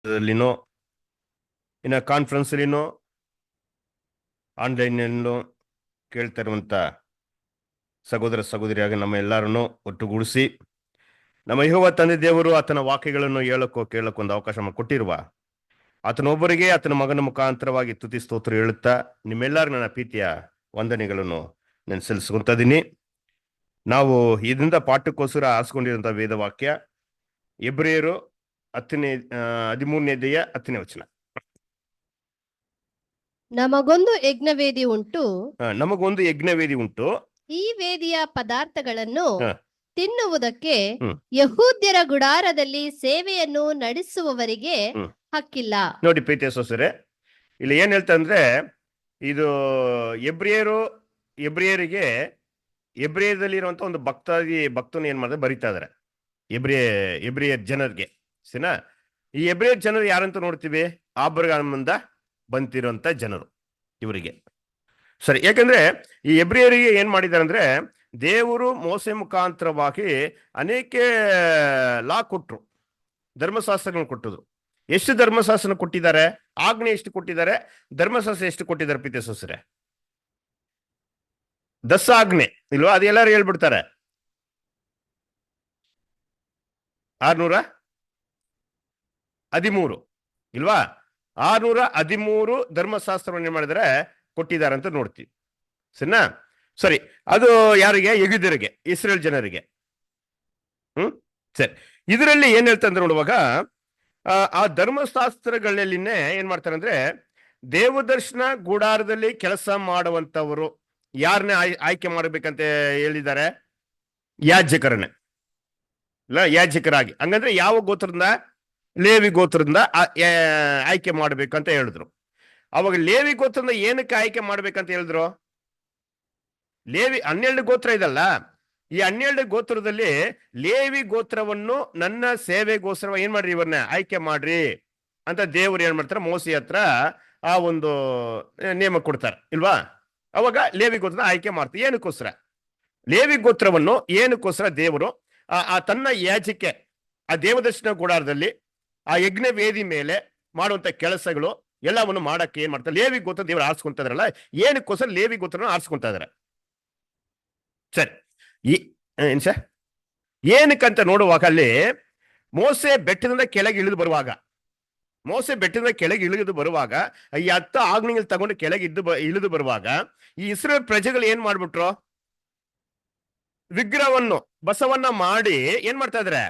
ದಲ್ಲಿನೋ ಇನ್ನು ಕಾನ್ಫರೆನ್ಸ್ಲಿನೋ ಆನ್ಲೈನ್ನೋ ಕೇಳ್ತಾ ಇರುವಂಥ ಸಹೋದರ ಸಹೋದರಿಯಾಗಿ ನಮ್ಮ ಎಲ್ಲರನ್ನೂ ಒಟ್ಟುಗೂಡಿಸಿ ನಮ್ಮ ಯೆಹೋವ ತಂದೆ ದೇವರು ಆತನ ವಾಕ್ಯಗಳನ್ನು ಹೇಳಕ್ಕೋ ಕೇಳಕ್ಕೋ ಒಂದು ಅವಕಾಶ ಕೊಟ್ಟಿರುವ ಆತನೊಬ್ಬರಿಗೆ ಆತನ ಮಗನ ಮುಖಾಂತರವಾಗಿ ತುತಿ ಸ್ತೋತ್ರ ಹೇಳುತ್ತಾ ನಿಮ್ಮೆಲ್ಲರಿಗೂ ನನ್ನ ಪ್ರೀತಿಯ ವಂದನೆಗಳನ್ನು ನಾನು ಸಲ್ಲಿಸ್ಕೊಂತ ಇದ್ದೀನಿ. ನಾವು ಇದರಿಂದ ಪಾಠಕ್ಕೋಸ್ಕರ ಆರಿಸ್ಕೊಂಡಿರುವಂಥ ವೇದವಾಕ್ಯ ಎಬ್ರಿಯರು 13ನೇ ಅಧ್ಯಾಯ 10ನೇ ವಚನ. ನಮಗೊಂದು ಯಜ್ಞವೇದಿ ಉಂಟು, ನಮಗೊಂದು ಯಜ್ಞವೇದಿ ಉಂಟು, ಈ ವೇದಿಯ ಪದಾರ್ಥಗಳನ್ನು ಹ. ತಿನ್ನುವುದಕ್ಕೆ ಹ್ಮ್. ಯಹೂದ್ಯರ ಗುಡಾರದಲ್ಲಿ ಸೇವೆಯನ್ನು ನಡೆಸುವವರಿಗೆ ಹ್ಮ್. ಹಕ್ಕಿಲ್ಲ. ನೋಡಿ ಪ್ರೀತಿಯ ಸಹೋದರರೇ, ಇಲ್ಲಿ ಏನ್ ಹೇಳ್ತಾ ಅಂದ್ರೆ ಇದು ಎಬ್ರಿಯರಿಗೆ ಎಬ್ರಿಯದಲ್ಲಿರುವಂತ ಒಂದು ಭಕ್ತನ ಏನ್ ಮಾಡಿದ್ರೆ ಬರಿತಾ ಇದಾರೆ ಎಬ್ರಿಯರ್ ಜನರಿಗೆ. ಸರಿನಾ? ಈ ಎಬ್ರಿಯರ್ ಜನರು ಯಾರಂತ ನೋಡ್ತೀವಿ? ಆಬ್ರಹಾಮಿಂದ ಬಂತಿರುವಂತ ಜನರು ಇವರಿಗೆ. ಸರಿ, ಯಾಕಂದ್ರೆ ಈ ಎಬ್ರಿಯರಿಗೆ ಏನ್ ಮಾಡಿದ್ದಾರೆ ಅಂದ್ರೆ ದೇವರು ಮೋಸೆ ಮುಖಾಂತರವಾಗಿ ಅನೇಕ ಲಾ ಕೊಟ್ರು, ಧರ್ಮಶಾಸ್ತ್ರಗಳನ್ನು ಕೊಟ್ಟಿದ್ರು. ಎಷ್ಟು ಧರ್ಮಶಾಸ್ತ್ರ ಕೊಟ್ಟಿದ್ದಾರೆ? ಆಜ್ಞೆ ಎಷ್ಟು ಕೊಟ್ಟಿದ್ದಾರೆ? ಧರ್ಮಶಾಸ್ತ್ರ ಎಷ್ಟು ಕೊಟ್ಟಿದ್ದಾರೆ? ಪ್ರೀತಿಯ ಸಹೋದರರೇ, 10 ಆಜ್ಞೆ ಇಲ್ವಾ? ಅದು ಎಲ್ಲರೂ ಹೇಳ್ಬಿಡ್ತಾರೆ. 613 ಇಲ್ವಾ? 613 ಧರ್ಮಶಾಸ್ತ್ರವನ್ನು ಏನ್ ಮಾಡಿದರೆ ಕೊಟ್ಟಿದ್ದಾರೆ ಅಂತ ನೋಡ್ತೀವಿ. ಸರಿನಾ? ಸರಿ, ಅದು ಯಾರಿಗೆ? ಯೆಹೂದ್ಯರಿಗೆ, ಇಸ್ರೇಲ್ ಜನರಿಗೆ. ಸರಿ, ಇದರಲ್ಲಿ ಏನ್ ಹೇಳ್ತಂದ್ರೆ ನೋಡುವಾಗ ಆ ಧರ್ಮಶಾಸ್ತ್ರಗಳಲ್ಲಿನೇ ಏನ್ ಮಾಡ್ತಾರೆ ಅಂದ್ರೆ ದೇವದರ್ಶನ ಗುಡಾರದಲ್ಲಿ ಕೆಲಸ ಮಾಡುವಂತವರು ಯಾರನ್ನೇ ಆಯ್ಕೆ ಮಾಡಬೇಕಂತ ಹೇಳಿದ್ದಾರೆ? ಯಾಜಕರನ್ನೇ. ಇಲ್ಲ, ಯಾಜಕರಾಗಿ. ಹಂಗಂದ್ರೆ ಯಾವ ಗೋತ್ರದಿಂದ? ಲೇವಿ ಗೋತ್ರದಿಂದ ಆಯ್ಕೆ ಮಾಡ್ಬೇಕಂತ ಹೇಳಿದ್ರು. ಅವಾಗ ಲೇವಿ ಗೋತ್ರದಿಂದ ಏನಕ್ಕೆ ಆಯ್ಕೆ ಮಾಡ್ಬೇಕಂತ ಹೇಳಿದ್ರು? ಲೇವಿ 12 ಗೋತ್ರ ಇದಲ್ಲ, ಈ 12 ಗೋತ್ರದಲ್ಲಿ ಲೇವಿ ಗೋತ್ರವನ್ನು ನನ್ನ ಸೇವೆಗೋಸ್ಕರ ಏನ್ ಮಾಡ್ರಿ, ಇವರನ್ನ ಆಯ್ಕೆ ಮಾಡ್ರಿ ಅಂತ ದೇವರು ಏನ್ ಮಾಡ್ತಾರೆ? ಮೋಸೆ ಹತ್ರ ಆ ಒಂದು ನೇಮ ಕೊಡ್ತಾರೆ ಇಲ್ವಾ? ಅವಾಗ ಲೇವಿ ಗೋತ್ರ ಆಯ್ಕೆ ಮಾಡ್ತಾರೆ. ಏನಕ್ಕೋಸ್ಕರ? ಲೇವಿ ಗೋತ್ರವನ್ನು ಏನಕ್ಕೋಸ್ಕರ ದೇವರು ಆ ತನ್ನ ಯಾಜಕ್ಕೆ ಆ ದೇವದರ್ಶನ ಗುಡಾರದಲ್ಲಿ ಆ ಯಜ್ಞ ವೇದಿ ಮೇಲೆ ಮಾಡುವಂತ ಕೆಲಸಗಳು ಎಲ್ಲವನ್ನು ಮಾಡಕ್ಕೆ ಏನ್ ಮಾಡ್ತಾರೆ? ಲೇವಿ ಗೋತ್ರ ದೇವರು ಆರಿಸ್ಕೊಂತ ಇದಾರಲ್ಲ, ಏನಕ್ಕೋಸ್ಕರ ಲೇವಿ ಗೋತ್ರನ ಆರಿಸ್ಕೊಂತ ಇದಾರೆ? ಸರಿ, ಏನ್ ಸರ್ ಏನಕ್ಕಂತ ನೋಡುವಾಗ ಅಲ್ಲಿ ಮೋಸೆ ಬೆಟ್ಟದಿಂದ ಕೆಳಗೆ ಇಳಿದು ಬರುವಾಗ ಈ 10 ಆಜ್ಞೆಗಳು ತಗೊಂಡು ಕೆಳಗೆ ಇಳಿದು ಬರುವಾಗ ಈ ಇಸ್ರೇಲ್ ಪ್ರಜೆಗಳು ಏನ್ ಮಾಡ್ಬಿಟ್ರು? ವಿಗ್ರಹವನ್ನು, ಬಸವನ್ನ ಮಾಡಿ ಏನ್ ಮಾಡ್ತಾ ಇದಾರೆ?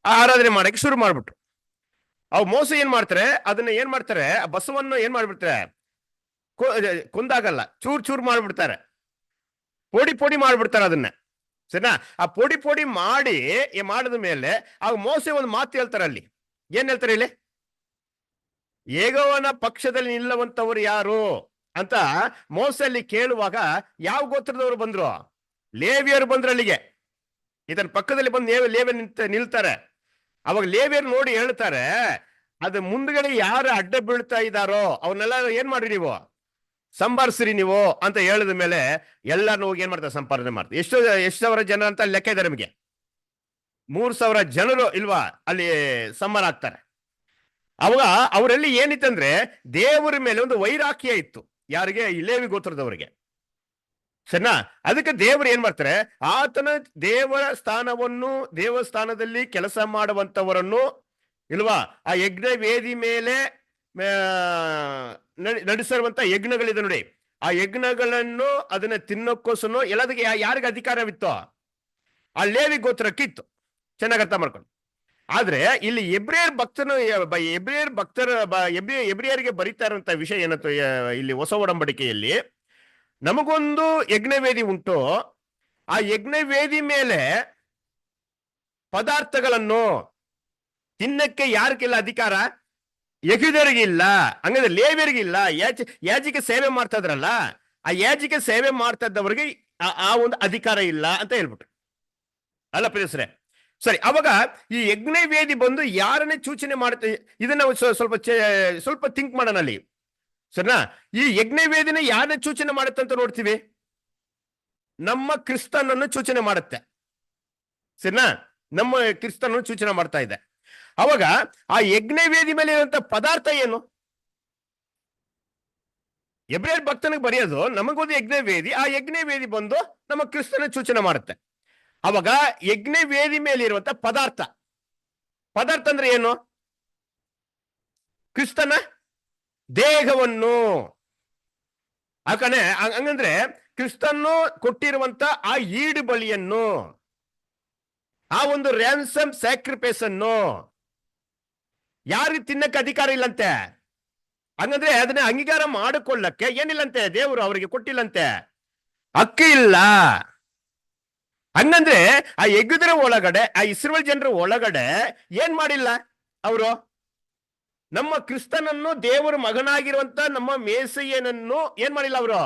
ಆರಾಧನೆ ಮಾಡಕ್ಕೆ ಶುರು ಮಾಡ್ಬಿಟ್ರು. ಅವ್ ಮೋಸ ಏನ್ ಮಾಡ್ತಾರೆ? ಅದನ್ನ ಏನ್ ಮಾಡ್ತಾರೆ? ಆ ಬಸವನ್ನು ಏನ್ ಮಾಡ್ಬಿಡ್ತಾರೆ? ಕೊಂದಾಗಲ್ಲ, ಚೂರ್ ಮಾಡ್ಬಿಡ್ತಾರೆ, ಪೋಡಿ ಮಾಡ್ಬಿಡ್ತಾರೆ ಅದನ್ನ. ಸರಿನಾ? ಆ ಪೋಡಿ ಮಾಡಿ ಮಾಡಿದ ಮೇಲೆ ಆ ಮೋಸೆ ಒಂದು ಮಾತು ಹೇಳ್ತಾರೆ. ಅಲ್ಲಿ ಏನ್ ಹೇಳ್ತಾರೆ? ಇಲ್ಲಿ ಯೆಹೋವನ ಪಕ್ಷದಲ್ಲಿ ನಿಲ್ಲುವಂತವರು ಯಾರು ಅಂತ ಮೋಸೆಯಲ್ಲಿ ಕೇಳುವಾಗ ಯಾವ ಗೋತ್ರದವರು ಬಂದ್ರು? ಲೇವಿಯರು ಬಂದ್ರು ಅಲ್ಲಿಗೆ. ಇದನ್ನ ಪಕ್ಕದಲ್ಲಿ ಬಂದು ಲೇವಿಯ ನಿಲ್ತಾರೆ. ಅವಾಗ ಲೇವಿಯರು ನೋಡಿ ಹೇಳ್ತಾರೆ, ಅದು ಮುಂದ್ಗಡೆ ಯಾರು ಅಡ್ಡ ಬೀಳ್ತಾ ಇದ್ದಾರೋ ಅವನ್ನೆಲ್ಲ ಏನ್ ಮಾಡ್ರಿ ನೀವು? ಸಂಬಾರಿಸ್ರಿ ನೀವು ಅಂತ ಹೇಳಿದ ಮೇಲೆ ಎಲ್ಲಾನು ಹೋಗಿ ಏನ್ ಮಾಡ್ತಾರೆ? ಸಂಪಾದನೆ ಮಾಡ್ತಾರೆ. ಎಷ್ಟು ಸಾವಿರ ಜನ ಅಂತ ಲೆಕ್ಕ ಇದೆ ನಮಗೆ. 3000 ಜನರು ಇಲ್ವಾ ಅಲ್ಲಿ ಸಂಹಾರ ಆಗ್ತಾರೆ. ಅವಾಗ ಅವರಲ್ಲಿ ಏನಿತ್ತಂದ್ರೆ ದೇವರ ಮೇಲೆ ಒಂದು ವೈರಾಗ್ಯ ಇತ್ತು. ಯಾರಿಗೆ? ಈ ಲೇವಿ ಗೋತ್ರದವರಿಗೆ. ಸರಿನಾ? ಅದಕ್ಕೆ ದೇವರು ಏನ್ ಮಾಡ್ತಾರೆ? ಆತನ ದೇವಸ್ಥಾನದಲ್ಲಿ ಕೆಲಸ ಮಾಡುವಂತವರನ್ನು ಇಲ್ವಾ ಆ ಯಜ್ಞ ವೇದಿ ಮೇಲೆ ನಡೆಸಿರುವಂತ ಯಜ್ಞಗಳಿದೆ ನೋಡಿ, ಆ ಯಜ್ಞಗಳನ್ನು ಅದನ್ನ ತಿನ್ನೋಕ್ಕೋಸ್ಕರ ಎಲ್ಲದಕ್ಕೆ ಯಾರಿಗೆ ಅಧಿಕಾರವಿತ್ತು? ಆ ಲೇವಿ ಗೋತ್ರಕ್ಕಿತ್ತು. ಚೆನ್ನಾಗಿ ಅರ್ಥ ಮಾಡ್ಕೊಂಡು. ಆದ್ರೆ ಇಲ್ಲಿ ಎಬ್ರಿಯರಿಗೆ ಬರೀತಾ ಇರುವಂತ ವಿಷಯ ಏನಂತ ಇಲ್ಲಿ ಹೊಸ ಒಡಂಬಡಿಕೆಯಲ್ಲಿ ನಮಗೊಂದು ಯಜ್ಞವೇದಿ ಉಂಟು, ಆ ಯಜ್ಞವೇದಿ ಮೇಲೆ ಪದಾರ್ಥಗಳನ್ನು ತಿನ್ನಕ್ಕೆ ಯಾರಿಗಿಲ್ಲ ಅಧಿಕಾರ? ಯೆಹೂದ್ಯರಿಗಿಲ್ಲ. ಹಂಗಂದ್ರೆ ಲೇವಿಯರಿಗಿಲ್ಲ. ಯಾಜಿಕೆ ಸೇವೆ ಮಾಡ್ತಾ ಇದ್ರಲ್ಲ, ಆ ಯಾಜಿಕೆ ಸೇವೆ ಮಾಡ್ತಾ ಇದ್ದವರಿಗೆ ಆ ಒಂದು ಅಧಿಕಾರ ಇಲ್ಲ ಅಂತ ಹೇಳ್ಬಿಟ್ರು ಅಲ್ಲ ಪ್ರಿಯಸರೇ? ಸರಿ, ಅವಾಗ ಈ ಯಜ್ಞವೇದಿ ಬಂದು ಯಾರನ್ನೇ ಸೂಚನೆ ಮಾಡುತ್ತೆ? ಇದನ್ನ ಸ್ವಲ್ಪ ಥಿಂಕ್ ಮಾಡೋಣ ಅಲ್ಲಿ. ಸರಿನಾ? ಈ ಯಜ್ಞವೇದಿನ ಯಾರನ್ನ ಸೂಚನೆ ಮಾಡುತ್ತೆ ಅಂತ ನೋಡ್ತೀವಿ? ನಮ್ಮ ಕ್ರಿಸ್ತನನ್ನು ಸೂಚನೆ ಮಾಡುತ್ತೆ. ಸರಿನಾ? ನಮ್ಮ ಕ್ರಿಸ್ತನನ್ನು ಸೂಚನೆ ಮಾಡ್ತಾ ಇದೆ. ಅವಾಗ ಆ ಯಜ್ಞ ವೇದಿ ಮೇಲೆ ಇರುವಂತ ಪದಾರ್ಥ ಏನು? ಎಬ್ರಿಯರ್ ಭಕ್ತನಿಗೆ ಬರೆಯೋದು ನಮಗೊಂದು ಯಜ್ಞ ವೇದಿ, ಆ ಯಜ್ಞ ವೇದಿ ಬಂದು ನಮ್ಮ ಕ್ರಿಸ್ತನ ಸೂಚನೆ ಮಾಡುತ್ತೆ. ಅವಾಗ ಯಜ್ಞ ವೇದಿ ಮೇಲೆ ಇರುವಂತ ಪದಾರ್ಥ ಅಂದ್ರೆ ಏನು? ಕ್ರಿಸ್ತನ ದೇಹವನ್ನು. ಯಾಕಂದ್ರೆ ಹಂಗಂದ್ರೆ ಕ್ರಿಸ್ತನ್ನು ಕೊಟ್ಟಿರುವಂತ ಆ ಈಡು ಬಲಿಯನ್ನು, ಆ ಒಂದು ರ್ಯಾನ್ಸಮ್ ಸ್ಯಾಕ್ರಿಫೈಸ್ ಅನ್ನು ಯಾರಿಗೆ ತಿನ್ನಕ್ಕೆ ಅಧಿಕಾರ ಇಲ್ಲಂತೆ. ಹಂಗಂದ್ರೆ ಅದನ್ನ ಅಂಗೀಕಾರ ಮಾಡಿಕೊಳ್ಳಕ್ಕೆ ಏನಿಲ್ಲಂತೆ, ದೇವರು ಅವರಿಗೆ ಕೊಟ್ಟಿಲ್ಲಂತೆ, ಹಕ್ಕು ಇಲ್ಲ. ಹಂಗಂದ್ರೆ ಆ ಯಜ್ಞದ ಒಳಗಡೆ, ಆ ಇಸ್ರೇಲ್ ಜನರ ಒಳಗಡೆ ಏನ್ ಮಾಡಿಲ್ಲ ಅವರು? ನಮ್ಮ ಕ್ರಿಸ್ತನನ್ನು, ದೇವರ ಮಗನಾಗಿರುವಂತ ನಮ್ಮ ಮೇಸಯ್ಯನನ್ನು ಏನ್ ಮಾಡಿಲ್ಲ ಅವರು?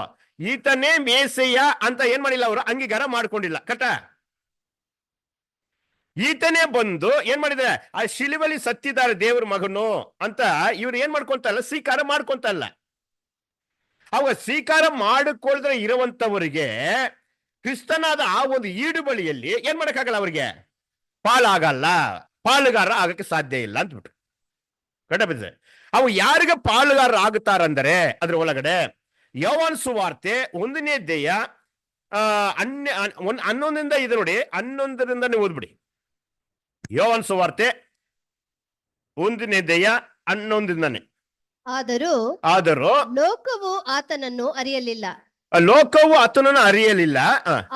ಈತನೇ ಮೇಸಯ್ಯ ಅಂತ ಏನ್ ಮಾಡಿಲ್ಲ ಅವರು? ಅಂಗೀಕಾರ ಮಾಡ್ಕೊಂಡಿಲ್ಲ. ಕಟ ಈತನೇ ಬಂದು ಏನ್ ಮಾಡಿದ್ರೆ, ಆ ಶಿಲುಬೆಲಿ ಸತ್ತಿದ್ದಾರೆ ದೇವರ ಮಗನು ಅಂತ ಇವ್ರು ಏನ್ ಮಾಡ್ಕೊಂತಲ್ಲ, ಸ್ವೀಕಾರ ಮಾಡ್ಕೊಂತಲ್ಲ. ಅವಾಗ ಸ್ವೀಕಾರ ಮಾಡಿಕೊಳ್ಳದ್ರೆ ಇರುವಂತವರಿಗೆ ಕ್ರಿಸ್ತನಾದ ಆ ಒಂದು ಈಡು ಬಳಿಯಲ್ಲಿ ಏನ್ ಮಾಡಕ್ಕಾಗಲ್ಲ, ಅವರಿಗೆ ಪಾಲಾಗಲ್ಲ, ಪಾಲುಗಾರ ಆಗಕ್ಕೆ ಸಾಧ್ಯ ಇಲ್ಲ ಅಂತಬಿಟ್ರು. ಕಟ್ಟಬಿದ್ರೆ ಅವು ಯಾರಿಗೆ ಪಾಲುಗಾರ ಆಗುತ್ತಾರಂದರೆ ಅದ್ರ ಒಳಗಡೆ ಯೋವಾನ್ ಸುವಾರ್ತೆ 1ನೇ ಅಧ್ಯಾಯ 11ರಿಂದ ಇದು ನೋಡಿ, 11ರಿಂದ ನೀವು ಓದ್ಬಿಡಿ. ಯೋವಾನ್ ಸುವಾರ್ತೆ 1ನೇ ಅಧ್ಯಾಯ 11ರಿಂದಾನೆ. ಆದರೂ ಲೋಕವು ಆತನನ್ನು ಅರಿಯಲಿಲ್ಲ, ಲೋಕವು ಆತನನ್ನು ಅರಿಯಲಿಲ್ಲ.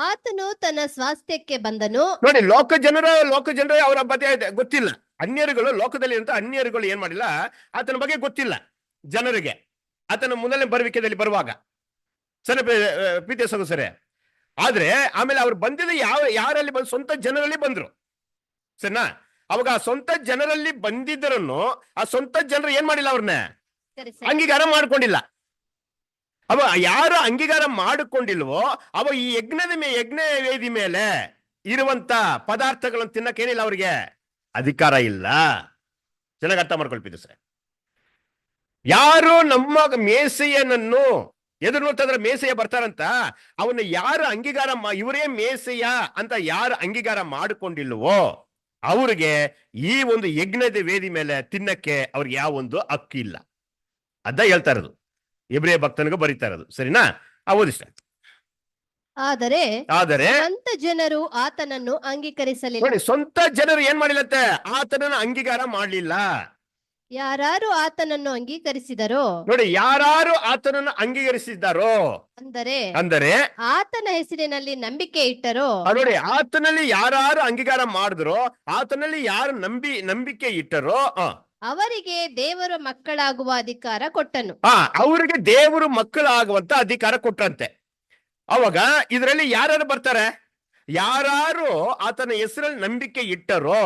ಆತನು ತನ್ನ ಸ್ವಾಸ್ಥ್ಯಕ್ಕೆ ಬಂದನು. ನೋಡಿ, ಲೋಕ ಜನರು ಅವರ ಬಗ್ಗೆ ಗೊತ್ತಿಲ್ಲ. ಅನ್ಯರುಗಳು, ಲೋಕದಲ್ಲಿ ಅಂತ ಅನ್ಯರುಗಳು ಏನ್ ಮಾಡಿಲ್ಲ, ಆತನ ಬಗ್ಗೆ ಗೊತ್ತಿಲ್ಲ ಜನರಿಗೆ. ಆತನ ಮೊದಲನೇ ಬರುವಿಕೆಯಲ್ಲಿ ಬರುವಾಗ ಸಣ್ಣ ಪ್ರೀತಿಯ ಸಹೋದರರೇ. ಆದ್ರೆ ಆಮೇಲೆ ಅವ್ರು ಬಂದಿದ್ದ ಯಾರಲ್ಲಿ ಬಂದು ಸ್ವಂತ ಜನರಲ್ಲಿ ಬಂದ್ರು. ಸರಿನಾ? ಅವಾಗ ಆ ಸ್ವಂತ ಜನರಲ್ಲಿ ಬಂದಿದ್ದರನ್ನು ಆ ಸ್ವಂತ ಜನರು ಏನ್ ಮಾಡಿಲ್ಲ, ಅವ್ರನ್ನ ಅಂಗೀಕಾರ ಮಾಡ್ಕೊಂಡಿಲ್ಲ. ಅವ ಯಾರು ಅಂಗೀಕಾರ ಮಾಡಿಕೊಂಡಿಲ್ವೋ ಅವ ಈ ಯಜ್ಞ ವೇದಿ ಮೇಲೆ ಇರುವಂತ ಪದಾರ್ಥಗಳನ್ನು ತಿನ್ನಕ್ಕೇನಿಲ್ಲ, ಅವ್ರಿಗೆ ಅಧಿಕಾರ ಇಲ್ಲ. ಚೆನ್ನಾಗಿ ಅರ್ಥ ಮಾಡ್ಕೊಳ್ತಿದ್ದೆ ಸರ್. ಯಾರು ನಮ್ಮ ಮೇಸೆಯನನ್ನು ಎದುರು ನೋಡ್ತಾದ್ರೆ ಮೇಸೆಯ ಬರ್ತಾರಂತ, ಅವನ್ನ ಯಾರು ಅಂಗೀಕಾರ ಇವರೇ ಮೇಸೆಯ ಅಂತ ಯಾರು ಅಂಗೀಕಾರ ಮಾಡಿಕೊಂಡಿಲ್ವೋ ಅವ್ರಿಗೆ ಈ ಒಂದು ಯಜ್ಞದ ವೇದಿ ಮೇಲೆ ತಿನ್ನಕ್ಕೆ ಅವ್ರಿಗೆ ಯಾವ ಒಂದು ಹಕ್ಕಿಲ್ಲ. ಅದ ಹೇಳ್ತಾ ಇರೋದು, ಇಬ್ರಿಯ ಭಕ್ತನಿಗೂ ಬರೀತಾ ಇರೋದು. ಸರಿನಾ? ಓದಿಷ್ಟ. ಆದರೆ ಸ್ವಂತ ಜನರು ಆತನನ್ನು ಅಂಗೀಕರಿಸಲಿಲ್ಲ. ನೋಡಿ, ಸ್ವಂತ ಜನರು ಏನ್ ಮಾಡಿಲ್ಲಂತೆ, ಆತನನ್ನು ಅಂಗೀಕಾರ ಮಾಡಲಿಲ್ಲ. ಯಾರು ಆತನನ್ನು ಅಂಗೀಕರಿಸಿದರೋ, ನೋಡಿ, ಯಾರು ಆತನನ್ನು ಅಂಗೀಕರಿಸಿದ್ದಾರೋ ಅಂದರೆ ಆತನ ಹೆಸರಿನಲ್ಲಿ ನಂಬಿಕೆ ಇಟ್ಟರೋ, ನೋಡಿ, ಆತನಲ್ಲಿ ಯಾರು ಅಂಗೀಕಾರ ಮಾಡಿದ್ರೋ, ಆತನಲ್ಲಿ ಯಾರು ನಂಬಿಕೆ ಇಟ್ಟರೋ ಅವರಿಗೆ ದೇವರ ಮಕ್ಕಳಾಗುವ ಅಧಿಕಾರ ಕೊಟ್ಟನು. ಅವರಿಗೆ ದೇವರು ಮಕ್ಕಳಾಗುವಂತ ಅಧಿಕಾರ ಕೊಟ್ಟಂತೆ. ಅವಾಗ ಇದರಲ್ಲಿ ಯಾರು ಬರ್ತಾರೆ? ಯಾರು ಆತನ ಹೆಸರಲ್ಲಿ ನಂಬಿಕೆ ಇಟ್ಟರೋ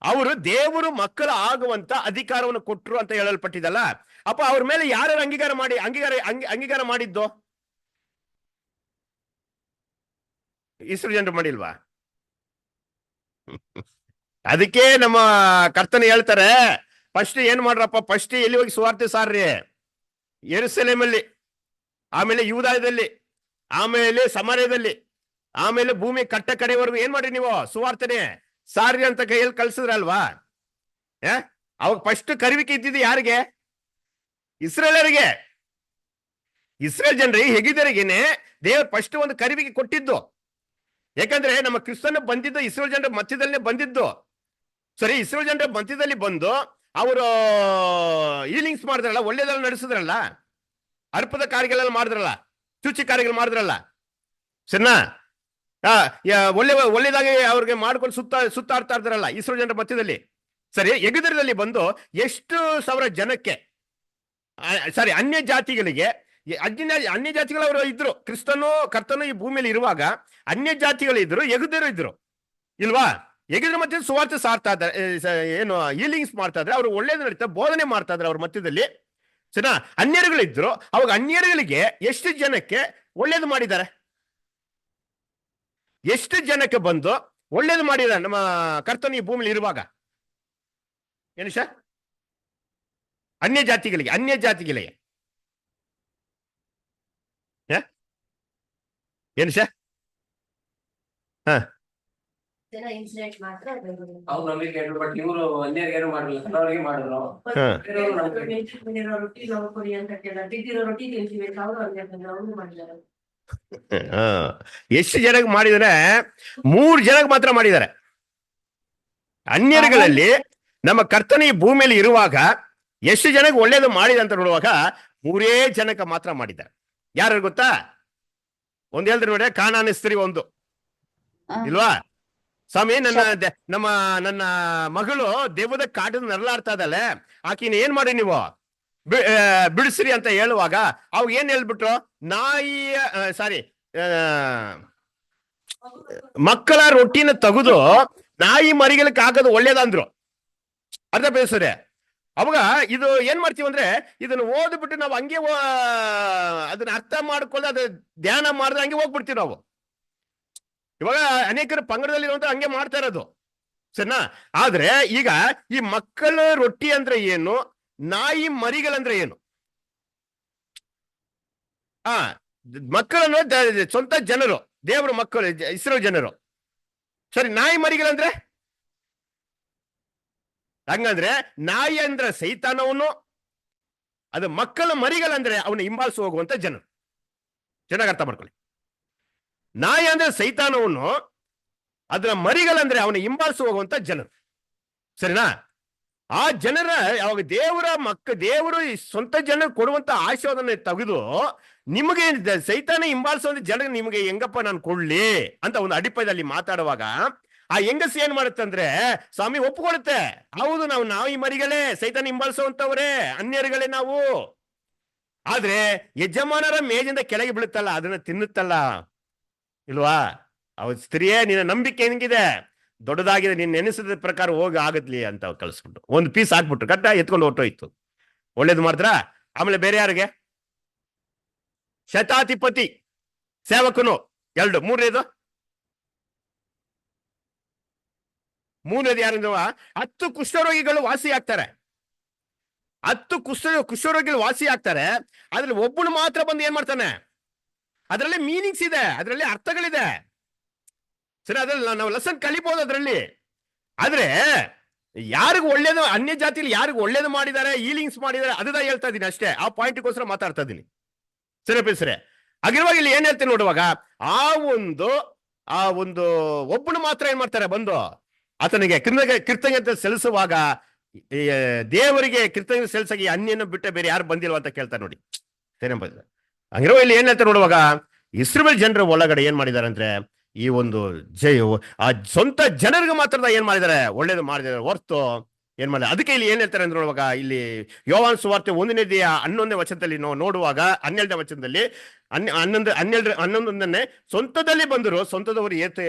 ಅವರು ದೇವರು ಮಕ್ಕಳ ಆಗುವಂತ ಅಧಿಕಾರವನ್ನು ಕೊಟ್ಟರು ಅಂತ ಹೇಳಲ್ಪಟ್ಟಿದಲ್ಲ. ಅಪ್ಪ ಅವ್ರ ಮೇಲೆ ಯಾರು ಅಂಗೀಕಾರ ಮಾಡಿದ್ದು? ಇಸ್ರೇಲ್ ಜನರು ಮಾಡಿಲ್ವಾ? ಅದಕ್ಕೆ ನಮ್ಮ ಕರ್ತನ ಹೇಳ್ತಾರೆ, ಫಸ್ಟ್ ಏನ್ ಮಾಡ್ರಪ್ಪ, ಫಸ್ಟ್ ಎಲ್ಲಿ ಹೋಗಿ ಸುವಾರ್ತೆ ಸಾರ್ರಿ? ಯೆರೂಸಲೇಮಲ್ಲಿ, ಆಮೇಲೆ ಯೂದಾಯದಲ್ಲಿ, ಆಮೇಲೆ ಸಮಾರ್ಯದಲ್ಲಿ, ಆಮೇಲೆ ಭೂಮಿ ಕಟ್ಟ ಕಡೆವರೆಗೂ ಏನ್ ಮಾಡ್ರಿ ನೀವು? ಸುವಾರ್ತೆನೆ ಸಾರ್ರಿ ಅಂತ ಕೈಯಲ್ಲಿ ಕಳ್ಸಿದ್ರಲ್ವಾ? ಅವಾಗ ಫಸ್ಟ್ ಕರಿವಿಕೆ ಇದ್ದಿದ್ದು ಯಾರಿಗೆ? ಇಸ್ರೇಲರಿಗೆ. ಇಸ್ರೇಲ್ ಜನರಿಗೆ, ಹೇಗಿದ್ದರಿಗೇನೆ ದೇವರು ಫಸ್ಟ್ ಒಂದು ಕರಿವಿಕೆ ಕೊಟ್ಟಿದ್ದು. ಯಾಕಂದ್ರೆ ನಮ್ಮ ಕ್ರಿಸ್ತನ ಬಂದಿದ್ದು ಇಸ್ರೇಲ್ ಜನರ ಮಧ್ಯದಲ್ಲೇ ಬಂದಿದ್ದು. ಸರಿ, ಇಸ್ರೇಲ್ ಜನರ ಮಧ್ಯದಲ್ಲಿ ಬಂದು ಅವರು ಹೀಲಿಂಗ್ಸ್ ಮಾಡಿದ್ರಲ್ಲ, ಒಳ್ಳೇದೆಲ್ಲ ನಡೆಸಿದ್ರಲ್ಲ, ಅರ್ಪದ ಕಾರ್ಯಗಳೆಲ್ಲ ಮಾಡಿದ್ರಲ್ಲ, ಚುಚ್ಚಿ ಕಾರ್ಯಗಳು ಮಾಡಿದ್ರಲ್ಲ. ಸರಿನಾ? ಒಳ್ಳೇದಾಗಿ ಅವ್ರಿಗೆ ಮಾಡ್ಕೊಂಡು ಸುತ್ತಾಡ್ತಾ ಇರ್ತಾರಲ್ಲ ಇಸ್ರೇಲ್ ಜನರ ಮಧ್ಯದಲ್ಲಿ. ಸರಿ, ಯೆಗೂದ್ಯರಲ್ಲಿ ಬಂದು ಎಷ್ಟು ಸಾವಿರ ಜನಕ್ಕೆ, ಸಾರಿ ಅನ್ಯ ಜಾತಿಗಳಿಗೆ, ಅನ್ಯ ಜಾತಿಗಳು ಅವರು ಇದ್ರು. ಕರ್ತನು ಈ ಭೂಮಿಯಲ್ಲಿ ಇರುವಾಗ ಅನ್ಯ ಜಾತಿಗಳು ಇದ್ರು, ಯೆಗೂದ್ಯರು ಇದ್ರು ಇಲ್ವಾ? ಯೆಗೂದ್ಯರ ಮಧ್ಯೆ ಸುವಾರ್ತೆ ಸಾರ್ತಾ ಇದ್ದಾರೆ, ಏನು ಹೀಲಿಂಗ್ಸ್ ಮಾಡ್ತಾ ಇದ್ರೆ, ಅವ್ರು ಒಳ್ಳೇದು ನಡೀತಾ ಬೋಧನೆ ಮಾಡ್ತಾ ಇದ್ರೆ ಅವ್ರ ಮಧ್ಯದಲ್ಲಿ. ಸರಿನಾ? ಅನ್ಯರುಗಳಿದ್ರು. ಅವಾಗ ಅನ್ಯರುಗಳಿಗೆ ಎಷ್ಟು ಜನಕ್ಕೆ ಒಳ್ಳೇದು ಮಾಡಿದ್ದಾರೆ? ಎಷ್ಟು ಜನಕ್ಕೆ ಬಂದು ಒಳ್ಳೇದು ಮಾಡಿದ್ದಾರೆ ನಮ್ಮ ಕರ್ತನು ಈ ಭೂಮಿಲಿ ಇರುವಾಗ? ಏನು ಸರ್? ಅನ್ಯ ಜಾತಿಗಳಿಗೆ ಏನು ಸರ್? ಇನ್ಸಿಡೆಂಟ್ ಮಾತ್ರ ಅವ್ರು ನಂಬಿಕೆ ಇಟ್ರು, ಬಟ್ ಇವರು ಅನ್ಯರಿಗೇನು ಮಾಡಲ್ಲ, ಅವ್ರಿಗೆ ಮಾಡಿದ್ರು. ಹಾ. ಬೇರೆಯವ್ರು ನಂಬಿಕೆ. ರೊಟ್ಟಿ ನಾವು ಕೊಡಿ ಅಂತ ಕೇಳಿದ್ರೆ ಬಿದ್ದಿರೋ ರೊಟ್ಟಿ ತಿಂತೀವಿ ಅಂತ ಅವರು ಅವ್ರು ಮಾಡಿದ್ದಾರೆ. ಹಾ. ಎಷ್ಟು ಜನಕ್ಕೆ ಮಾಡಿದರೆ? 3 ಜನಕ್ಕೆ ಮಾತ್ರ ಮಾಡಿದ್ದಾರೆ. ಅನ್ಯರುಗಳಲ್ಲಿ ನಮ್ಮ ಕರ್ತನ ಈ ಭೂಮಿಯಲ್ಲಿ ಇರುವಾಗ ಎಷ್ಟು ಜನಕ್ಕೆ ಒಳ್ಳೇದು ಮಾಡಿದೆ ಅಂತ ನೋಡುವಾಗ 3 ಜನಕ್ಕೆ ಮಾತ್ರ ಮಾಡಿದ್ದಾರೆ. ಯಾರು ಗೊತ್ತಾ? ಒಂದ್ ಹೇಳಿದ್ರೆ ನೋಡಿ, ಕಾನಾನ್ ಸ್ತ್ರೀ ಒಂದು ಇಲ್ವಾ? ಸ್ವಾಮಿ, ನನ್ನ ಮಗಳು ದೇವದ ಕಾಟದ ನರಳಾಡ್ತಾ ಇದ್ದಾಳೆ, ಆಕಿನ ಏನ್ ಮಾಡಿ ನೀವು ಬಿಡಿಸ್ರಿ ಅಂತ ಹೇಳುವಾಗ ಅವ್ ಏನ್ ಹೇಳ್ಬಿಟ್ರು? ಮಕ್ಕಳ ರೊಟ್ಟಿನ ತೆಗೆದು ನಾಯಿ ಮರಿಗಳಿಗೆ ಹಾಕೋದು ಒಳ್ಳೇದಂದ್ರು. ಅರ್ಥ ಬೇಸರೆ. ಅವಾಗ ಇದು ಏನ್ ಮಾಡ್ತೀವಿ ಅಂದ್ರೆ, ಇದನ್ನ ಓದ್ಬಿಟ್ಟು ನಾವು ಹಂಗೆ ಅದನ್ನ ಅರ್ಥ ಮಾಡ್ಕೊಳ್ಳಿ, ಅದು ಧ್ಯಾನ ಮಾಡಿದ್ರೆ ಹಂಗೆ ಹೋಗ್ಬಿಡ್ತೀವಿ ನಾವು. ಇವಾಗ ಅನೇಕರು ಪಂಗಡದಲ್ಲಿರುವಂತ ಹಂಗೆ ಮಾಡ್ತಾ ಇರೋದು, ಸರಿನಾ? ಆದ್ರೆ ಈಗ ಈ ಮಕ್ಕಳ ರೊಟ್ಟಿ ಅಂದ್ರೆ ಏನು, ನಾಯಿ ಮರಿಗಳಂದ್ರೆ ಏನು? ಮಕ್ಕಳನ್ನು ಸ್ವಂತ ಜನರು, ದೇವರ ಮಕ್ಕಳು, ಇಸ್ರೇಲ್ ಜನರು. ಸರಿ, ನಾಯಿ ಮರಿಗಳಂದ್ರೆ? ಹಂಗಂದ್ರೆ ನಾಯಿ ಅಂದ್ರೆ ಸೈತಾನವನು, ಅದು ಮಕ್ಕಳ ಮರಿಗಳಂದ್ರೆ ಅವನು ಹಿಂಬಾಲಿಸಿ ಹೋಗುವಂತ ಜನರು. ಚೆನ್ನಾಗಿ ಅರ್ಥ ಮಾಡ್ಕೊಳ್ಳಿ. ನಾಯಿ ಅಂದ್ರೆ ಸೈತಾನವನ್ನು, ಅದರ ಮರಿಗಳಂದ್ರೆ ಅವನ ಹಿಂಬಾಲಿಸಿ ಹೋಗುವಂತ ಜನರು. ಸರಿನಾ? ಆ ಜನರ ಅವಾಗ ದೇವರು ಸ್ವಂತ ಜನರು ಕೊಡುವಂತ ಆಶೀರ್ವಾದನ ತೆಗೆದು ನಿಮಗೆ ಸೈತಾನ ಹಿಂಬಾಲಿಸುವಂತ ಜನರಿಗೆ ನಿಮಗೆ ಹೆಂಗಪ್ಪ ನಾನು ಕೊಡ್ಲಿ ಅಂತ ಒಂದು ಅಡಿಪಾಯದಲ್ಲಿ ಮಾತಾಡುವಾಗ ಆ ಹೆಂಗಸ್ ಏನ್ ಮಾಡುತ್ತೆ ಅಂದ್ರೆ, ಸ್ವಾಮಿ ಒಪ್ಕೊಳ್ಳುತ್ತೆ, ಹೌದು ನಾವು ಈ ಮರಿಗಳೇ, ಸೈತಾನ ಹಿಂಬಾಲಿಸುವಂತವ್ರೆ, ಅನ್ಯರುಗಳೇ ನಾವು. ಆದ್ರೆ ಯಜಮಾನರ ಮೇಜಿಂದ ಕೆಳಗೆ ಬೀಳುತ್ತಲ್ಲ, ಅದನ್ನ ತಿನ್ನುತ್ತಲ್ಲ ಇಲ್ವಾ? ಅವ್ ಸ್ತ್ರೀಯೇ, ನಿನ್ನ ನಂಬಿಕೆ ಹೆಂಗಿದೆ, ದೊಡ್ಡದಾಗಿದೆ, ನೀನ್ ನೆನೆಸಿದ ಪ್ರಕಾರ ಹೋಗಿ ಆಗತ್ಲಿ ಅಂತ ಕಳಿಸ್ಬಿಟ್ಟು ಒಂದು ಪೀಸ್ ಹಾಕ್ಬಿಟ್ರು, ಕಟ್ಟ ಎತ್ಕೊಂಡು ಹೊಟ್ಟೋಯ್ತು. ಒಳ್ಳೇದು ಮಾಡಿದ್ರ. ಆಮೇಲೆ ಬೇರೆ ಯಾರಿಗೆ? ಶತಾಧಿಪತಿ ಸೇವಕನು 2. ಮೂರನೇದು ಯಾರು? 10 ಕುಷ್ಠರೋಗಿಗಳು ವಾಸಿ ಆಗ್ತಾರೆ. 10 ಕುಷ್ಠರೋಗಿಗಳು ವಾಸಿ ಆಗ್ತಾರೆ. ಅದ್ರಲ್ಲಿ ಒಬ್ಬನು ಮಾತ್ರ ಬಂದು ಏನ್ ಮಾಡ್ತಾನೆ? ಅದರಲ್ಲಿ ಮೀನಿಂಗ್ಸ್ ಇದೆ, ಅದರಲ್ಲಿ ಅರ್ಥಗಳಿದೆ. ಸರಿ, ಅದ್ರಲ್ಲಿ ನಾವು ಲೆಸನ್ ಕಲಿಬಹುದು ಅದರಲ್ಲಿ. ಆದ್ರೆ ಯಾರಿಗೂ ಒಳ್ಳೇದು, ಅನ್ಯ ಜಾತಿಯಲ್ಲಿ ಯಾರಿಗೂ ಒಳ್ಳೇದು ಮಾಡಿದ್ದಾರೆ, ಹೀಲಿಂಗ್ಸ್ ಮಾಡಿದ್ದಾರೆ, ಅದನ್ನ ಹೇಳ್ತಾ ಇದ್ದೀನಿ ಅಷ್ಟೇ. ಆ ಪಾಯಿಂಟ್ಗೋಸ್ಕರ ಮಾತಾಡ್ತಾ ಇದ್ದೀನಿ. ಸರಿ ಸರಿ. ಆಗಿರುವಾಗ ಇಲ್ಲಿ ಏನ್ ಹೇಳ್ತೀನಿ ನೋಡುವಾಗ, ಆ ಒಂದು ಒಬ್ಬನು ಮಾತ್ರ ಏನ್ ಮಾಡ್ತಾರೆ, ಬಂದು ಆತನಿಗೆ ಕೃತಜ್ಞತೆ ಸಲ್ಲಿಸುವಾಗ, ದೇವರಿಗೆ ಕೃತಜ್ಞತೆ ಸಲ್ಲಿಸಾಗಿ ಅನ್ಯನ ಬಿಟ್ಟ ಬೇರೆ ಯಾರು ಬಂದಿಲ್ವ ಅಂತ ಕೇಳ್ತಾರೆ ನೋಡಿ. ಸರಿ. ಹಂಗಿರೋ ಇಲ್ಲಿ ಏನ್ ಹೇಳ್ತಾರೆ ನೋಡುವಾಗ, ಇಸ್ರೇಲ್ ಜನರ ಒಳಗಡೆ ಏನ್ ಮಾಡಿದ್ದಾರೆ ಅಂದ್ರೆ, ಈ ಒಂದು ಆ ಸ್ವಂತ ಜನರಿಗೆ ಮಾತ್ರ ಏನ್ ಮಾಡಿದ್ದಾರೆ, ಒಳ್ಳೇದು ಮಾಡಿದ್ದಾರೆ ಹೊರ್ತು ಏನ್ ಮಾಡಿದ. ಅದಕ್ಕೆ ಇಲ್ಲಿ ಏನ್ ಹೇಳ್ತಾರೆ ಅಂದ್ರೆ ನೋಡುವಾಗ, ಇಲ್ಲಿ ಯೋಹಾನ ಸುವಾರ್ತೆ 1ನೇ ವಚನದಲ್ಲಿ ನೋಡುವಾಗ 12ನೇ ವಚನದಲ್ಲಿ 11ನೇ ಸ್ವಂತದಲ್ಲಿ ಬಂದರು, ಸ್ವಂತದವರು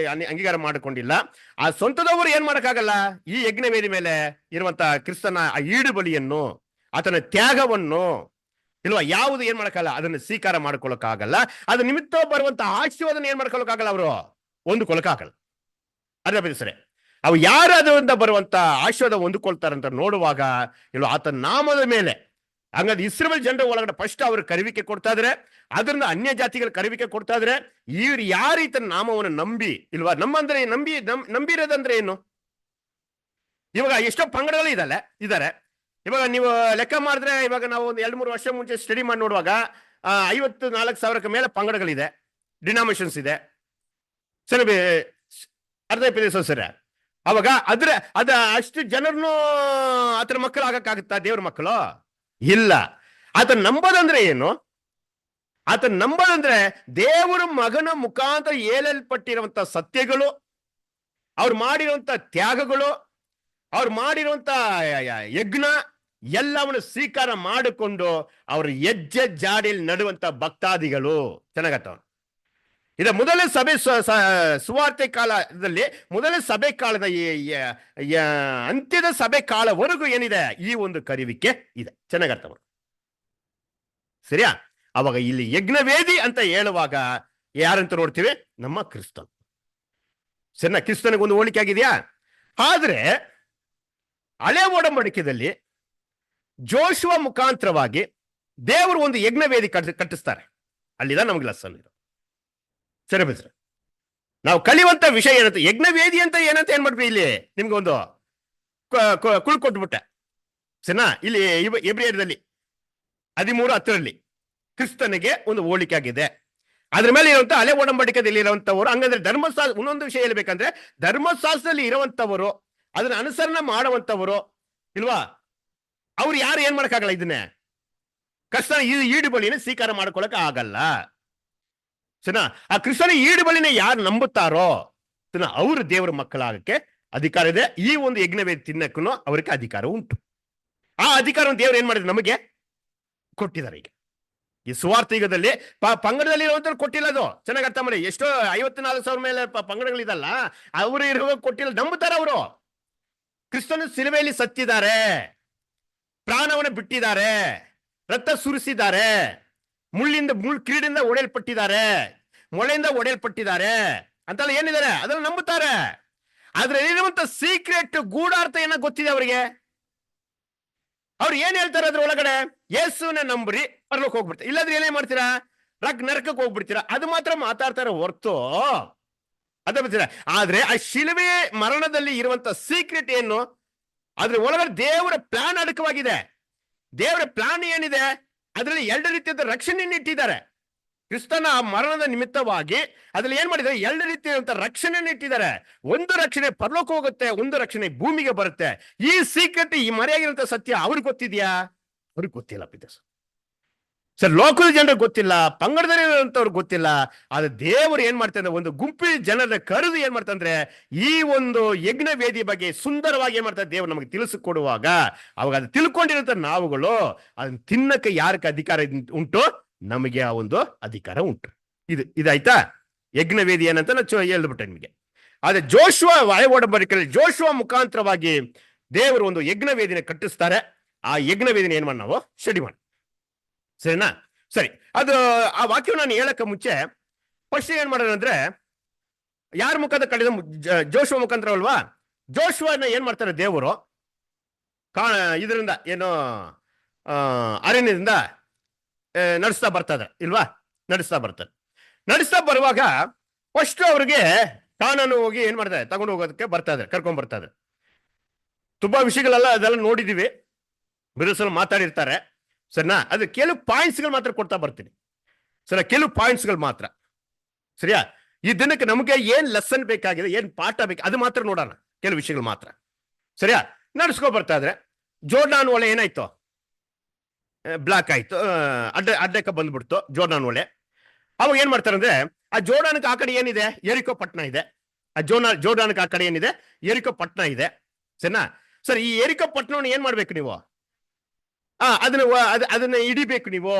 ಅಂಗೀಕಾರ ಮಾಡಿಕೊಂಡಿಲ್ಲ. ಆ ಸ್ವಂತದವರು ಏನ್ ಮಾಡಕ್ಕಾಗಲ್ಲ, ಈ ಯಜ್ಞವೇದಿ ಮೇಲೆ ಇರುವಂತ ಕ್ರಿಸ್ತನ ಆ ಈಡು ಬಲಿಯನ್ನು, ಆತನ ತ್ಯಾಗವನ್ನು ಇಲ್ವಾ, ಯಾವುದು ಏನ್ ಮಾಡಕ್ಕಾಗಲ್ಲ, ಅದನ್ನ ಸ್ವೀಕಾರ ಮಾಡ್ಕೊಳಕ್ಕಾಗಲ್ಲ. ಅದ್ರ ನಿಮಿತ್ತ ಬರುವಂತ ಆಶೀರ್ವಾದನ ಏನ್ ಮಾಡ್ಕೊಳಕ್ಕಾಗಲ್ಲ, ಅವರು ಹೊಂದ್ಕೊಳಕ್ಕಾಗಲ್ಲ. ಅದ್ರ ಸರಿ. ಅವು ಯಾರು ಅದರಿಂದ ಬರುವಂತ ಆಶೀರ್ವಾದ ಹೊಂದ್ಕೊಳ್ತಾರಂತ ನೋಡುವಾಗ ಇಲ್ವಾ, ಆತನ ನಾಮದ ಮೇಲೆ. ಹಂಗಾದ್ರೆ ಇಸ್ರೇಲ್ ಜನರ ಒಳಗಡೆ ಫಸ್ಟ್ ಅವ್ರಿಗೆ ಕರಿವಿಕೆ ಕೊಡ್ತಾ ಇದ್ರೆ, ಅದರಿಂದ ಅನ್ಯ ಜಾತಿಗಳ ಕರಿವಿಕೆ ಕೊಡ್ತಾ ಇದ್ರೆ, ಇವ್ರು ಯಾರು ಈತನ ನಾಮವನ್ನು ನಂಬಿ ಇಲ್ವಾ, ನಮ್ಮಂದ್ರೆ ನಂಬಿರೋದಂದ್ರೆ ಏನು? ಇವಾಗ ಎಷ್ಟೋ ಪಂಗಡಗಳು ಇದ್ದಾರೆ. ಇವಾಗ ನೀವು ಲೆಕ್ಕ ಮಾಡಿದ್ರೆ, ಇವಾಗ ನಾವು ಒಂದು 2-3 ವರ್ಷ ಮುಂಚೆ ಸ್ಟಡಿ ಮಾಡಿ ನೋಡುವಾಗ 54,000 ಮೇಲೆ ಪಂಗಡಗಳಿದೆ, ಡಿನಾಮಿನೇಷನ್ಸ್ ಇದೆ. ಸರಿ, ಅರ್ಧ ಸರಿ. ಅವಾಗ ಅಷ್ಟು ಜನರನ್ನು ಆತನ ಮಕ್ಕಳು ಆಗಕ್ಕಾಗುತ್ತಾ? ದೇವ್ರ ಮಕ್ಕಳು ಇಲ್ಲ. ಆತನ ನಂಬೋದಂದ್ರೆ ಏನು? ಆತನ ನಂಬೋದಂದ್ರೆ ದೇವರ ಮಗನ ಮುಖಾಂತರ ಹೇಳಲ್ಪಟ್ಟಿರುವಂತ ಸತ್ಯಗಳು, ಅವ್ರು ಮಾಡಿರುವಂತ ತ್ಯಾಗಗಳು, ಅವ್ರು ಮಾಡಿರುವಂತ ಯಜ್ಞ ಎಲ್ಲವನ್ನು ಸ್ವೀಕಾರ ಮಾಡಿಕೊಂಡು ಅವ್ರ ಹೆಜ್ಜೆ ಜಾಡಿಯಲ್ಲಿ ನಡುವಂತ ಭಕ್ತಾದಿಗಳು. ಚೆನ್ನಾಗತ್ತವ. ಇದ ಮೊದಲ ಸಭೆ ಸುವಾರ್ತೆ ಕಾಲದಲ್ಲಿ, ಮೊದಲ ಸಭೆ ಕಾಲದ ಅಂತ್ಯದ ಸಭೆ ಕಾಲವರೆಗೂ ಏನಿದೆ, ಈ ಒಂದು ಕರಿವಿಕೆ ಇದೆ. ಚೆನ್ನಾಗಿ ಅರ್ಥ ಮಾಡಿ. ಸರಿಯಾ? ಅವಾಗ ಇಲ್ಲಿ ಯಜ್ಞವೇದಿ ಅಂತ ಹೇಳುವಾಗ ಯಾರಂತ ನೋಡ್ತೀವಿ? ನಮ್ಮ ಕ್ರಿಸ್ತನ್. ಸರಿನಾ? ಕ್ರಿಸ್ತನಿಗೆ ಒಂದು ಹೋಲಿಕೆ ಆಗಿದೆಯಾ? ಆದ್ರೆ ಹಳೆ ಒಡಂಬಡಿಕೆಯಲ್ಲಿ ಜೋಶುವ ಮುಖಾಂತರವಾಗಿ ದೇವರು ಒಂದು ಯಜ್ಞವೇದಿ ಕಟ್ಟಿಸ್ತಾರೆ. ಅಲ್ಲಿದ ನಮ್ಗೆ ಲೆಸನ್ ಇದು. ಸರಿ. ನಾವು ಕಲಿಯುವಂತ ವಿಷಯ ಏನಂತ, ಯಜ್ಞವೇದಿ ಅಂತ ಏನಂತ ಏನ್ ಮಾಡ್ತೀವಿ ಇಲ್ಲಿ ನಿಮ್ಗೆ ಒಂದು ಕುಳ್ಕೊಟ್ಬಿಟ್ಟೆ ಸರಿನಾ. ಇಲ್ಲಿ ಎಬ್ರಿಯರಲ್ಲಿ 13:10 ಕ್ರಿಸ್ತನಿಗೆ ಒಂದು ಹೋಲಿಕೆ ಆಗಿದೆ. ಅದ್ರ ಮೇಲೆ ಇರುವಂತ ಹಳೆ ಒಡಂಬಡಿಕೆಯಲ್ಲಿ ಇರುವಂತವರು, ಹಂಗಂದ್ರೆ ಧರ್ಮಶಾಸ್ತ್ರ, ಇನ್ನೊಂದು ವಿಷಯ ಹೇಳ್ಬೇಕಂದ್ರೆ ಧರ್ಮಶಾಸ್ತ್ರದಲ್ಲಿ ಇರುವಂತವರು, ಅದನ್ನ ಅನುಸರಣೆ ಮಾಡುವಂತವರು ಇಲ್ವಾ, ಅವ್ರು ಯಾರು ಏನ್ ಮಾಡಕ್ಕಾಗಲ್ಲ, ಇದನ್ನೇ ಕಷ್ಟ ಈಡು ಬಲಿನ ಸ್ವೀಕಾರ ಮಾಡ್ಕೊಳಕ್ ಆಗಲ್ಲ ಸರಿನಾ. ಆ ಕ್ರಿಸ್ತನ ಈಡು ಬಲಿನ ಯಾರು ನಂಬುತ್ತಾರೋ ಸರಿನಾ, ಅವರು ದೇವರ ಮಕ್ಕಳಾಗಕ್ಕೆ ಅಧಿಕಾರ ಇದೆ. ಈ ಒಂದು ಯಜ್ಞವೇದಿ ತಿನ್ನಕ್ಕೂ ಅವರಿಗೆ ಅಧಿಕಾರ ಉಂಟು. ಆ ಅಧಿಕಾರವನ್ನು ದೇವರು ಏನ್ ಮಾಡಿದ್ರು, ನಮಗೆ ಕೊಟ್ಟಿದ್ದಾರೆ. ಈಗ ಈ ಸುವಾರ್ಥ ಯುಗದಲ್ಲಿ ಪಂಗಡದಲ್ಲಿ ಇರುವಂತ ಕೊಟ್ಟಿಲ್ಲ. ಅದು ಚೆನ್ನಾಗಿ ಅರ್ಥ ಮಾಡಿ. ಎಷ್ಟೋ 54,000 ಮೇಲೆ ಪಂಗಡಗಳಿದಲ್ಲ, ಅವರು ಇರುವ ಕೊಟ್ಟಿಲ್ಲ, ನಂಬುತ್ತಾರೆ. ಅವರು ಕ್ರಿಸ್ತನ ಸಿಲುಬೆಯಲ್ಲಿ ಸತ್ತಿದ್ದಾರೆ, ಪ್ರಾಣವನ್ನು ಬಿಟ್ಟಿದ್ದಾರೆ, ರಕ್ತ ಸುರಿಸಿದ್ದಾರೆ, ಕಿರೀಡಿಂದ ಒಡೆಯಲ್ಪಟ್ಟಿದ್ದಾರೆ, ಮೊಳೆಯಿಂದ ಒಡೆಯಲ್ಪಟ್ಟಿದ್ದಾರೆ ಅಂತೆಲ್ಲ ಏನಿದ್ದಾರೆ ಅದನ್ನ ನಂಬುತ್ತಾರೆ. ಆದ್ರೆ ಇರುವಂತ ಸೀಕ್ರೆಟ್ ಗೂಢಾರ್ಥ ಏನ ಗೊತ್ತಿದೆ ಅವರಿಗೆ. ಅವ್ರು ಏನ್ ಹೇಳ್ತಾರೆ ಅದ್ರ ಒಳಗಡೆ, ಯೇಸುನ ನಂಬ್ರಿ ಪರಲೋಕ ಹೋಗ್ಬಿಡ್ತಾರೆ, ಇಲ್ಲಾಂದ್ರೆ ಏನೇ ಮಾಡ್ತೀರಾ, ನರಕಕ್ಕೆ ಹೋಗ್ಬಿಡ್ತೀರಾ. ಅದು ಮಾತ್ರ ಮಾತಾಡ್ತಾರೆ ಹೊರ್ತು ಅದ ಬರ್ತೀರಾ. ಆದ್ರೆ ಆ ಶಿಲುಬೆ ಮರಣದಲ್ಲಿ ಇರುವಂತ ಸೀಕ್ರೆಟ್ ಏನು, ಅದ್ರ ಒಳಗಡೆ ದೇವರ ಪ್ಲಾನ್ ಅಡಕವಾಗಿದೆ. ದೇವರ ಪ್ಲಾನ್ ಏನಿದೆ, ಅದರಲ್ಲಿ 2 ರೀತಿಯಾದ ರಕ್ಷಣೆಯನ್ನು ಇಟ್ಟಿದ್ದಾರೆ. ಕ್ರಿಸ್ತನ ಮರಣದ ನಿಮಿತ್ತವಾಗಿ ಅದ್ರಲ್ಲಿ ಏನ್ ಮಾಡಿದ್ದಾರೆ, 2 ರೀತಿಯಾದಂತ ರಕ್ಷಣೆಯನ್ನು ಇಟ್ಟಿದ್ದಾರೆ. ಒಂದು ರಕ್ಷಣೆ ಪರಲೋಕ ಹೋಗುತ್ತೆ, ಒಂದು ರಕ್ಷಣೆ ಭೂಮಿಗೆ ಬರುತ್ತೆ. ಈ ಸೀಕ್ರೆಟ್, ಈ ಮರೆಯಾಗಿರುವಂತ ಸತ್ಯ ಅವ್ರಿಗೆ ಗೊತ್ತಿದ್ಯಾ? ಅವ್ರಿಗೆ ಗೊತ್ತಿಲ್ಲ ಪಿತರ್ಸ್ ಸರ್. ಲೋಕದ ಜನರಿಗೆ ಗೊತ್ತಿಲ್ಲ, ಪಂಗಡದಲ್ಲಿರುವಂತವ್ರಿಗೆ ಗೊತ್ತಿಲ್ಲ. ಆದ್ರೆ ದೇವರು ಏನ್ ಮಾಡ್ತಾರೆ, ಒಂದು ಗುಂಪಿನ ಜನರ ಕರೆದು ಏನ್ ಮಾಡ್ತಂದ್ರೆ ಈ ಒಂದು ಯಜ್ಞ ವೇದಿ ಬಗ್ಗೆ ಸುಂದರವಾಗಿ ಏನ್ ಮಾಡ್ತಾರೆ ದೇವರು ನಮಗೆ ತಿಳಿಸಿಕೊಡುವಾಗ, ಅವಾಗ ಅದು ತಿಳ್ಕೊಂಡಿರುತ್ತ ನಾವುಗಳು ಅದನ್ನ ತಿನ್ನಕ್ಕೆ ಯಾರಕ್ಕೆ ಅಧಿಕಾರ ಉಂಟು, ನಮಗೆ ಆ ಒಂದು ಅಧಿಕಾರ ಉಂಟು. ಇದಾಯ್ತಾ ಯಜ್ಞ ವೇದಿ ಏನಂತ ನಾನು ಹೇಳ್ಬಿಟ್ಟೆ ನಿಮಗೆ. ಆದ್ರೆ ಜೋಶುವ ಹಳೆ ಒಡಂಬಡಿಕೆಯಲ್ಲಿ ಜೋಶುವ ಮುಖಾಂತರವಾಗಿ ದೇವರು ಒಂದು ಯಜ್ಞ ವೇದಿನ ಕಟ್ಟಿಸ್ತಾರೆ. ಆ ಯಜ್ಞ ವೇದಿನ ಏನ್ ಮಾಡಿ ನಾವು ಸ್ಟಡಿ ಮಾಡಿ, ಸರಿನಾ? ಸರಿ, ಅದು ಆ ವಾಕ್ಯ ನಾನು ಹೇಳಕ್ಕೆ ಮುಂಚೆ ಫಸ್ಟ್ ಏನ್ ಮಾಡೋದಂದ್ರೆ, ಯಾರ ಮುಖಾಂತರ ಕಟ್ಟಿದ, ಜೋಶುವ ಮುಖಾಂತರ ಅಲ್ವಾ. ಜೋಶುವನ ಏನ್ ಮಾಡ್ತಾರೆ ದೇವರು, ಇದರಿಂದ ಏನು ಅರಣ್ಯದಿಂದ ನಡೆಸ್ತಾ ಬರ್ತಾರೆ ಇಲ್ವಾ, ನಡೆಸ್ತಾ ಬರುವಾಗ ಫಸ್ಟ್ ಅವ್ರಿಗೆ ಕಾನೂನು ಹೋಗಿ ಏನ್ ಮಾಡ್ತಾರೆ, ತಗೊಂಡು ಹೋಗೋದಕ್ಕೆ ಬರ್ತಾ ಇದ್ದಾರೆ, ಕರ್ಕೊಂಡ್ ಬರ್ತಾ ಇದ್ದಾರೆ. ತುಂಬಾ ವಿಷಯಗಳೆಲ್ಲ ಅದೆಲ್ಲ ನೋಡಿದೀವಿ, ಬಿರುಸಲು ಮಾತಾಡಿರ್ತಾರೆ ಸರಿನಾ. ಅದು ಕೆಲವು ಪಾಯಿಂಟ್ಸ್ಗಳು ಮಾತ್ರ ಕೊಡ್ತಾ ಬರ್ತೀನಿ ಸರಿ, ಕೆಲವು ಪಾಯಿಂಟ್ಸ್ಗಳು ಮಾತ್ರ ಸರಿಯಾ. ಈ ದಿನಕ್ಕೆ ನಮಗೆ ಏನ್ ಲೆಸನ್ ಬೇಕಾಗಿದೆ, ಏನ್ ಪಾಠ ಬೇಕು, ಅದು ಮಾತ್ರ ನೋಡೋಣ, ಕೆಲವು ವಿಷಯಗಳು ಮಾತ್ರ ಸರಿಯಾ. ನಡ್ಸ್ಕೊ ಬರ್ತಾ ಇದ್ರೆ ಜೋರ್ಡಾನ್ ಒಳೆ ಏನಾಯ್ತು, ಬ್ಲಾಕ್ ಆಯ್ತು, ಅಡ್ಡಕ್ಕೆ ಬಂದ್ಬಿಡ್ತು ಜೋರ್ಡಾನ್ ಒಳೆ. ಅವಾಗ ಏನ್ ಮಾಡ್ತಾರೆ ಅಂದ್ರೆ, ಆ ಜೋರ್ಡಾನ್ಗೆ ಆ ಕಡೆ ಏನಿದೆ, ಎರಿಕೋ ಪಟ್ಟಣ ಇದೆ. ಆ ಜೋರ್ಡಾನ್ಗೆ ಆ ಕಡೆ ಏನಿದೆ, ಎರಿಕೋ ಪಟ್ಟಣ ಇದೆ ಸರಿನಾ. ಸರ್, ಈ ಎರಿಕೋ ಪಟ್ಟಣವನ್ನು ಏನ್ ಮಾಡ್ಬೇಕು ನೀವು, ಅದನ್ನ ಹಿಡಿಬೇಕು ನೀವು.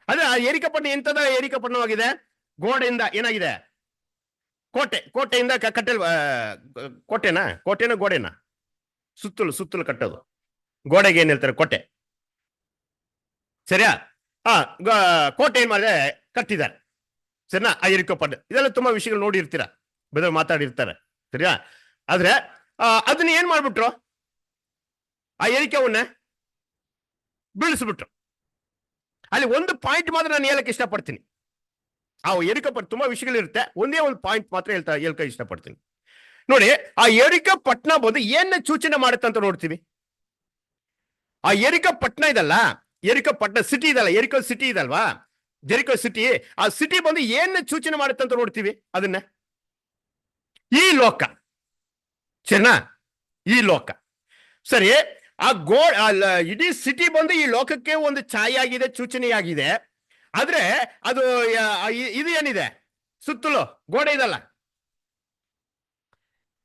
ಅದೇ ಎರಿಕೋ ಪಟ್ಟಣ ಎಂತದ ಎರಿಕೋ ಪಟ್ಟಣವಾಗಿದೆ, ಗೋಡೆಯಿಂದ ಏನಾಗಿದೆ, ಕೋಟೆಯಿಂದ ಕಟ್ಟಲ್, ಕೋಟೆನ ಗೋಡೆನ ಸುತ್ತಲೂ ಕಟ್ಟೋದು. ಗೋಡೆಗೆ ಏನ್ ಹೇಳ್ತಾರೆ, ಕೋಟೆ ಸರಿಯಾ. ಕೋಟೆ ಏನ್ ಮಾಡಿದೆ, ಕಟ್ಟಿದ್ದಾರೆ ಸರಿನಾ. ಆ ಎರಿಕೋ ಪಟ್ಟಣ, ಇದೆಲ್ಲ ತುಂಬಾ ವಿಷಯಗಳು ನೋಡಿರ್ತೀರಾ, ಬೆದರ್ ಮಾತಾಡಿರ್ತಾರೆ ಸರಿಯಾ. ಆದ್ರೆ ಅದನ್ನ ಏನ್ ಮಾಡ್ಬಿಟ್ರು, ಆ ಎರಿಕವನ್ನ ಬೀಳಿಸ್ಬಿಟ್ರು. ಅಲ್ಲಿ ಒಂದು ಪಾಯಿಂಟ್ ಮಾತ್ರ ನಾನು ಹೇಳಕ್ಕೆ ಇಷ್ಟಪಡ್ತೀನಿ. ಆ ಎರಿಕೋ ಪಟ್ಟಣ ತುಂಬಾ ವಿಷಯಗಳಿರುತ್ತೆ, ಒಂದೇ ಒಂದು ಪಾಯಿಂಟ್ ಮಾತ್ರ ಹೇಳ್ಕ ಇಷ್ಟಪಡ್ತೀನಿ ನೋಡಿ. ಆ ಎರಿಕೋ ಪಟ್ಟಣ ಬಂದು ಏನ ಸೂಚನೆ ಮಾಡುತ್ತೆ ಅಂತ ನೋಡ್ತೀವಿ. ಆ ಎರಿಕೋ ಪಟ್ಟಣ ಇದಲ್ಲ, ಎರಿಕೋ ಪಟ್ಟಣ ಸಿಟಿ ಇದಲ್ಲ, ಎರಿಕೋ ಸಿಟಿ ಇದಲ್ವಾ, ಜೆರಿಕೋ ಸಿಟಿ. ಆ ಸಿಟಿ ಬಂದು ಏನ್ ಸೂಚನೆ ಮಾಡುತ್ತೆ ಅಂತ ನೋಡ್ತೀವಿ. ಅದನ್ನ ಈ ಲೋಕ ಸರಿನಾ, ಈ ಲೋಕ ಸರಿ. ಆ ಇಡೀ ಸಿಟಿ ಬಂದು ಈ ಲೋಕಕ್ಕೆ ಒಂದು ಛಾಯೆ ಆಗಿದೆ, ಸೂಚನೆಯಾಗಿದೆ. ಆದ್ರೆ ಅದು ಇದು ಏನಿದೆ ಸುತ್ತಲೂ ಗೋಡೆ ಇದಲ್ಲ,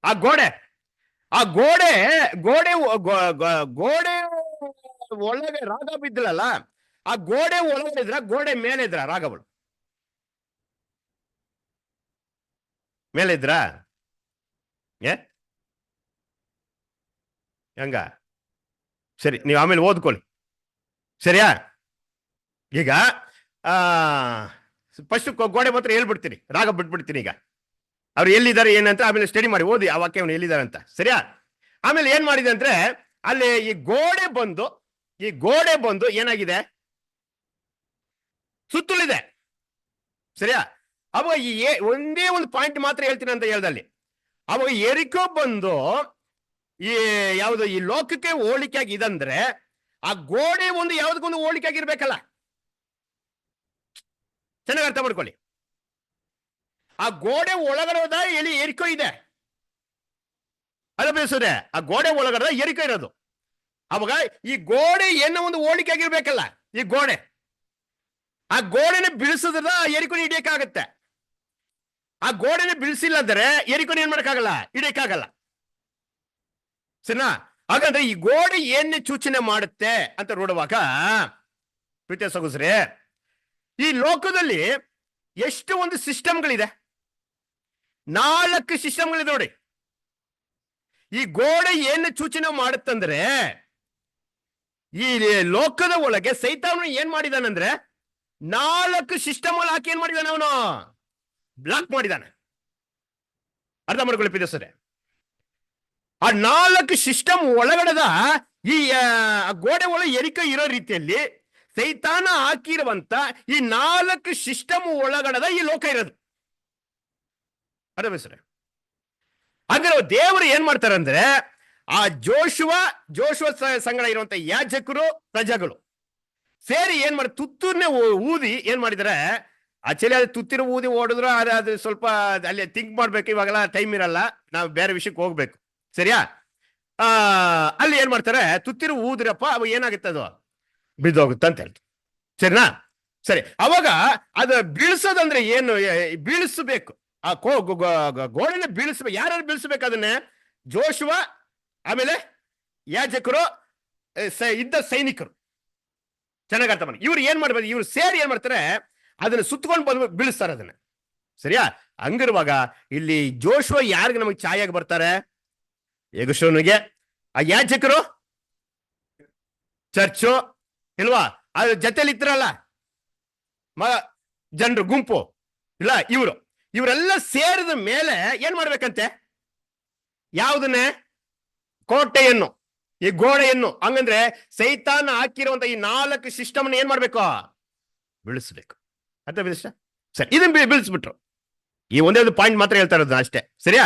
ಆ ಗೋಡೆ ಒಳಗೆ ರಾಗ ಬಿದ್ದಲಲ್ಲ, ಆ ಗೋಡೆ ಒಳಗಡೆ ಇದ್ರ, ಗೋಡೆ ಮೇಲೆ ಇದ್ರ, ರಾಗಗಳು ಮೇಲೆ ಇದ್ರ ಹೆಂಗ ಸರಿ, ನೀವು ಆಮೇಲೆ ಓದ್ಕೊಳ್ಳಿ ಸರಿಯಾ. ಈಗ ಫಸ್ಟ್ ಗೋಡೆ ಮಾತ್ರ ಹೇಳ್ಬಿಡ್ತೀನಿ, ರಾಗ ಬಿಟ್ಬಿಡ್ತೀನಿ. ಈಗ ಅವ್ರು ಎಲ್ಲಿದ್ದಾರೆ ಏನಂತ ಆಮೇಲೆ ಸ್ಟಡಿ ಮಾಡಿ ಓದಿ ಆ ವಾಕ್ಯವನ್ನು ಎಲ್ಲಿದ್ದಾರೆ ಅಂತ ಸರಿಯಾ. ಆಮೇಲೆ ಏನ್ ಮಾಡಿದೆ ಅಂದ್ರೆ, ಅಲ್ಲಿ ಈ ಗೋಡೆ ಬಂದು ಏನಾಗಿದೆ, ಸುತ್ತಲಿದೆ ಸರಿಯಾ. ಅವಾಗ ಒಂದೇ ಒಂದು ಪಾಯಿಂಟ್ ಮಾತ್ರ ಹೇಳ್ತೀನಿ ಅಂತ ಹೇಳ್ದಲ್ಲಿ. ಅವಾಗ ಎರಿಕೋ ಬಂದು ಈ ಯಾವುದು ಈ ಲೋಕಕ್ಕೆ ಹೋಲಿಕೆ ಆಗಿದಂದ್ರೆ ಆ ಗೋಡೆ ಒಂದು ಯಾವ್ದಕ್ಕೊಂದು ಹೋಲಿಕೆ ಆಗಿರ್ಬೇಕಲ್ಲ. ಚೆನ್ನಾಗಿ ಅರ್ಥ ಮಾಡ್ಕೊಳ್ಳಿ. ಆ ಗೋಡೆ ಒಳಗಡೆ ಹೋದ ಎರಿಕೋ ಇದೆ ಅದ ಬೇಸರೆ, ಆ ಗೋಡೆ ಒಳಗಡೆ ಎರಿಕೋ ಇರೋದು. ಅವಾಗ ಈ ಗೋಡೆ ಏನೋ ಒಂದು ಹೋಲಿಕೆ ಆಗಿರ್ಬೇಕಲ್ಲ. ಈ ಗೋಡೆ, ಆ ಗೋಡೆನ ಬೀಳಿಸಿದ್ರ ಎರಿಕೋನ ಹಿಡಿಯಕ್ಕಾಗತ್ತೆ. ಆ ಗೋಡೆನ ಬೀಳಿಸಿಲ್ಲ ಅಂದ್ರೆ ಎರಿಕೋನ ಏನ್ ಮಾಡಕ್ಕಾಗಲ್ಲ, ಹಿಡಿಯಕ್ಕಾಗಲ್ಲ. ಸರಿನಾ? ಹಾಗಾದ್ರೆ ಈ ಗೋಡೆ ಏನ್ ಸೂಚನೆ ಮಾಡುತ್ತೆ ಅಂತ ನೋಡುವಾಗ ಪ್ರೀತಿಯ ಸಹೋದರರೇ, ಈ ಲೋಕದಲ್ಲಿ ಎಷ್ಟು ಒಂದು ಸಿಸ್ಟಮ್ಗಳಿದೆ, 4 ಸಿಸ್ಟಮ್ಗಳಿದೆ ನೋಡಿ. ಈ ಗೋಡೆ ಏನ್ ಸೂಚನೆ ಮಾಡುತ್ತಂದ್ರೆ ಈ ಲೋಕದ ಒಳಗೆ ಸೈತಾನು ಏನ್ ಮಾಡಿದಾನಂದ್ರೆ 4 ಸಿಸ್ಟಮ್ ಹಾಕಿ ಏನ್ ಮಾಡಿದಾನೆ, ಅವನು ಬ್ಲಾಕ್ ಮಾಡಿದಾನೆ. ಅರ್ಥ ಮಾಡ್ಕೊಳ್ಳಿ ಪ್ರೀತಿಯ ಸಹೋದರರೇ. ಆ 4 ಸಿಸ್ಟಮ್ ಒಳಗಡೆದ ಈ ಗೋಡೆ ಒಳಗೆ ಎರಿಕೋ ಇರೋ ರೀತಿಯಲ್ಲಿ ಸೈತಾನ ಹಾಕಿರುವಂತ ಈ 4 ಸಿಸ್ಟಮ್ ಒಳಗಡೆದ ಈ ಲೋಕ ಇರೋದು. ಅದೇ ಬೇಸರೆ. ಹಾಗಾದ್ರೆ ದೇವರು ಏನ್ ಮಾಡ್ತಾರೆ ಅಂದ್ರೆ ಆ ಜೋಶುವ ಸಂಗಡ ಇರುವಂತ ಯಾಜಕರು ಪ್ರಜೆಗಳು ಸೇರಿ ಏನ್ ಮಾಡಿ ತುತ್ತೂರ್ನೆ ಊದಿ ಏನ್ ಮಾಡಿದಾರೆ. ಆಕ್ಚುಲಿ ಅದು ತುತ್ತಿರ ಊದಿ ಓಡಿದ್ರು ಅದು ಸ್ವಲ್ಪ ಅಲ್ಲಿ ಥಿಂಕ್ ಮಾಡ್ಬೇಕು. ಇವಾಗೆಲ್ಲ ಟೈಮ್ ಇರಲ್ಲ, ನಾವು ಬೇರೆ ವಿಷಯಕ್ಕೆ ಹೋಗ್ಬೇಕು. ಸರಿಯಾ? ಅಲ್ಲಿ ಏನ್ ಮಾಡ್ತಾರೆ, ತುತ್ತಿರು ಊದ್ರಪ್ಪ ಅವಾಗ ಏನಾಗುತ್ತೆ, ಅದು ಬಿದ್ದೋಗುತ್ತೆ ಅಂತ ಹೇಳ್ತಾರೆ. ಸರಿನಾ? ಸರಿ. ಅವಾಗ ಅದು ಬೀಳ್ಸೋದಂದ್ರೆ ಏನು, ಬೀಳಿಸಬೇಕು. ಆ ಗೋಡೆನ ಬೀಳಿಸ್ಬೇಕು. ಯಾರು ಬೀಳಿಸ್ಬೇಕು ಅದನ್ನೇ? ಜೋಶುವ, ಆಮೇಲೆ ಯಾಜಕರು, ಇದ್ದ ಸೈನಿಕರು. ಚೆನ್ನಾಗಿ ಅರ್ಥ ಮಾಡಿ. ಇವ್ರು ಏನ್ ಮಾಡ್ಬೇಕು, ಇವ್ರು ಸೇರಿ ಏನ್ ಮಾಡ್ತಾರೆ, ಅದನ್ನ ಸುತ್ತಕೊಂಡು ಬಂದು ಬೀಳಿಸ್ತಾರೆ ಅದನ್ನ. ಸರಿಯಾ? ಹಂಗಿರುವಾಗ ಇಲ್ಲಿ ಜೋಶುವ ಯಾರಿಗೆ ನಮಗೆ ಛಾಯಾಗಿ ಬರ್ತಾರೆ? ಯೆಹೋಶುವನಿಗೆ. ಆ ಯಾಜಕರು ಚರ್ಚು ಇಲ್ವಾ, ಅದ್ರ ಜೊತೆಲಿ ಇದ್ರಲ್ಲ ಜನರು ಗುಂಪು ಇಲ್ಲ, ಇವರೆಲ್ಲ ಸೇರಿದ ಮೇಲೆ ಏನ್ ಮಾಡ್ಬೇಕಂತೆ, ಯಾವುದನ್ನೇ? ಕೋಟೆಯನ್ನು, ಈ ಗೋಡೆಯನ್ನು. ಹಂಗಂದ್ರೆ ಸೈತಾನ ಹಾಕಿರುವಂತ ಈ 4 ಸಿಸ್ಟಮ್ ಏನ್ ಮಾಡ್ಬೇಕು, ಬೀಳಿಸ್ಬೇಕು. ಅರ್ಥ ಬಿಡಿಸ? ಸರಿ, ಇದನ್ನ ಬೀಳಿಸ್ಬಿಟ್ರು. ಈ ಒಂದೇ ಪಾಯಿಂಟ್ ಮಾತ್ರ ಹೇಳ್ತಾ ಇರೋದು ಅಷ್ಟೇ. ಸರಿಯಾ?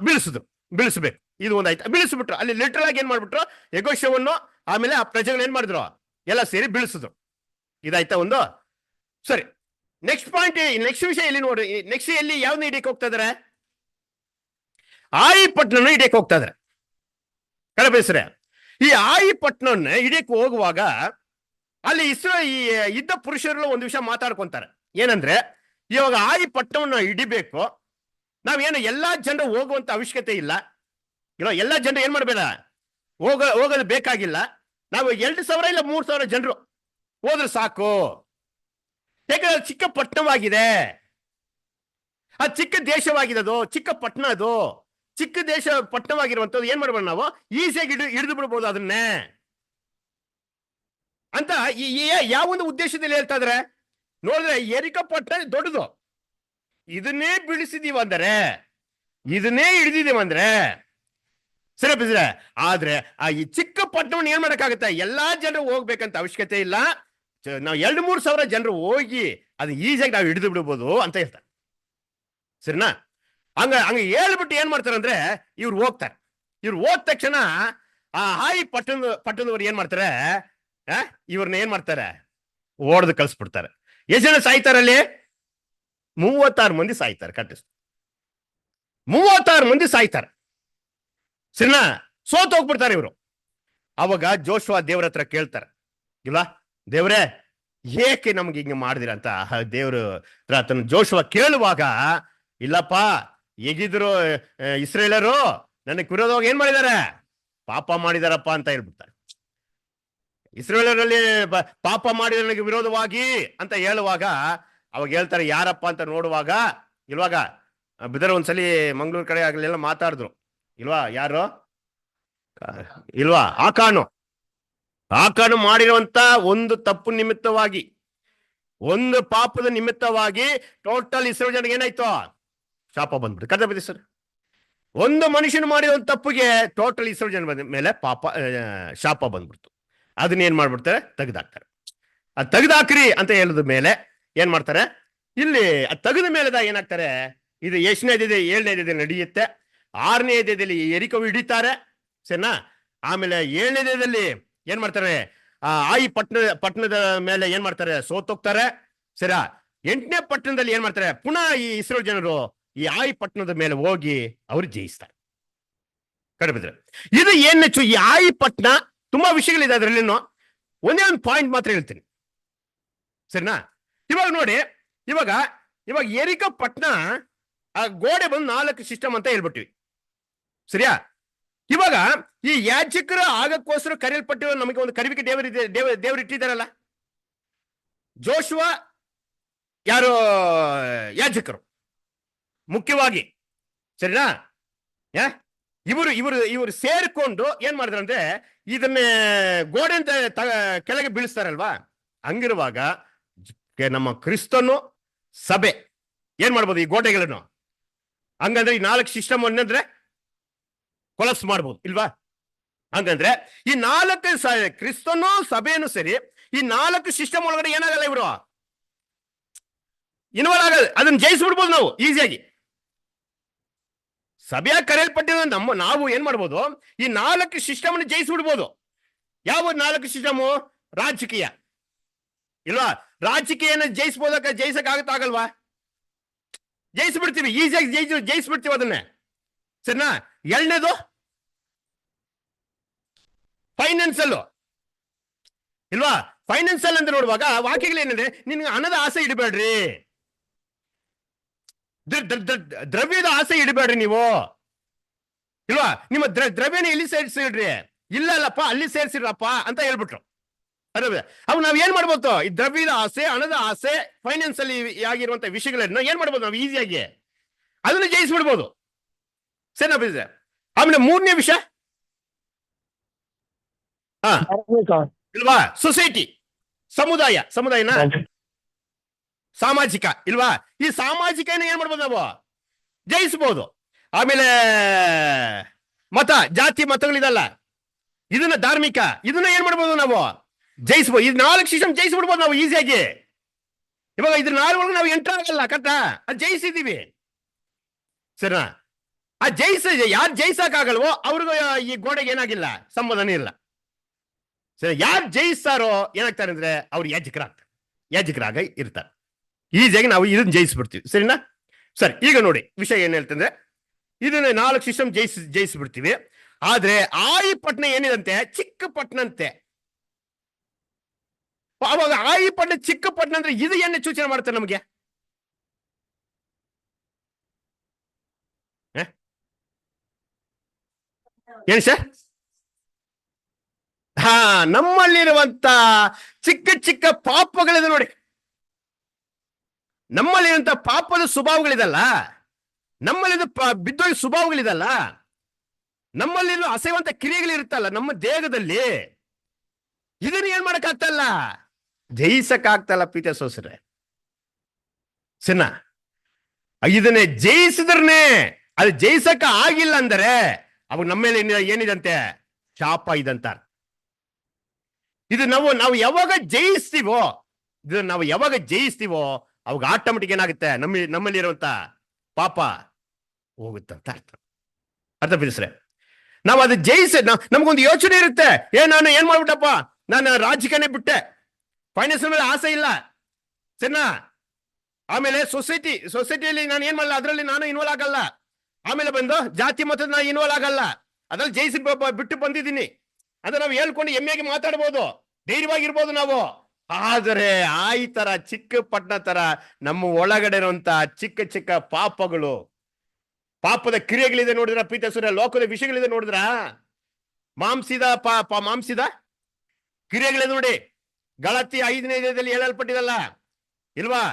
ಬೀಳಿಸ್ಬೇಕು. ಇದು ಒಂದಾಯ್ತು, ಬೀಳಿಸ್ಬಿಟ್ರು. ಅಲ್ಲಿ ಲಿಟ್ರಲ್ ಆಗಿ ಏನ್ ಮಾಡ್ಬಿಟ್ರು, ಯೆಹೋಶುವವನ್ನು ಆಮೇಲೆ ಆ ಪ್ರಜೆಗಳು ಏನ್ ಮಾಡಿದ್ರು, ಎಲ್ಲ ಸೇರಿ ಬೀಳಿಸಿದ್ರು. ಇದಾಯ್ತಾ ಒಂದು? ಸರಿ. ನೆಕ್ಸ್ಟ್ ಪಾಯಿಂಟ್, ನೆಕ್ಸ್ಟ್ ವಿಷಯ ಎಲ್ಲಿ ನೋಡಿ. ನೆಕ್ಸ್ಟ್ ಎಲ್ಲಿ ಯಾವ್ದನ್ನ ಹಿಡಿಯಕ್ಕೆ ಹೋಗ್ತಾ ಇದಾರೆ? ಆಯಿ ಪಟ್ಟಣ ಹಿಡಿಯಕ್ಕೆ ಹೋಗ್ತಾ ಇದಾರೆ. ಕಳಬೇಸ್ರೆ. ಈ ಆಯಿ ಪಟ್ಟಣನ್ನ ಹಿಡಿಯಕ್ಕೆ ಹೋಗುವಾಗ ಅಲ್ಲಿ ಈ ಇದ್ದ ಪುರುಷರು ಒಂದು ವಿಷಯ ಮಾತಾಡ್ಕೊಂತಾರೆ. ಏನಂದ್ರೆ, ಇವಾಗ ಆಯಿ ಪಟ್ಟಣವನ್ನು ಹಿಡಿಬೇಕು, ನಾವೇನು ಎಲ್ಲಾ ಜನರು ಹೋಗುವಂತ ಅವಶ್ಯಕತೆ ಇಲ್ಲ. ಎಲ್ಲಾ ಜನರು ಏನ್ ಮಾಡ್ಬೇಡ, ಹೋಗೋದು ಬೇಕಾಗಿಲ್ಲ. ನಾವು 2,000 ಇಲ್ಲ 3,000 ಜನರು ಹೋದ್ರೆ ಸಾಕು. ಯಾಕಂದ್ರೆ ಅದು ಚಿಕ್ಕ ಪಟ್ಟಣವಾಗಿದೆ, ಅದು ಚಿಕ್ಕ ದೇಶವಾಗಿದೆ, ಅದು ಚಿಕ್ಕ ಪಟ್ಟಣ, ಅದು ಚಿಕ್ಕ ದೇಶ ಪಟ್ಟಣವಾಗಿರುವಂತದ್ದು ಏನ್ ಮಾಡ್ಬೋದು, ನಾವು ಈಸಿಯಾಗಿ ಹಿಡಿದು ಬಿಡ್ಬೋದು ಅದನ್ನೇ ಅಂತ ಯಾವ ಒಂದು ಉದ್ದೇಶದಲ್ಲಿ ಹೇಳ್ತಾ ಇದ್ರೆ ನೋಡಿದ್ರೆ, ಎರಿಕೋ ಪಟ್ಟಣ ದೊಡ್ಡದು, ಇದನ್ನೇ ಬೀಳಿಸಿದೀವ ಅಂದ್ರೆ, ಇದನ್ನೇ ಹಿಡಿದಿದೀವಂದ್ರೆ ಸರಿ ಬಿಸ್ರೆ. ಆದ್ರೆ ಈ ಚಿಕ್ಕ ಪಟ್ಟಣವನ್ನು ಏನ್ ಮಾಡಕ್ಕಾಗತ್ತೆ, ಎಲ್ಲಾ ಜನರು ಹೋಗ್ಬೇಕಂತ ಅವಶ್ಯಕತೆ ಇಲ್ಲ. ನಾವು 2,000-3,000 ಜನರು ಹೋಗಿ ಅದು ಈಸಿಯಾಗಿ ನಾವು ಹಿಡಿದು ಬಿಡ್ಬೋದು ಅಂತ ಹೇಳ್ತಾರೆ. ಸರಿನಾ? ಹಂಗ ಹೇಳ್ಬಿಟ್ಟು ಏನ್ ಮಾಡ್ತಾರೆ ಅಂದ್ರೆ, ಇವ್ರು ಹೋಗ್ತಾರೆ. ಇವ್ರು ಹೋದ ತಕ್ಷಣ ಆ ಹಾಯಿ ಪಟ್ಟಣದವ್ರು ಏನ್ ಮಾಡ್ತಾರೆ, ಇವ್ರನ್ನ ಏನ್ ಮಾಡ್ತಾರೆ, ಓಡ್ದು ಕಳ್ಸ್ಬಿಡ್ತಾರೆ. ಎಷ್ಟು ಜನ ಸಾಯ್ತಾರಲ್ಲಿ? 36 ಮಂದಿ ಸಾಯ್ತಾರೆ. ಕಟ್ಟಿಸ್ 36 ಮಂದಿ ಸಾಯ್ತಾರೆ. ಸರಿನಾ? ಸೋತ್ ಹೋಗ್ಬಿಡ್ತಾರೆ ಇವರು. ಅವಾಗ ಜೋಶುವ ದೇವ್ರ ಹತ್ರ ಕೇಳ್ತಾರೆ, ಇಲ್ಲ ದೇವ್ರೇ ಏಕೆ ನಮ್ಗೆ ಹಿಂಗೆ ಮಾಡಿದಿರ ಅಂತ. ದೇವ್ರ ಹತ್ರ ಜೋಶುವ ಕೇಳುವಾಗ, ಇಲ್ಲಪ್ಪ ಹೇಗಿದ್ರು ಇಸ್ರೇಲರು ನನಗೆ ವಿರೋಧವಾಗಿ ಏನ್ ಮಾಡಿದ್ದಾರೆ, ಪಾಪ ಮಾಡಿದಾರಪ್ಪ ಅಂತ ಹೇಳ್ಬಿಡ್ತಾರೆ. ಇಸ್ರೇಲರಲ್ಲಿ ಪಾಪ ಮಾಡಿದ ನನಗೆ ವಿರೋಧವಾಗಿ ಅಂತ ಹೇಳುವಾಗ ಅವಾಗ ಹೇಳ್ತಾರೆ, ಯಾರಪ್ಪ ಅಂತ ನೋಡುವಾಗ, ಇಲ್ವಾಗ ಬಿದರ ಒಂದ್ಸಲಿ ಮಂಗಳೂರು ಕಡೆ ಆಗ್ಲೆಲ್ಲ ಮಾತಾಡಿದ್ರು ಇಲ್ವಾ, ಯಾರು ಇಲ್ವಾ, ಆಕಾನು ಮಾಡಿರುವಂತ ಒಂದು ತಪ್ಪು ನಿಮಿತ್ತವಾಗಿ, ಒಂದು ಪಾಪದ ನಿಮಿತ್ತವಾಗಿ ಟೋಟಲ್ ಇಸ್ರೇಲ್ ಜನರಿಗೆ ಏನಾಯ್ತು, ಶಾಪ ಬಂದ್ಬಿಟ್ಟು. ಕರ್ತ ಬಿದ್ದಿ ಸರ್, ಒಂದು ಮನುಷ್ಯನು ಮಾಡಿರೋ ತಪ್ಪಿಗೆ ಟೋಟಲ್ ಇಸ್ರೇಲ್ ಜನ ಮೇಲೆ ಶಾಪ ಬಂದ್ಬಿಡ್ತು. ಅದನ್ನ ಏನ್ ಮಾಡ್ಬಿಡ್ತಾರೆ, ತೆಗೆದಾಕ್ತಾರೆ. ಅದು ತೆಗೆದಾಕ್ರಿ ಅಂತ ಹೇಳಿದ ಮೇಲೆ ಏನ್ ಮಾಡ್ತಾರೆ, ಇಲ್ಲಿ ತೆಗೆದ ಮೇಲೆ ಏನಾಗ್ತಾರೆ, ಇದು ಎಷ್ಟನೇ ಅಧ್ಯಾಯದಲ್ಲಿ 7ನೇ ಅಧ್ಯಾಯದಲ್ಲಿ ನಡೆಯುತ್ತೆ, 6ನೇ ಅಧ್ಯಾಯದಲ್ಲಿ ಎರಿಕೋ ಹಿಡಿತಾರೆ, ಸರಿನಾ? ಆಮೇಲೆ 7ನೇ ಅಧ್ಯಾಯದಲ್ಲಿ ಏನ್ ಮಾಡ್ತಾರೆ, ಆಯಿ ಪಟ್ಟಣದ ಮೇಲೆ ಏನ್ ಮಾಡ್ತಾರೆ, ಸೋತೋಗ್ತಾರೆ, ಸರಿನಾ? 8ನೇ ಪಟ್ಟಣದಲ್ಲಿ ಏನ್ ಮಾಡ್ತಾರೆ, ಪುನಃ ಈ ಇಸ್ರೇಲ್ ಜನರು ಈ ಆಯಿ ಪಟ್ಟಣದ ಮೇಲೆ ಹೋಗಿ ಅವ್ರು ಜಯಿಸ್ತಾರೆ. ಕಡಿಬಿದ್ರೆ ಇದು ಏನ್ ಹೆಚ್ಚು, ಈ ಆಯಿ ಪಟ್ಟಣ ತುಂಬಾ ವಿಷಯಗಳಿದೆ ಅದರಲ್ಲಿ, ಒಂದೇ ಒಂದು ಪಾಯಿಂಟ್ ಮಾತ್ರ ಹೇಳ್ತೀನಿ, ಸರಿನಾ? ಇವಾಗ ನೋಡಿ, ಇವಾಗ ಎರಿಕೋ ಪಟ್ಟಣ ಆ ಗೋಡೆ ಬಂದು 4 ಸಿಸ್ಟಮ್ ಅಂತ ಹೇಳ್ಬಿಟ್ಟಿವಿ, ಸರಿಯಾ? ಇವಾಗ ಈ ಯಾಜಕರು ಆಗಕ್ಕೋಸ್ಕರ ಕರೆಯಲ್ಪಟ್ಟಿರೋ ನಮಗೆ ಒಂದು ಕರಿವಿಕೆ ದೇವರು ಇಟ್ಟಿದ್ದಾರಲ್ಲ. ಜೋಶುವ ಯಾರು ಯಾಜಕರು ಮುಖ್ಯವಾಗಿ, ಸರಿನಾ? ಇವರು ಸೇರ್ಕೊಂಡು ಏನ್ ಮಾಡಿದ್ರಂದ್ರೆ ಇದನ್ನೇ ಗೋಡೆ ಅಂತ ಕೆಳಗೆ ಬೀಳಿಸ್ತಾರಲ್ವಾ. ಹಂಗಿರುವಾಗ ನಮ್ಮ ಕ್ರಿಸ್ತನು ಸಭೆ ಏನ್ ಮಾಡ್ಬೋದು, ಈ ಗೋಡೆಗಳನ್ನು ಹಂಗಂದ್ರೆ ಈ 4 ಸಿಸ್ಟಮ್ ಅನ್ನಂದ್ರೆ ಕೊಲಾಪ್ಸ್ ಮಾಡ್ಬೋದು ಇಲ್ವಾ? ಹಂಗಂದ್ರೆ ಈ 4 ಕ್ರಿಸ್ತನು ಸಭೆಯನ್ನು ಸರಿ, ಈ 4 ಸಿಸ್ಟಮ್ ಒಳಗಡೆ ಏನಾಗಲ್ಲ, ಇವರು ಇನ್ವಾಲ್ವ್ ಆಗಲ್ಲ, ಅದನ್ನ ಜಯಿಸ್ಬಿಡ್ಬೋದು ನಾವು ಈಸಿಯಾಗಿ. ಸಭೆಯ ಕರೆಯಲ್ಪಟ್ಟಿರೋ ನಾವು ಏನ್ ಮಾಡ್ಬೋದು, ಈ 4 ಸಿಸ್ಟಮ್ ಅನ್ನು ಜಯಿಸ್ಬಿಡ್ಬೋದು. ಯಾವ 4 ಸಿಸ್ಟಮು? ರಾಜಕೀಯ ಇಲ್ವಾ? ರಾಜಕೀಯನ ಜಯಿಸಕ್ಕಾಗಲ್ವಾ? ಜಯಿಸ್ಬಿಡ್ತೀವಿ ಈಸಿಯಾಗಿ, ಜಯಿಸ್ಬಿಡ್ತೀವಿ ಅದನ್ನೇ, ಸರಿನಾ? 2ನೇದು ಫೈನಾನ್ಸಲ್ ಇಲ್ವಾ? ಫೈನಾನ್ಸಲ್ ಅಂತ ನೋಡುವಾಗ ವಾಕ್ಯಗಳೇನಿದೆ, ನಿನ್ಗೆ ಹಣದ ಆಸೆ ಇಡಬೇಡ್ರಿ, ದ್ರವ್ಯದ ಆಸೆ ಇಡಬೇಡ್ರಿ ನೀವು ಇಲ್ವಾ? ನಿಮ್ಮ ದ್ರವ್ಯನ ಎಲ್ಲಿ ಸೇರಿಸಿಡ್ರಿ, ಇಲ್ಲಲ್ಲಪ್ಪ ಅಲ್ಲಿ ಸೇರಿಸಿರಪ್ಪ ಅಂತ ಹೇಳ್ಬಿಟ್ರು. ಅವು ನಾವ್ ಏನ್ ಮಾಡ್ಬೋದು, ಈ ದ್ರವ್ಯದ ಆಸೆ, ಹಣದ ಆಸೆ, ಫೈನಾನ್ಸಲ್ಲಿ ಆಗಿರುವಂತ ವಿಷಯಗಳನ್ನ ಏನ್ ಮಾಡ್ಬೋದು ನಾವು ಈಸಿಯಾಗಿ, ಅದನ್ನ ಜಯಿಸ್ಬಿಡ್ಬೋದು, ಸರಿನಾ? ಆಮೇಲೆ 3ನೇ ವಿಷಯ ಇಲ್ವಾ, ಸೊಸೈಟಿ, ಸಮುದಾಯನ ಸಾಮಾಜಿಕ ಇಲ್ವಾ? ಈ ಸಾಮಾಜಿಕನ ಏನ್ ಮಾಡ್ಬೋದು ನಾವು ಜಯಿಸಬಹುದು. ಆಮೇಲೆ ಜಾತಿ ಮತಗಳಿದಲ್ಲ, ಇದನ್ನ ಧಾರ್ಮಿಕ, ಇದನ್ನ ಏನ್ ಮಾಡ್ಬೋದು ನಾವು ಜಯಿಸ್ಬೋದು. ಇದು 4 ಸಿಸ್ಟಮ್ ಜಯಿಸ್ಬಿಡ್ಬೋದು ನಾವು ಈಸಿಯಾಗಿ. ಇವಾಗ ಇದ್ರ 4 ನಾವು ಎಂಟರ್ ಆಗಲ್ಲ, ಕರೆಕ್ಟಾ? ಅದು ಜಯಿಸಿದೀವಿ, ಸರಿನಾ? ಆ ಯಾರು ಜಯಿಸಕ್ಕಾಗಲ್ವೋ ಅವ್ರಿಗೂ ಈ ಗೋಡೆಗೆ ಏನಾಗಿಲ್ಲ, ಸಂಬಂಧನೇ ಇಲ್ಲ, ಸರಿ? ಯಾರು ಜಯಿಸ್ತಾರೋ ಏನಾಗ್ತಾರೆ ಅಂದ್ರೆ ಅವ್ರು ಯಾಜಕರಾಗ ಇರ್ತಾರೆ. ಈಸಿಯಾಗಿ ನಾವು ಇದನ್ನ ಜಯಿಸ್ಬಿಡ್ತೀವಿ, ಸರಿನಾ? ಸರಿ, ಈಗ ನೋಡಿ ವಿಷಯ ಏನ್ ಹೇಳ್ತಂದ್ರೆ, ಇದನ್ನ 4 ಸಿಸ್ಟಮ್ ಜಯಿಸ್ಬಿಡ್ತೀವಿ. ಆದ್ರೆ ಆಯಿ ಪಟ್ಟಣ ಏನಿದಂತೆ, ಚಿಕ್ಕ ಪಟ್ಟಣ ಅಂತೆ. ಅವಾಗ ಆಯಿ ಪಟ್ಟಣ ಚಿಕ್ಕ ಪಟ್ಟಣ ಅಂದ್ರೆ ಇದು ಏನೇ ಸೂಚನೆ ಮಾಡುತ್ತೆ ನಮಗೆ? ಏನ್ ಸರ್? ನಮ್ಮಲ್ಲಿರುವಂತ ಚಿಕ್ಕ ಚಿಕ್ಕ ಪಾಪಗಳಿದೆ ನೋಡಿ, ನಮ್ಮಲ್ಲಿರುವಂತ ಪಾಪದ ಸ್ವಭಾವಗಳಿದಲ್ಲ, ನಮ್ಮಲ್ಲಿ ಬಿದ್ದೋಗಿ ಸ್ವಭಾವಗಳಿದಲ್ಲ, ನಮ್ಮಲ್ಲಿರೋ ಅಸೇವಂತ ಕ್ರಿಯೆಗಳಿರುತ್ತಲ್ಲ ನಮ್ಮ ದೇಹದಲ್ಲಿ, ಇದನ್ನ ಏನ್ ಮಾಡಕ್ಕಾಗ್ತಲ್ಲ, ಜಯಿಸಕ್ಕಾಗ್ತಲ್ಲ ಪ್ರೀತಿಯ ಸೋಸರೆ, ಸರಿನಾ? ಇದನ್ನೇ ಜಯಿಸಿದ್ರನೆ, ಅದು ಜಯಿಸಕ್ಕ ಆಗಿಲ್ಲ ಅಂದರೆ ಅವಾಗ ನಮ್ಮ ಮೇಲೆ ಏನಿದಂತೆ, ಶಾಪ ಇದಂತ. ಇದು ನಾವು ಯಾವಾಗ ಜಯಿಸ್ತೀವೋ, ಅವಾಗ ಆಟೋಮೆಟಿಕ್ ಏನಾಗುತ್ತೆ, ನಮ್ಮಲ್ಲಿ ಇರುವಂತ ಪಾಪ ಹೋಗುತ್ತಂತ ಅರ್ಥ ಬಿಡಿಸ್ರೆ. ನಾವು ಅದು ನಮಗೊಂದು ಯೋಚನೆ ಇರುತ್ತೆ, ನಾನು ಏನ್ ಮಾಡ್ಬಿಟ್ಟಪ್ಪ, ನಾನು ರಾಜಕೀಯನೇ ಬಿಟ್ಟೆ, ಫೈನಾನ್ಸ್ ಮೇಲೆ ಆಸೆ ಇಲ್ಲ, ಸರಿನಾ? ಆಮೇಲೆ ಸೊಸೈಟಿಯಲ್ಲಿ ನಾನು ಏನ್ ಮಾಡಲ್ಲ, ಅದರಲ್ಲಿ ನಾನು ಇನ್ವಾಲ್ವ್ ಆಗಲ್ಲ. ಆಮೇಲೆ ಬಂದು ಜಾತಿ ಮತದ ನಾನು ಇನ್ವಾಲ್ವ್ ಆಗಲ್ಲ, ಅದ್ರಲ್ಲಿ ಜಯಿಸಿ ಬಿಟ್ಟು ಬಂದಿದ್ದೀನಿ ಅಂತ ನಾವು ಹೇಳ್ಕೊಂಡು ಹೆಮ್ಮೆಯಾಗಿ ಮಾತಾಡ್ಬೋದು, ಧೈರ್ಯವಾಗಿರ್ಬೋದು ನಾವು. ಆದರೆ ಈ ತರ ಚಿಕ್ಕ ಪಟ್ಟಣ ತರ ನಮ್ಮ ಒಳಗಡೆ ಇರುವಂತ ಚಿಕ್ಕ ಚಿಕ್ಕ ಪಾಪದ ಕ್ರಿಯೆಗಳಿದೆ ನೋಡಿದ್ರ ಪ್ರೀತಿ ಸುರ, ಲೋಕದ ವಿಷಯಗಳಿದೆ ನೋಡಿದ್ರ, ಮಾಂಸಿದ ಕ್ರಿಯೆಗಳಿದೆ ನೋಡಿ. ಗಲಾತಿ 5ನೇ ಅಧ್ಯಾಯದಲ್ಲಿ ಹೇಳಲ್ಪಟ್ಟಿದಲ್ಲ ಇಲ್ವಾ,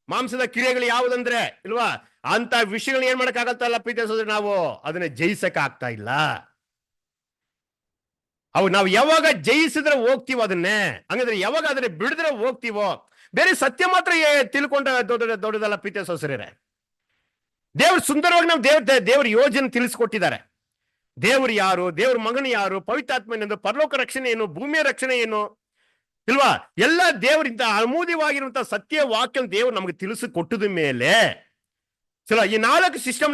ಮಾಂಸದ ಕ್ರಿಯೆಗಳು ಯಾವುದಂದ್ರೆ ಇಲ್ವಾ, ಅಂತ ವಿಷಯಗಳನ್ನ ಏನ್ ಮಾಡಕ್ಕಾಗತ್ತಲ್ಲ ಪ್ರೀತಿ ಸೋದರ, ನಾವು ಅದನ್ನ ಜಯಿಸಕ್ ಆಗ್ತಾ ಇಲ್ಲ. ನಾವು ಯಾವಾಗ ಜಯಿಸಿದ್ರೆ ಹೋಗ್ತೀವೋ ಅದನ್ನೇ, ಹಂಗಂದ್ರೆ ಯಾವಾಗ ಅದನ್ನ ಬಿಡಿದ್ರೆ ಹೋಗ್ತೀವೋ. ಬೇರೆ ಸತ್ಯ ಮಾತ್ರ ತಿಳ್ಕೊಂಡ ದೊಡ್ಡದಲ್ಲ ಪ್ರೀತಿಯ ಸೋಸರೇ. ದೇವ್ರು ಸುಂದರವಾಗಿ ನಾವು ದೇವ್ರ ಯೋಜನೆ ತಿಳಿಸ್ಕೊಟ್ಟಿದ್ದಾರೆ. ದೇವರು ಯಾರು, ದೇವ್ರ ಮಗನು ಯಾರು, ಪವಿತ್ರಾತ್ಮನೆಂದು, ಪರಲೋಕ ರಕ್ಷಣೆ ಏನು, ಭೂಮಿಯ ರಕ್ಷಣೆ ಏನು, ಇಲ್ವಾ? ಎಲ್ಲ ದೇವರಿಂದ ಅಮೂಲ್ಯವಾಗಿರುವಂತಹ ಸತ್ಯ ವಾಕ್ಯ ದೇವರು ನಮಗೆ ತಿಳಿಸಿಕೊಟ್ಟದ ಮೇಲೆ ಚಲೋ ಈ 4 ಸಿಸ್ಟಮ್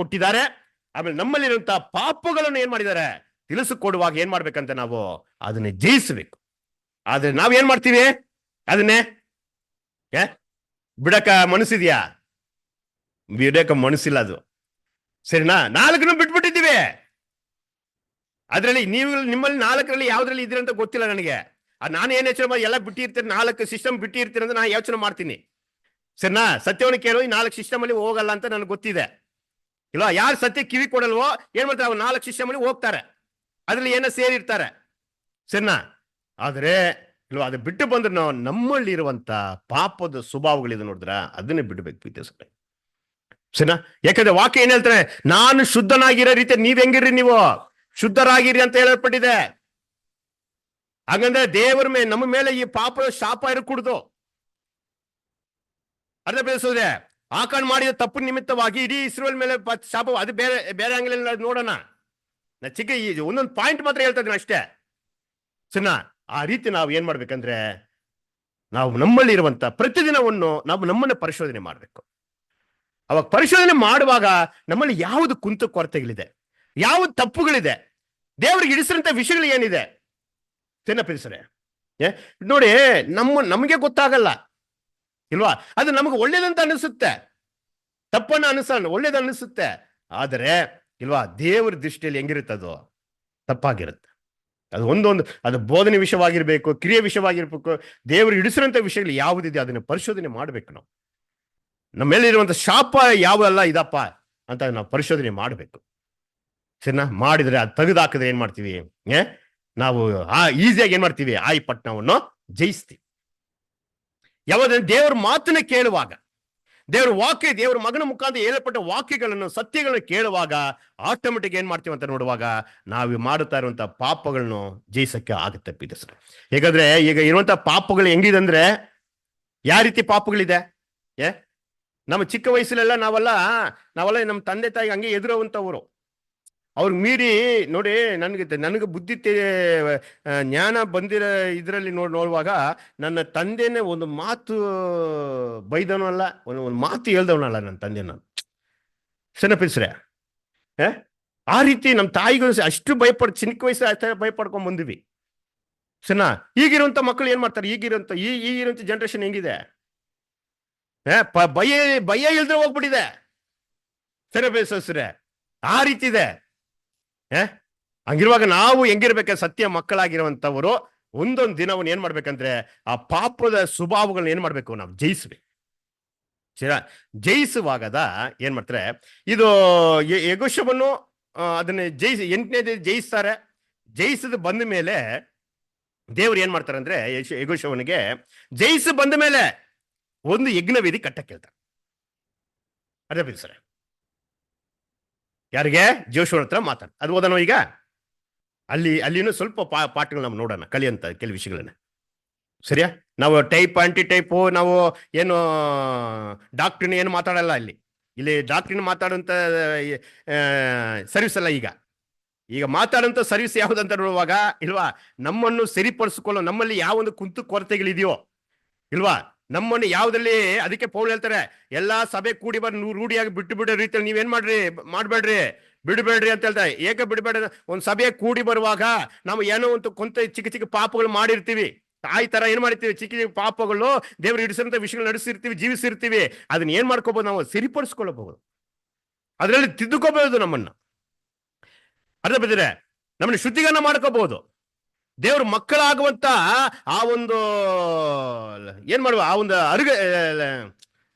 ಕೊಟ್ಟಿದ್ದಾರೆ. ಆಮೇಲೆ ನಮ್ಮಲ್ಲಿರುವಂತಹ ಪಾಪಗಳನ್ನು ಏನ್ ಮಾಡಿದ್ದಾರೆ ತಿಳಿಸಿಕೊಡುವಾಗ ಏನ್ ಮಾಡ್ಬೇಕಂತ ನಾವು ಅದನ್ನ ಜಯಿಸಬೇಕು. ಆದ್ರೆ ನಾವೇನ್ ಮಾಡ್ತೀವಿ? ಅದನ್ನೇ ಬಿಡಕ ಮನಸ್ಸಿದ್ಯಾ? ಬಿಡಕ ಮನಸ್ಸಿಲ್ಲ. ಅದು ಸರಿನಾ? 4 ಬಿಟ್ಬಿಟ್ಟಿದ್ದೀವಿ. ಅದ್ರಲ್ಲಿ ನಿಮ್ಮಲ್ಲಿ 4ರಲ್ಲಿ ಯಾವ್ದ್ರಲ್ಲಿ ಇದ್ದೀರ ಅಂತ ಗೊತ್ತಿಲ್ಲ ನನಗೆ. ನಾನು ಏನ್ ಯೋಚನೆ ಮಾಡಿ ಎಲ್ಲ ಬಿಟ್ಟಿರ್ತೀನಿ, 4 ಸಿಸ್ಟಮ್ ಬಿಟ್ಟಿರ್ತೀನಿ ಅಂತ ನಾನು ಯೋಚನೆ ಮಾಡ್ತೀನಿ. ಸರಿನಾ? ಸತ್ಯವನ್ನು ಕೇಳೋ ಈ 4 ಸಿಸ್ಟಮ್ ಅಲ್ಲಿ ಹೋಗಲ್ಲ ಅಂತ ನನಗೆ ಗೊತ್ತಿದೆ. ಇಲ್ವಾ? ಯಾರು ಸತ್ಯ ಕಿವಿ ಕೊಡಲ್ವೋ ಏನ್ ಮಾಡ್ತಾರೆ? 4 ಸಿಸ್ಟಮ್ ಅಲ್ಲಿ ಹೋಗ್ತಾರೆ, ಅದ್ರಲ್ಲಿ ಏನೋ ಸೇರಿರ್ತಾರೆ. ಸರಿನಾ? ಆದ್ರೆ ಇಲ್ವಾ, ಅದು ಬಿಟ್ಟು ಬಂದ್ರೆ ನಾವು ನಮ್ಮಲ್ಲಿ ಇರುವಂತ ಪಾಪದ ಸ್ವಭಾವಗಳಿದೆ ನೋಡಿದ್ರ, ಅದನ್ನೇ ಬಿಡ್ಬೇಕು. ಸರಿನಾ? ಯಾಕಂದ್ರೆ ವಾಕ್ಯ ಏನ್ ಹೇಳ್ತಾರೆ? ನಾನು ಶುದ್ಧನಾಗಿರೋ ರೀತಿ ನೀವ್ ಹೆಂಗಿರ್ರಿ, ನೀವು ಶುದ್ಧರಾಗಿರಿ ಅಂತ ಹೇಳಲ್ಪಟ್ಟಿದೆ. ಹಾಗಂದ್ರೆ ದೇವರ ಮೇಲೆ ನಮ್ಮ ಮೇಲೆ ಈ ಪಾಪದ ಶಾಪ ಇರಕೂಡ್ದು. ಅರ್ಧ ಬೆಳೆಸೋದೆ ಆಕಾಂಡ್ ಮಾಡಿದ ತಪ್ಪು ನಿಮಿತ್ತವಾಗಿ ಇಡೀ ಇಸ್ರೇಲ್ ಮೇಲೆ ಶಾಪ. ಅದು ಬೇರೆ ಬೇರೆ ಆಂಗ್ಲ ನೋಡೋಣ. ನಾ ಚಿಕ್ಕ ಒಂದೊಂದು ಪಾಯಿಂಟ್ ಮಾತ್ರ ಹೇಳ್ತಾ ಇದ್ದೀನಿ ಅಷ್ಟೇ. ಸರಿನಾ? ಆ ರೀತಿ ನಾವು ಏನ್ ಮಾಡ್ಬೇಕಂದ್ರೆ ನಾವು ನಮ್ಮಲ್ಲಿ ಇರುವಂತ ಪ್ರತಿದಿನವನ್ನು ನಾವು ನಮ್ಮನ್ನ ಪರಿಶೋಧನೆ ಮಾಡ್ಬೇಕು. ಅವಾಗ ಪರಿಶೋಧನೆ ಮಾಡುವಾಗ ನಮ್ಮಲ್ಲಿ ಯಾವುದು ಕುಂತು ಕೊರತೆಗಳಿದೆ, ಯಾವ್ದು ತಪ್ಪುಗಳಿದೆ, ದೇವರಿಗೆ ಇಡಿಸಿದಂತ ವಿಷಯಗಳು ಏನಿದೆ ಚೆನ್ನಪ್ಪಿಸರೆ ನೋಡಿ. ನಮಗೆ ಗೊತ್ತಾಗಲ್ಲ ಇಲ್ವಾ? ಅದು ನಮಗೆ ಒಳ್ಳೇದಂತ ಅನಿಸುತ್ತೆ, ತಪ್ಪನ್ನ ಒಳ್ಳೇದು ಅನಿಸುತ್ತೆ. ಆದರೆ ಇಲ್ವಾ, ದೇವರ ದೃಷ್ಟಿಯಲ್ಲಿ ಹೆಂಗಿರುತ್ತದು ತಪ್ಪಾಗಿರುತ್ತೆ. ಅದು ಅದು ಬೋಧನೆ ವಿಷಯವಾಗಿರ್ಬೇಕು, ಕ್ರಿಯೆ ವಿಷಯವಾಗಿರ್ಬೇಕು. ದೇವರು ಇಡಿಸಿದಂತ ವಿಷಯಗಳು ಯಾವುದಿದೆ ಅದನ್ನ ಪರಿಶೋಧನೆ ಮಾಡ್ಬೇಕು. ನಾವು ನಮ್ಮ ಮೇಲೆ ಇರುವಂತ ಶಾಪ ಯಾವೆಲ್ಲ ಇದಪ್ಪ ಅಂತ ನಾವು ಪರಿಶೋಧನೆ ಮಾಡ್ಬೇಕು. ಸರಿನಾ? ಮಾಡಿದ್ರೆ ಅದು ತೆಗೆದಾಕಿದ್ರೆ ಏನ್ ಮಾಡ್ತೀವಿ? ನಾವು ಈಸಿಯಾಗಿ ಏನ್ ಮಾಡ್ತೀವಿ? ಆ ಪಟ್ಟಣವನ್ನು ಜಯಿಸ್ತೀವಿ. ಯಾವಾಗ ದೇವರ ಮಾತನ್ನ ಕೇಳುವಾಗ, ದೇವರ ವಾಕ್ಯ, ದೇವರ ಮಗನ ಮುಖಾಂತರ ಹೇಳಲ್ಪಟ್ಟ ವಾಕ್ಯಗಳನ್ನು, ಸತ್ಯಗಳನ್ನು ಕೇಳುವಾಗ ಆಟೋಮೆಟಿಕ್ ಏನ್ ಮಾಡ್ತೀವಿ ಅಂತ ನೋಡುವಾಗ ನಾವು ಮಾಡುತ್ತಾ ಇರುವಂತಹ ಪಾಪಗಳನ್ನು ಜಯಿಸಕ್ಕೆ ಆಗುತ್ತೆ ಪ್ರೀತಿಸರು. ಹೇಗಾದ್ರೆ ಈಗ ಇರುವಂತಹ ಪಾಪಗಳು ಹೆಂಗಿದೆ ಅಂದ್ರೆ, ಯಾವ ರೀತಿ ಪಾಪಗಳಿದೆ? ನಮ್ಮ ಚಿಕ್ಕ ವಯಸ್ಸಲ್ಲೆಲ್ಲ ನಾವೆಲ್ಲ ನಮ್ಮ ತಂದೆ ತಾಯಿ ಹಂಗೆ ಎದುರುವಂತವ್ರು. ಅವ್ರಿಗೆ ಮೀರಿ ನೋಡಿ, ನನಗೆ ಬುದ್ಧಿ ಜ್ಞಾನ ಬಂದಿರೋ ಇದರಲ್ಲಿ ನೋಡುವಾಗ ನನ್ನ ತಂದೆನೇ ಒಂದು ಮಾತು ಬೈದವನಲ್ಲ, ಒಂದು ಮಾತು ಹೇಳ್ದವನಲ್ಲ ನನ್ನ ತಂದೆ. ನಾನು ಸಣ್ಣಪಿಸ್ರೆ ಆ ರೀತಿ ನಮ್ಮ ತಾಯಿಗಳು ಅಷ್ಟು ಚಿಕ್ಕ ವಯಸ್ಸು ಅಷ್ಟೇ ಭಯಪಡ್ಕೊಂಡ್ ಬಂದ್ವಿ. ಸಣ್ಣ ಈಗಿರುವಂತ ಮಕ್ಕಳು ಏನ್ ಮಾಡ್ತಾರೆ? ಈಗಿರುವಂತ ಜನರೇಷನ್ ಹೆಂಗಿದೆ? ಭಯ ಇಲ್ದ್ರೆ ಹೋಗ್ಬಿಟ್ಟಿದೆ. ಸಣ್ಣಪಿಸ್ರೆ ಆ ರೀತಿ ಇದೆ. ಹಂಗಿರುವಾಗ ನಾವು ಹೆಂಗಿರ್ಬೇಕು? ಸತ್ಯ ಮಕ್ಕಳಾಗಿರುವಂತವರು ಒಂದೊಂದು ದಿನವನ್ನು ಏನ್ ಮಾಡ್ಬೇಕಂದ್ರೆ ಆ ಪಾಪದ ಸ್ವಭಾವಗಳನ್ನ ಏನ್ ಮಾಡ್ಬೇಕು? ನಾವು ಜಯಿಸ್ಬೇಕು. ಜಯಿಸುವಾಗದ ಏನ್ ಮಾಡ್ತಾರೆ? ಇದು ಯೆಹೋಶುವನು ಅದನ್ನ 8ನೇ ಜಯಿಸ್ತಾರೆ. ಜಯಿಸಿದ ಬಂದ ಮೇಲೆ ದೇವ್ರು ಏನ್ ಮಾಡ್ತಾರೆ ಅಂದ್ರೆ, ಯೆಹೋಶುವನಿಗೆ ಜಯಿಸಿ ಬಂದ ಮೇಲೆ ಒಂದು ಯಜ್ಞವೇದಿ ಕಟ್ಟಕ್ಕೆ ಹೇಳ್ತಾರೆ. ಅದೇ ಸರ್, ಯಾರಿಗೆ? ಜೋಶುವನ ಹತ್ರ ಮಾತಾಡ. ಅದು ಓದೋಣ ಈಗ. ಅಲ್ಲಿನೂ ಸ್ವಲ್ಪ ಪಾಠಗಳು ನಾವು ನೋಡೋಣ, ಕಲಿಯಂತ ಕೆಲವು ವಿಷಯಗಳನ್ನ. ಸರಿಯಾ? ನಾವು ಟೈಪ್ ಆಂಟಿ ಟೈಪು ನಾವು ಏನು ಡಾಕ್ಟ್ರಿನ ಏನು ಮಾತಾಡಲ್ಲ. ಇಲ್ಲಿ ಡಾಕ್ಟ್ರಿನ ಮಾತಾಡುವಂತ ಸರ್ವಿಸ್ ಅಲ್ಲ. ಈಗ ಮಾತಾಡುವಂತ ಸರ್ವಿಸ್ ಯಾವುದಂತ ನೋಡುವಾಗ ಇಲ್ವಾ, ನಮ್ಮನ್ನು ಸರಿಪಡಿಸಿಕೊಳ್ಳೋ, ನಮ್ಮಲ್ಲಿ ಯಾವ ಒಂದು ಕುಂತು ಕೊರತೆಗಳಿದೆಯೋ ಇಲ್ವಾ, ನಮ್ಮನ್ನು ಯಾವ್ದ್ರಲ್ಲಿ, ಅದಕ್ಕೆ ಪೌಲ್ ಹೇಳ್ತಾರೆ, ಎಲ್ಲಾ ಸಭೆ ಕೂಡಿ ರೂಢಿಯಾಗಿ ಬಿಟ್ಟು ರೀತಿಯಲ್ಲಿ ನೀವೇನ್ ಮಾಡ್ಬೇಡ್ರಿ, ಬಿಡಬೇಡ್ರಿ ಅಂತ ಹೇಳ್ತಾರೆ. ಏಕೆ ಬಿಡಬೇಡ? ಒಂದ್ ಸಭೆ ಕೂಡಿ ಬರುವಾಗ ನಾವು ಏನೋ ಒಂದು ಚಿಕ್ಕ ಚಿಕ್ಕ ಪಾಪಗಳು ಮಾಡಿರ್ತೀವಿ. ತಾಯಿ ತರ ಏನ್ ಮಾಡಿರ್ತೀವಿ? ಚಿಕ್ಕ ಚಿಕ್ಕ ಪಾಪಗಳು ದೇವರು ಇಡಿಸಿದಂತ ವಿಷಯಗಳು ನಡೆಸಿರ್ತೀವಿ, ಜೀವಿಸಿರ್ತೀವಿ. ಅದನ್ನ ಏನ್ ಮಾಡ್ಕೋಬಹುದು? ನಾವು ಸರಿಪಡಿಸ್ಕೊಳ್ಳಬಹುದು, ಅದರಲ್ಲಿ ತಿದ್ದುಕೋಬಹುದು, ನಮ್ಮನ್ನ ಅರ್ಥ ಬಿದ್ದರೆ ನಮ್ಮನ್ನ ಶುದ್ಧೀಕರಣ ಮಾಡ್ಕೋಬಹುದು. ದೇವ್ರ ಮಕ್ಕಳಾಗುವಂತ ಆ ಒಂದು ಏನ್ ಮಾಡುವ ಆ ಒಂದು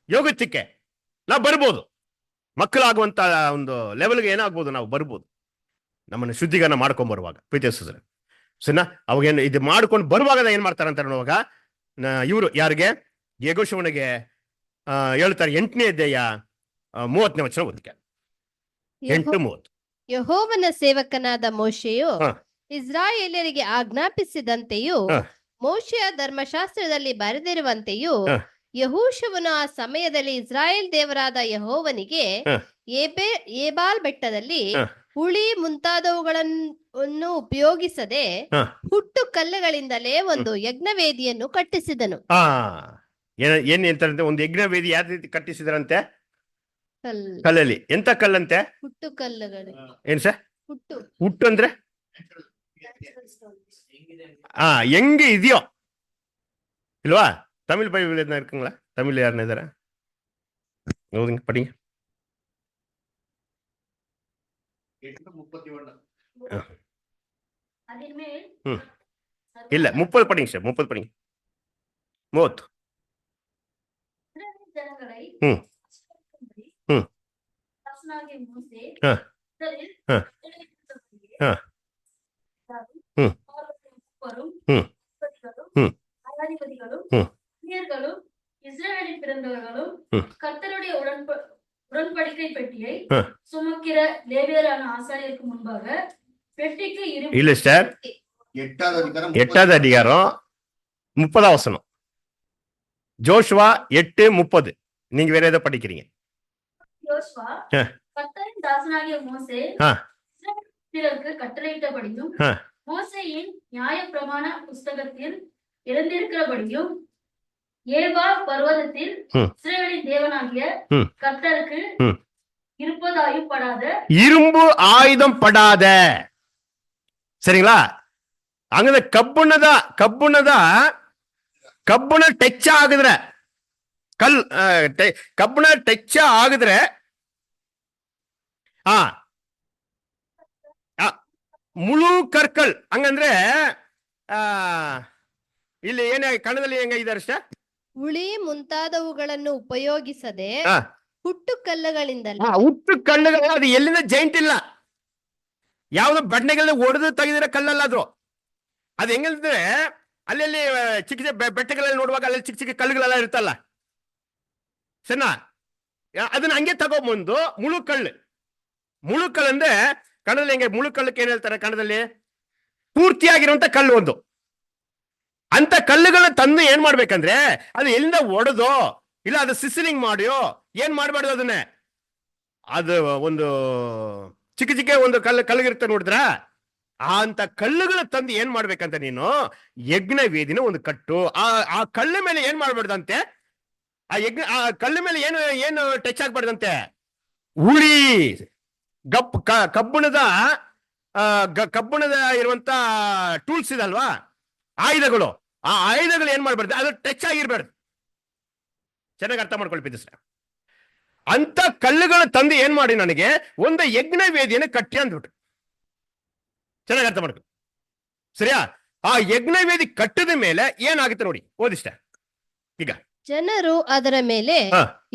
ಯೋಗತ್ಯಕ್ಕೆ ನಾವು ಬರ್ಬೋದು. ಮಕ್ಕಳಾಗುವಂತ ಒಂದು ಲೆವೆಲ್ಗೆ ಏನಾಗ್ಬೋದು? ನಾವು ಬರ್ಬೋದು, ನಮ್ಮನ್ನು ಶುದ್ಧೀಕರಣ ಮಾಡ್ಕೊಂಡ್ ಬರುವಾಗ. ಪ್ರೀತಿಸಿದ್ರೆ ಸರಿನಾ? ಅವಾಗೇನು ಇದು ಮಾಡ್ಕೊಂಡು ಬರುವಾಗ ಏನ್ ಮಾಡ್ತಾರೆ ಅಂತ ನೋಡುವಾಗ, ಇವರು ಯಾರಿಗೆ? ಯೆಹೋಶುವನಿಗೆ ಹೇಳ್ತಾರೆ 8ನೇ ಅಧ್ಯಾಯ 30ನೇ ವಚನ ಓದಿಕೆ. 8:30. ಯೆಹೋವನ ಸೇವಕನಾದ ಮೋಶೆಯು ಇಸ್ರಾಯೇಲರಿಗೆ ಆಜ್ಞಾಪಿಸಿದಂತೆಯೂ ಮೋಶೆಯ ಧರ್ಮಶಾಸ್ತ್ರದಲ್ಲಿ ಬರೆದಿರುವಂತೆಯೂ ಯೆಹೋಶುವನು ಆ ಸಮಯದಲ್ಲಿ ಇಸ್ರಾಯೇಲ್ ದೇವರಾದ ಯೆಹೋವನಿಗೆ ಏಬಾಲ್ ಬೆಟ್ಟದಲ್ಲಿ ಉಳಿ ಮುಂತಾದವುಗಳನ್ನು ಉಪಯೋಗಿಸದೆ ಹ. ಹುಟ್ಟು ಕಲ್ಲುಗಳಿಂದಲೇ ಒಂದು ಯಜ್ಞವೇದಿಯನ್ನು ಕಟ್ಟಿಸಿದನು. ಆ ಏನ್ ಹೇಳ್ತಾರಂತೆ, ಒಂದು ಯಜ್ಞ ವೇದಿ ಯಾವ ರೀತಿ ಕಟ್ಟಿಸಿದ್ರಂತೆ? ಕಲ್ಲಲ್ಲಿ. ಎಂತ ಕಲ್ಲಂತೆ? ಹುಟ್ಟು ಕಲ್ಲುಗಳು. ಏನ್ ಸರ್? ಹುಟ್ಟು ಹುಟ್ಟು ಅಂದ್ರೆ ಹೆಂಗೆ ಇದೆಯೋ ಇಲ್ವಾ? ತಮಿಳ್ ಬೈಬಲ್ இருக்குங்களா? ತಮಿಳ್ ಯಾರನ್ನ ಇದಾರ? ಹೌದು, ಪಡಿ. இல்ல 30 படிங்க சார், 30 படிங்க. 30. ம். ம். ஆ. ஆ. ஆ. ம். ம். ம். ம். இஸ்ரவேலில் பிறந்தவர்களும் ம். கர்த்தருடைய உடன்படிக்கை பெட்டியை ஆ. சுமக்கிற லேவியரான ஆசாரியருக்கு முன்பாக பெட்டிக்கு இல்ல சார், 8வது அதிகாரம் 30வது வசனம். ஜோஷுவா 8:30. நீங்க வேற ஏதோ படிக்கிறீங்க. யோசுவா ஆ. கர்த்தரின் தாசனாகிய மோசே ஆ. இஸ்ரவேலருக்கு கட்டளையிட்டபடியும் ஆ. மோசேயின் நியாயப்பிரமாண புஸ்தகத்தில் எழுந்திருக்கிறபடியும் ஏபா பர்வதத்தில் ம். இஸ்ரவேலின் தேவனாகிய ம். கர்த்தருக்கு ம். இருப்பதாயும் படாத இரும்பு ஆயுதம் படாத. சரிங்களா? ಹಂಗಂದ್ರೆ ಕಬ್ಬುಣ ಟಚ್ ಆಗಿದ್ರೆ ಕಬ್ಬುಣ ಟಚ್ ಆಗಿದ್ರೆ ಮುಳು ಕರ್ಕಲ್. ಹಂಗಂದ್ರೆ ಇಲ್ಲಿ ಏನ ಕನ್ನಡದಲ್ಲಿ ಹೆಂಗ ಇದಾರೆ ಸರ್? ಉಳಿ ಮುಂತಾದವುಗಳನ್ನು ಉಪಯೋಗಿಸದೆ ಹುಟ್ಟು ಕಲ್ಲುಗಳಿಂದಲೇ. ಹುಟ್ಟು ಕಲ್ಲುಗಳ, ಅದು ಎಲ್ಲಿಂದ ಜೈಂಟ್ ಇಲ್ಲ, ಯಾವ್ದೋ ಬಣ್ಣಗಳನ್ನ ಒಡೆದು ತೆಗೆದಿರೋ ಕಲ್ಲಲ್ಲ ಅದು. ಅದು ಹೆಂಗಂದ್ರೆ ಅಲ್ಲಿ ಚಿಕ್ಕ ಚಿಕ್ಕ ಬೆಟ್ಟಗಳಲ್ಲಿ ನೋಡುವಾಗ ಅಲ್ಲಿ ಚಿಕ್ಕ ಚಿಕ್ಕ ಕಲ್ಲುಗಳೆಲ್ಲ ಇರುತ್ತಲ್ಲ, ಸರಿನಾ? ಅದನ್ನ ಹಂಗೆ ತಗೊಂಬಂದು ಮುಳುಕಲ್ಲು ಅಂದ್ರೆ ಕನ್ನಡದಲ್ಲಿ ಹೆಂಗೆ ಮುಳುಕಲ್ಲಕ್ಕೆ ಏನ್ ಹೇಳ್ತಾರೆ ಕನ್ನಡದಲ್ಲಿ? ಪೂರ್ತಿಯಾಗಿರುವಂತ ಕಲ್ಲು ಒಂದು. ಅಂತ ಕಲ್ಲುಗಳನ್ನ ತಂದು ಏನ್ ಮಾಡ್ಬೇಕಂದ್ರೆ ಅದು ಎಲ್ಲಿಂದ ಒಡೆದೋ ಇಲ್ಲ ಅದು ಸಿಸಲಿಂಗ್ ಮಾಡಿಯೋ ಏನ್ ಮಾಡ್ಬಾರ್ದು ಅದನ್ನೇ. ಅದು ಒಂದು ಚಿಕ್ಕ ಚಿಕ್ಕ ಒಂದು ಕಲ್ಲುಗಿರುತ್ತೆ ನೋಡಿದ್ರ, ಅಂತ ಕಲ್ಲುಗಳ ತಂದು ಏನ್ ಮಾಡ್ಬೇಕಂತ ನೀನು ಯಜ್ಞ ವೇದಿನ ಒಂದು ಕಟ್ಟು. ಆ ಕಲ್ಲು ಮೇಲೆ ಏನ್ ಮಾಡ್ಬಾರ್ದಂತೆ? ಆ ಕಲ್ಲು ಮೇಲೆ ಏನು ಟಚ್ ಆಗ್ಬಾರ್ದಂತೆ? ಉಳಿ ಕಬ್ಬುಣದ ಇರುವಂತ ಟೂಲ್ಸ್ ಇದಲ್ವಾ, ಆಯುಧಗಳು. ಆ ಆಯುಧಗಳು ಏನ್ ಮಾಡ್ಬಾರ್ದು? ಅದು ಟಚ್ ಆಗಿರ್ಬಾರ್ದು. ಚೆನ್ನಾಗಿ ಅರ್ಥ ಮಾಡ್ಕೊಳ್ಬಿದ್ದು ಸರ್. ಅಂತ ಕಲ್ಲುಗಳ ತಂದು ಏನ್ ಮಾಡಿ ನನಗೆ ಒಂದು ಯಜ್ಞ ವೇದಿಯನ್ನು ಕಟ್ಟಿ ಅಂದ್ಬಿಟ್ಟು. ಚೆನ್ನಾಗಿ ಅರ್ಥ ಮಾಡ್ಕೊ, ಸರಿಯಾ? ಆ ಯಜ್ಞ ವೇದಿ ಕಟ್ಟಿದ ಮೇಲೆ ಏನಾಗುತ್ತೆ ನೋಡಿ, ಓದಿಷ್ಟ. ಈಗ ಜನರು ಅದರ ಮೇಲೆ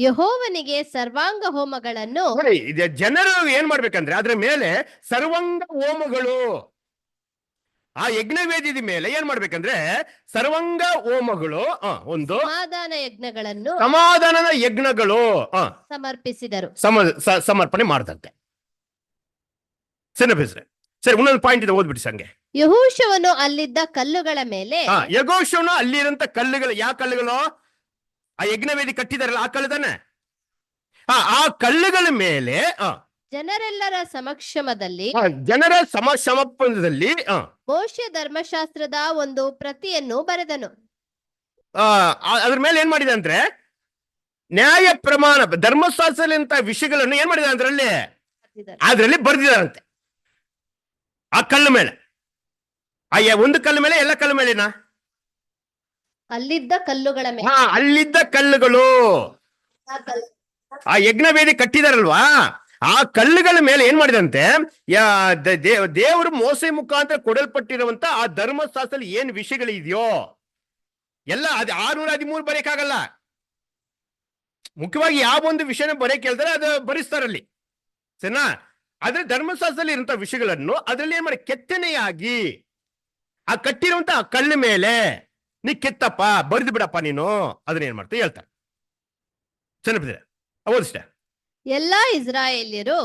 ಯೆಹೋವನಿಗೆ ಸರ್ವಾಂಗ ಹೋಮಗಳನ್ನು ನೋಡಿ, ಜನರು ಏನ್ ಮಾಡ್ಬೇಕಂದ್ರೆ ಅದ್ರ ಮೇಲೆ ಸರ್ವಾಂಗ ಹೋಮಗಳು, ಆ ಯಜ್ಞ ವೇದಿದ ಮೇಲೆ ಏನ್ ಮಾಡ್ಬೇಕಂದ್ರೆ ಸರ್ವಾಂಗ ಹೋಮಗಳು, ಒಂದು ಸಮಾಧಾನದ ಯಜ್ಞಗಳು ಸಮರ್ಪಿಸಿದರು, ಸಮರ್ಪಣೆ ಮಾಡದಂತೆ. ಸರಿ, ಇನ್ನೊಂದು ಪಾಯಿಂಟ್ ಇದೆ, ಓದ್ಬಿಡಿ ಸಂಗೆ. ಯೆಹೋಶುವನು ಅಲ್ಲಿದ್ದ ಕಲ್ಲುಗಳ ಮೇಲೆ, ಯೆಹೋಶುವನು ಅಲ್ಲಿರಂತ ಕಲ್ಲುಗಳು, ಯಾವ ಕಲ್ಲುಗಳು? ಆ ಯಜ್ಞವೇದಿ ಕಟ್ಟಿದಾರಲ್ಲ ಆ ಕಲ್ಲು ತಾನೆ. ಆ ಕಲ್ಲುಗಳ ಮೇಲೆ ಜನರೆಲ್ಲರ ಸಮಕ್ಷಮದಲ್ಲಿ ಮೋಶೆ ಧರ್ಮಶಾಸ್ತ್ರದ ಒಂದು ಪ್ರತಿಯನ್ನು ಬರೆದನು. ಅದ್ರ ಮೇಲೆ ಏನ್ ಮಾಡಿದ ಅಂದ್ರೆ ನ್ಯಾಯ ಪ್ರಮಾಣ ಧರ್ಮಶಾಸ್ತ್ರದಂತ ವಿಷಯಗಳನ್ನು ಏನ್ ಮಾಡಿದ ಅದ್ರಲ್ಲಿ ಬರ್ದಿದಾರಂತೆ. ಆ ಕಲ್ಲು ಮೇಲೆ, ಒಂದು ಕಲ್ಲು ಮೇಲೆ, ಎಲ್ಲ ಕಲ್ಲು ಮೇಲೆನಾ? ಅಲ್ಲಿದ್ದ ಕಲ್ಲುಗಳ ಮೇಲೆ. ಅಲ್ಲಿದ್ದ ಕಲ್ಲುಗಳು, ಆ ಯಜ್ಞವೇದಿ ಕಟ್ಟಿದಾರಲ್ವಾ, ಆ ಕಲ್ಲುಗಳ ಮೇಲೆ ಏನ್ ಮಾಡಿದಂತೆ ದೇವರು ಮೋಸೆ ಮುಖಾಂತರ ಕೊಡಲ್ಪಟ್ಟಿರುವಂತ ಆ ಧರ್ಮಶಾಸ್ತ್ರದಲ್ಲಿ ಏನ್ ವಿಷಯಗಳಿದೆಯೋ ಎಲ್ಲ ಅದು 613 ಬರೆಯಕ್ಕಾಗಲ್ಲ. ಮುಖ್ಯವಾಗಿ ಯಾವ ಒಂದು ವಿಷಯನ ಬರೆಯಕ್ಕೆ ಹೇಳ್ತಾರೆ ಅದು ಬರೆಸ್ತಾರಲ್ಲಿ, ಸರಿನಾ? ಆದ್ರೆ ಧರ್ಮಶಾಸ್ತ್ರದಲ್ಲಿ ಇರುವಂತ ವಿಷಯಗಳನ್ನು ಅದರಲ್ಲಿ ಏನ್ ಮಾಡಿ ಕೆತ್ತನೆಯಾಗಿ ಆ ಕಟ್ಟಿರುವಂತ ಆ ಕಲ್ಲು ಮೇಲೆ ನೀ ಕೆತ್ತಪ್ಪ, ಬರೆದು ಬಿಡಪ್ಪ ನೀನು, ಅದನ್ನ ಏನ್ ಮಾಡ್ತಾ ಹೇಳ್ತಾರೆ. ಚೆನ್ನಾಗಿದೆ, ಓದಿಷ್ಟ. ಎಲ್ಲಾ ಇಸ್ರಾಯೇಲ್ಯರು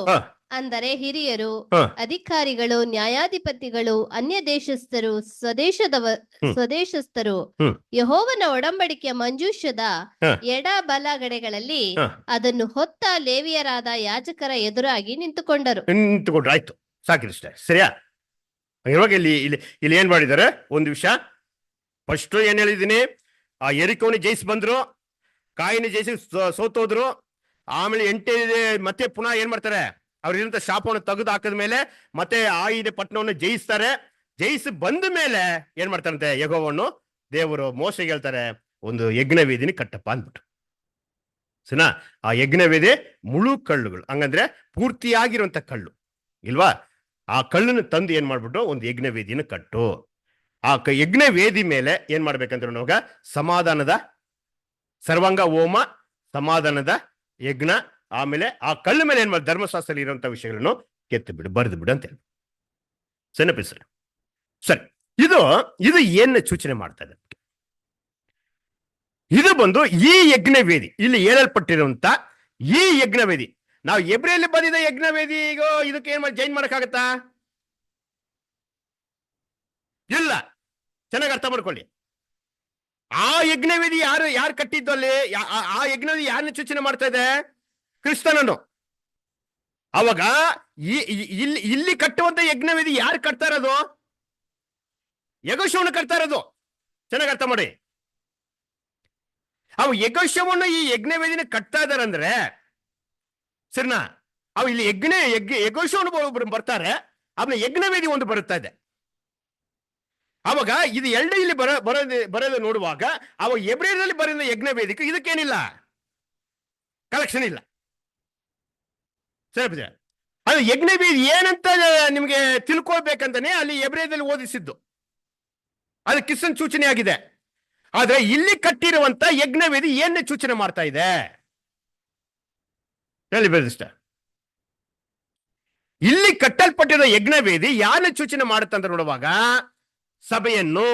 ಅಂದರೆ ಹಿರಿಯರು, ಹ. ಅಧಿಕಾರಿಗಳು, ನ್ಯಾಯಾಧಿಪತಿಗಳು, ಅನ್ಯ ದೇಶಸ್ಥರು, ಹ್ಮ್. ಸ್ವದೇಶಸ್ಥರು ಹ್ಮ್. ಯೆಹೋವನ ಒಡಂಬಡಿಕೆಯ ಮಂಜೂಷದ ಹ. ಎಡ ಬಲಗಡೆಗಳಲ್ಲಿ ಹ. ಅದನ್ನು ಹೊತ್ತ ಲೇವಿಯರಾದ ಯಾಜಕರ ಎದುರಾಗಿ ನಿಂತುಕೊಂಡರು. ನಿಂತುಕೊಂಡ್ರೆ ಆಯ್ತು, ಸಾಕಿರಷ್ಟೇ, ಸರಿಯಾ? ಇವಾಗ ಇಲ್ಲಿ ಇಲ್ಲಿ ಇಲ್ಲಿ ಏನ್ ಮಾಡಿದ್ದಾರೆ ಒಂದು ವಿಷಯ. ಫಸ್ಟ್ ಏನ್ ಹೇಳಿದೀನಿ, ಆ ಎರಿಕೋನಿ ಜಯಿಸಿ ಬಂದ್ರು, ಕಾಯಿನ ಜಯಿಸಿ ಸೋತೋದ್ರು. ಆಮೇಲೆ ಮತ್ತೆ ಪುನಃ ಏನ್ ಮಾಡ್ತಾರೆ, ಅವ್ರಿಗಿಂತ ಶಾಪವನ್ನು ತೆಗೆದು ಹಾಕಿದ ಮೇಲೆ ಮತ್ತೆ ಆಯುಧ ಪಟ್ಟಣವನ್ನು ಜಯಿಸ್ತಾರೆ. ಜಯಿಸಿ ಬಂದ ಮೇಲೆ ಏನ್ ಮಾಡ್ತಾರಂತೆ, ಯೆಹೋವನು ದೇವರು ಮೋಶೆಗೆ ಹೇಳ್ತಾರೆ, ಒಂದು ಯಜ್ಞವೇದಿನಿ ಕಟ್ಟಪ್ಪ ಅಂದ್ಬಿಟ್ಟು. ಸರಿನಾ? ಆ ಯಜ್ಞವೇದಿ ಮುಳು ಕಳ್ಳುಗಳು, ಹಂಗಂದ್ರೆ ಪೂರ್ತಿಯಾಗಿರುವಂತ ಕಳ್ಳು ಇಲ್ವಾ? ಆ ಕಳ್ಳನ್ನು ತಂದು ಏನ್ ಮಾಡ್ಬಿಟ್ಟು ಒಂದು ಯಜ್ಞವೇದಿನ ಕಟ್ಟು. ಆ ಯಜ್ಞವೇದಿ ಮೇಲೆ ಏನ್ ಮಾಡ್ಬೇಕಂದ್ರೆ ನೋಗ ಸಮಾಧಾನದ ಸರ್ವಾಂಗ ಹೋಮ, ಸಮಾಧಾನದ ಯಜ್ಞ, ಆಮೇಲೆ ಆ ಕಲ್ಲು ಮೇಲೆ ಏನ್ ಮಾಡಿ ಧರ್ಮಶಾಸ್ತ್ರದಲ್ಲಿ ಇರುವಂತ ವಿಷಯಗಳನ್ನು ಕೆತ್ತು ಬಿಡು, ಬರೆದು ಬಿಡು ಅಂತ ಹೇಳಿ. ಸರಿ ಸರಿ, ಇದು ಏನ್ ಸೂಚನೆ ಮಾಡ್ತಾ ಇದೆ? ಇದು ಬಂದು ಈ ಯಜ್ಞವೇದಿ, ಇಲ್ಲಿ ಹೇಳಲ್ಪಟ್ಟಿರುವಂತ ಈ ಯಜ್ಞವೇದಿ. ನಾವು ಎಬ್ರಿಯಲ್ಲಿ ಬಂದಿದ್ದ ಯಜ್ಞವೇದಿ ಈಗ ಇದಕ್ಕೆ ಏನ್ ಮಾಡಿ ಜೈನ್ ಮಾಡಕ್ಕಾಗತ್ತಾ? ಇಲ್ಲ. ಚೆನ್ನಾಗಿ ಅರ್ಥ ಮಾಡ್ಕೊಳ್ಳಿ. ಆ ಯಜ್ಞವೇದಿ ಯಾರು ಕಟ್ಟಿದ್ದು ಅಲ್ಲಿ? ಆ ಯಜ್ಞವೇದಿ ಯಾರನ್ನ ಸೂಚನೆ ಮಾಡ್ತಾ ಇದೆ? ಕ್ರಿಸ್ತನನ್ನು. ಅವಾಗ ಇಲ್ಲಿ ಕಟ್ಟುವಂತ ಯಜ್ಞವೇದಿ ಯಾರು ಕಟ್ತಾ ಇರೋದು? ಯೆಹೋಶುವನು ಕಟ್ತಾ ಇರೋದು. ಚೆನ್ನಾಗಿ ಅರ್ಥ ಮಾಡಿ. ಅವು ಯೆಹೋಶುವನು ಈ ಯಜ್ಞವೇದಿನ ಕಟ್ತಾ ಇದಾರಂದ್ರೆ ಸರಿನಾ? ಅವು ಇಲ್ಲಿ ಯೆಹೋಶುವನು ಬರ್ತಾರೆ, ಅವನ ಯಜ್ಞವೇದಿ ಒಂದು ಬರುತ್ತಾ ಇದೆ. ಅವಾಗ ಇದು ಎರಡು ಇಲ್ಲಿ ಬರೋದು ನೋಡುವಾಗ ಅವಾಗ ಎಬ್ರಿಯರಲ್ಲಿ ಬರೆದ ಯಜ್ಞವೇದಿಕೆ ಇದಕ್ಕೇನಿಲ್ಲ, ಕಲೆಕ್ಷನ್ ಇಲ್ಲ. ಸರಿ, ಅದು ಯಜ್ಞವೇದಿ ಏನಂತ ನಿಮಗೆ ತಿಳ್ಕೊಳ್ಬೇಕಂತಾನೆ ಅಲ್ಲಿ ಎಬ್ರಿಯದಲ್ಲಿ ಓದಿಸಿದ್ದು, ಅದು ಕ್ರಿಸ್ತನ ಸೂಚನೆ ಆಗಿದೆ. ಆದ್ರೆ ಇಲ್ಲಿ ಕಟ್ಟಿರುವಂತ ಯಜ್ಞವೇದಿ ಏನೇ ಸೂಚನೆ ಮಾಡ್ತಾ ಇದೆ ಹೇಳಿ ಬೇದಿಷ್ಟ? ಇಲ್ಲಿ ಕಟ್ಟಲ್ಪಟ್ಟಿರೋ ಯಜ್ಞವೇದಿ ಯಾರನ್ನ ಸೂಚನೆ ಮಾಡುತ್ತೆ ಅಂತ ನೋಡುವಾಗ ಸಭೆಯನ್ನು.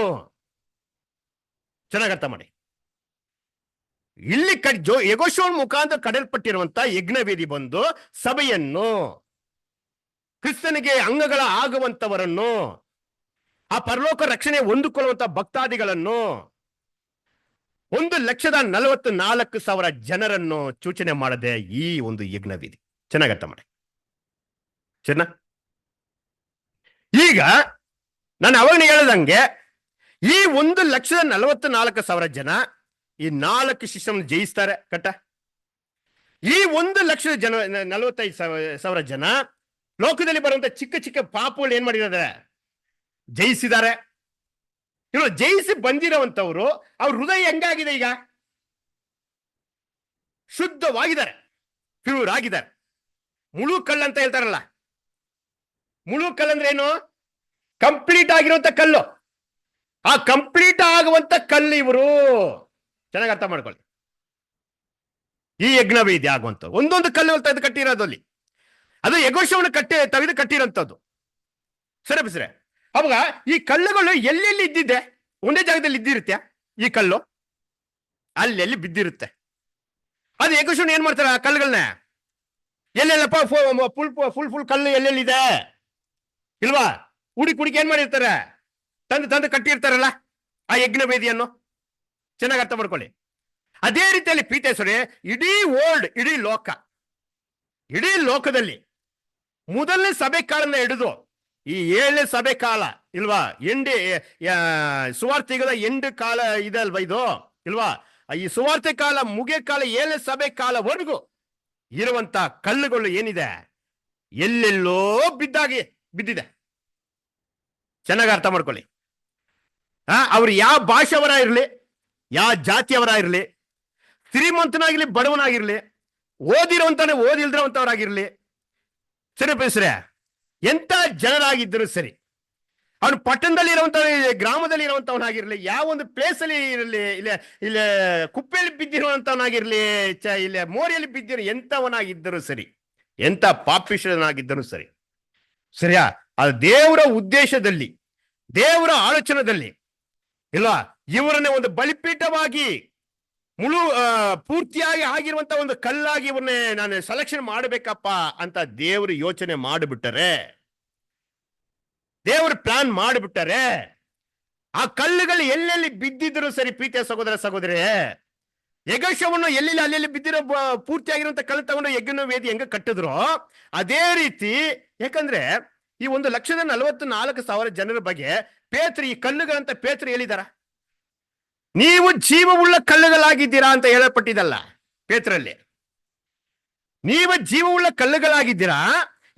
ಚೆನ್ನಾಗಿ ಅರ್ಥ ಮಾಡಿ. ಇಲ್ಲಿ ಯೆಹೋಶುವನ ಮುಖಾಂತರ ಕಟ್ಟಲ್ಪಟ್ಟಿರುವಂತ ಯಜ್ಞವೇದಿ ಬಂದು ಸಭೆಯನ್ನು, ಕ್ರಿಸ್ತನಿಗೆ ಅಂಗಗಳ ಆಗುವಂತವರನ್ನು, ಆ ಪರಲೋಕ ರಕ್ಷಣೆ ಹೊಂದಿಕೊಳ್ಳುವಂತ ಭಕ್ತಾದಿಗಳನ್ನು, 1,44,000 ಜನರನ್ನು ಸೂಚನೆ ಮಾಡದೆ ಈ ಒಂದು ಯಜ್ಞವೇದಿ. ಚೆನ್ನಾಗಿ ಅರ್ಥ ಮಾಡಿ. ಚೆನ್ನ ಈಗ ನಾನು ಅವಾಗ ಹೇಳ್ದಂಗೆ ಈ 1,44,000 ಜನ ಈ 4 ಶಿಷ್ಯರನ್ನು ಜಯಿಸ್ತಾರೆ ಕಟ್ಟ. ಈ 1,45,000 ಜನ ಲೋಕದಲ್ಲಿ ಬರುವಂತ ಚಿಕ್ಕ ಚಿಕ್ಕ ಪಾಪಗಳು ಏನ್ ಮಾಡಿದ್ದಾರೆ? ಜಯಿಸಿದ್ದಾರೆ. ಇವರು ಜಯಿಸಿ ಬಂದಿರುವಂತವ್ರು ಅವ್ರ ಹೃದಯ ಹೆಂಗಾಗಿದೆ? ಈಗ ಶುದ್ಧವಾಗಿದ್ದಾರೆ, ಪ್ಯೂರ್ ಆಗಿದ್ದಾರೆ. ಮುಳು ಕಲ್ಲು ಅಂತ ಹೇಳ್ತಾರಲ್ಲ, ಮುಳು ಕಲ್ಲು ಅಂದ್ರೆ ಏನು? ಕಂಪ್ಲೀಟ್ ಆಗಿರುವಂತ ಕಲ್ಲು. ಆ ಕಂಪ್ಲೀಟ್ ಆಗುವಂತ ಕಲ್ಲು ಇವರು. ಚೆನ್ನಾಗಿ ಅರ್ಥ ಮಾಡ್ಕೊಳ್ಳಿ. ಈ ಯಜ್ಞವೇದಿ ಆಗುವಂತ ಒಂದೊಂದು ಕಲ್ಲು ತೆಗೆದು ಕಟ್ಟಿರೋದು ಅಲ್ಲಿ, ಅದು ಯೆಹೋಶುವನ ತೆಗೆದು ಕಟ್ಟಿರೋಂಥದ್ದು. ಸರಿ. ಅವಾಗ ಈ ಕಲ್ಲುಗಳು ಎಲ್ಲೆಲ್ಲಿ ಇದ್ದಿದ್ದೆ? ಒಂದೇ ಜಾಗದಲ್ಲಿ ಇದ್ದಿರುತ್ತೆ ಈ ಕಲ್ಲು, ಅಲ್ಲೆಲ್ಲಿ ಬಿದ್ದಿರುತ್ತೆ. ಅದು ಯೆಹೋಶುವನು ಏನ್ ಮಾಡ್ತಾರೆ? ಆ ಕಲ್ಲುಗಳನ್ನ ಎಲ್ಲೆಲ್ಲಪ್ಪ ಫುಲ್ ಕಲ್ಲು ಎಲ್ಲೆಲ್ಲಿದೆ ಇಲ್ವಾ? ಹುಡುಕಿ ಏನ್ ಮಾಡಿರ್ತಾರೆ? ತಂದು ಕಟ್ಟಿರ್ತಾರಲ್ಲ ಆ ಯಜ್ಞವೇದಿಯನ್ನು. ಚೆನ್ನಾಗಿ ಅರ್ಥ ಮಾಡ್ಕೊಳ್ಳಿ. ಅದೇ ರೀತಿಯಲ್ಲಿ ಪೀತೇಶ್ವರಿ ಇಡೀ ಲೋಕದಲ್ಲಿ ಮೊದಲನೇ ಸಭೆ ಕಾಲನ ಹಿಡಿದು ಈ 7ನೇ ಸಭೆ ಕಾಲ ಇಲ್ವಾ, ಸುವಾರ್ತಿಗದ ಎಂಡು ಕಾಲ ಇದೆ ಅಲ್ವಾ ಇದು ಇಲ್ವಾ? ಈ ಸುವಾರ್ತೆ ಕಾಲ ಮುಗಿಯ ಕಾಲ 7ನೇ ಸಭೆ ಕಾಲವರೆಗೂ ಇರುವಂತ ಕಲ್ಲುಗಳು ಏನಿದೆ ಎಲ್ಲೆಲ್ಲೋ ಬಿದ್ದಿದೆ. ಚೆನ್ನಾಗಿ ಅರ್ಥ ಮಾಡ್ಕೊಳ್ಳಿ. ಅವ್ರು ಯಾವ ಭಾಷೆಯವರ ಇರಲಿ, ಯಾವ ಜಾತಿಯವರ ಇರಲಿ, ಶ್ರೀಮಂತನಾಗಿರ್ಲಿ ಬಡವನಾಗಿರ್ಲಿ, ಓದಿಲ್ದಿರುವಂತವರಾಗಿರ್ಲಿ, ಸರಿ ಬೇಸ್ರೆ ಎಂತ ಜನರಾಗಿದ್ದರೂ ಸರಿ, ಅವನು ಪಟ್ಟಣದಲ್ಲಿ ಇರುವಂತ ಗ್ರಾಮದಲ್ಲಿ ಇರುವಂತವನಾಗಿರ್ಲಿ, ಯಾವ ಒಂದು ಪ್ಲೇಸ್ ಅಲ್ಲಿ ಇರಲಿ, ಇಲ್ಲ ಕುಪ್ಪೆಯಲ್ಲಿ ಬಿದ್ದಿರುವಂತವನಾಗಿರ್ಲಿ, ಇಲ್ಲ ಮೋರಿಯಲ್ಲಿ ಬಿದ್ದಿರೋ ಎಂತವನಾಗಿದ್ದರೂ ಸರಿ, ಎಂತ ಪಾಪಿಷ್ಠನಾಗಿದ್ದರೂ ಸರಿ, ಸರಿಯಾ? ಅದು ದೇವರ ಉದ್ದೇಶದಲ್ಲಿ, ದೇವರ ಆಲೋಚನೆಯಲ್ಲಿ ಇಲ್ಲ ಇವರನ್ನೇ ಒಂದು ಬಲಿಪೀಠವಾಗಿ ಪೂರ್ತಿಯಾಗಿ ಆಗಿರುವಂತ ಒಂದು ಕಲ್ಲಾಗಿ ಇವನ್ನೇ ನಾನು ಸೆಲೆಕ್ಷನ್ ಮಾಡಬೇಕಪ್ಪ ಅಂತ ದೇವರು ಯೋಚನೆ ಮಾಡಿಬಿಟ್ಟರೆ, ದೇವರು ಪ್ಲಾನ್ ಮಾಡಿಬಿಟ್ಟರೆ, ಆ ಕಲ್ಲುಗಳು ಎಲ್ಲೆಲ್ಲಿ ಬಿದ್ದಿದ್ರು ಸರಿ ಪ್ರೀತಿಯ ಸಹೋದರ ಸಹೋದರಿ, ಯಜ್ಞಶವನ್ನು ಎಲ್ಲೆಲ್ಲಿ ಅಲ್ಲೆಲ್ಲಿ ಬಿದ್ದಿರೋ ಪೂರ್ತಿಯಾಗಿರುವಂತ ಕಲ್ಲು ತಗೊಂಡು ಯಜ್ಞ ವೇದಿ ಹೆಂಗ ಕಟ್ಟಿದ್ರು ಅದೇ ರೀತಿ. ಯಾಕಂದ್ರೆ ಈ 1,44,000 ಜನರ ಬಗ್ಗೆ ಪೇತ್ರ ಈ ಕಲ್ಲುಗಳಂತ ಪೇತ್ರ ಹೇಳಿದಾರ. ನೀವು ಜೀವವುಳ್ಳ ಕಲ್ಲುಗಳಾಗಿದ್ದೀರಾ ಅಂತ ಹೇಳಲ್ಪಟ್ಟಿದಲ್ಲ ಪೇತ್ರಲ್ಲಿ. ನೀವು ಜೀವವುಳ್ಳ ಕಲ್ಲುಗಳಾಗಿದ್ದೀರಾ.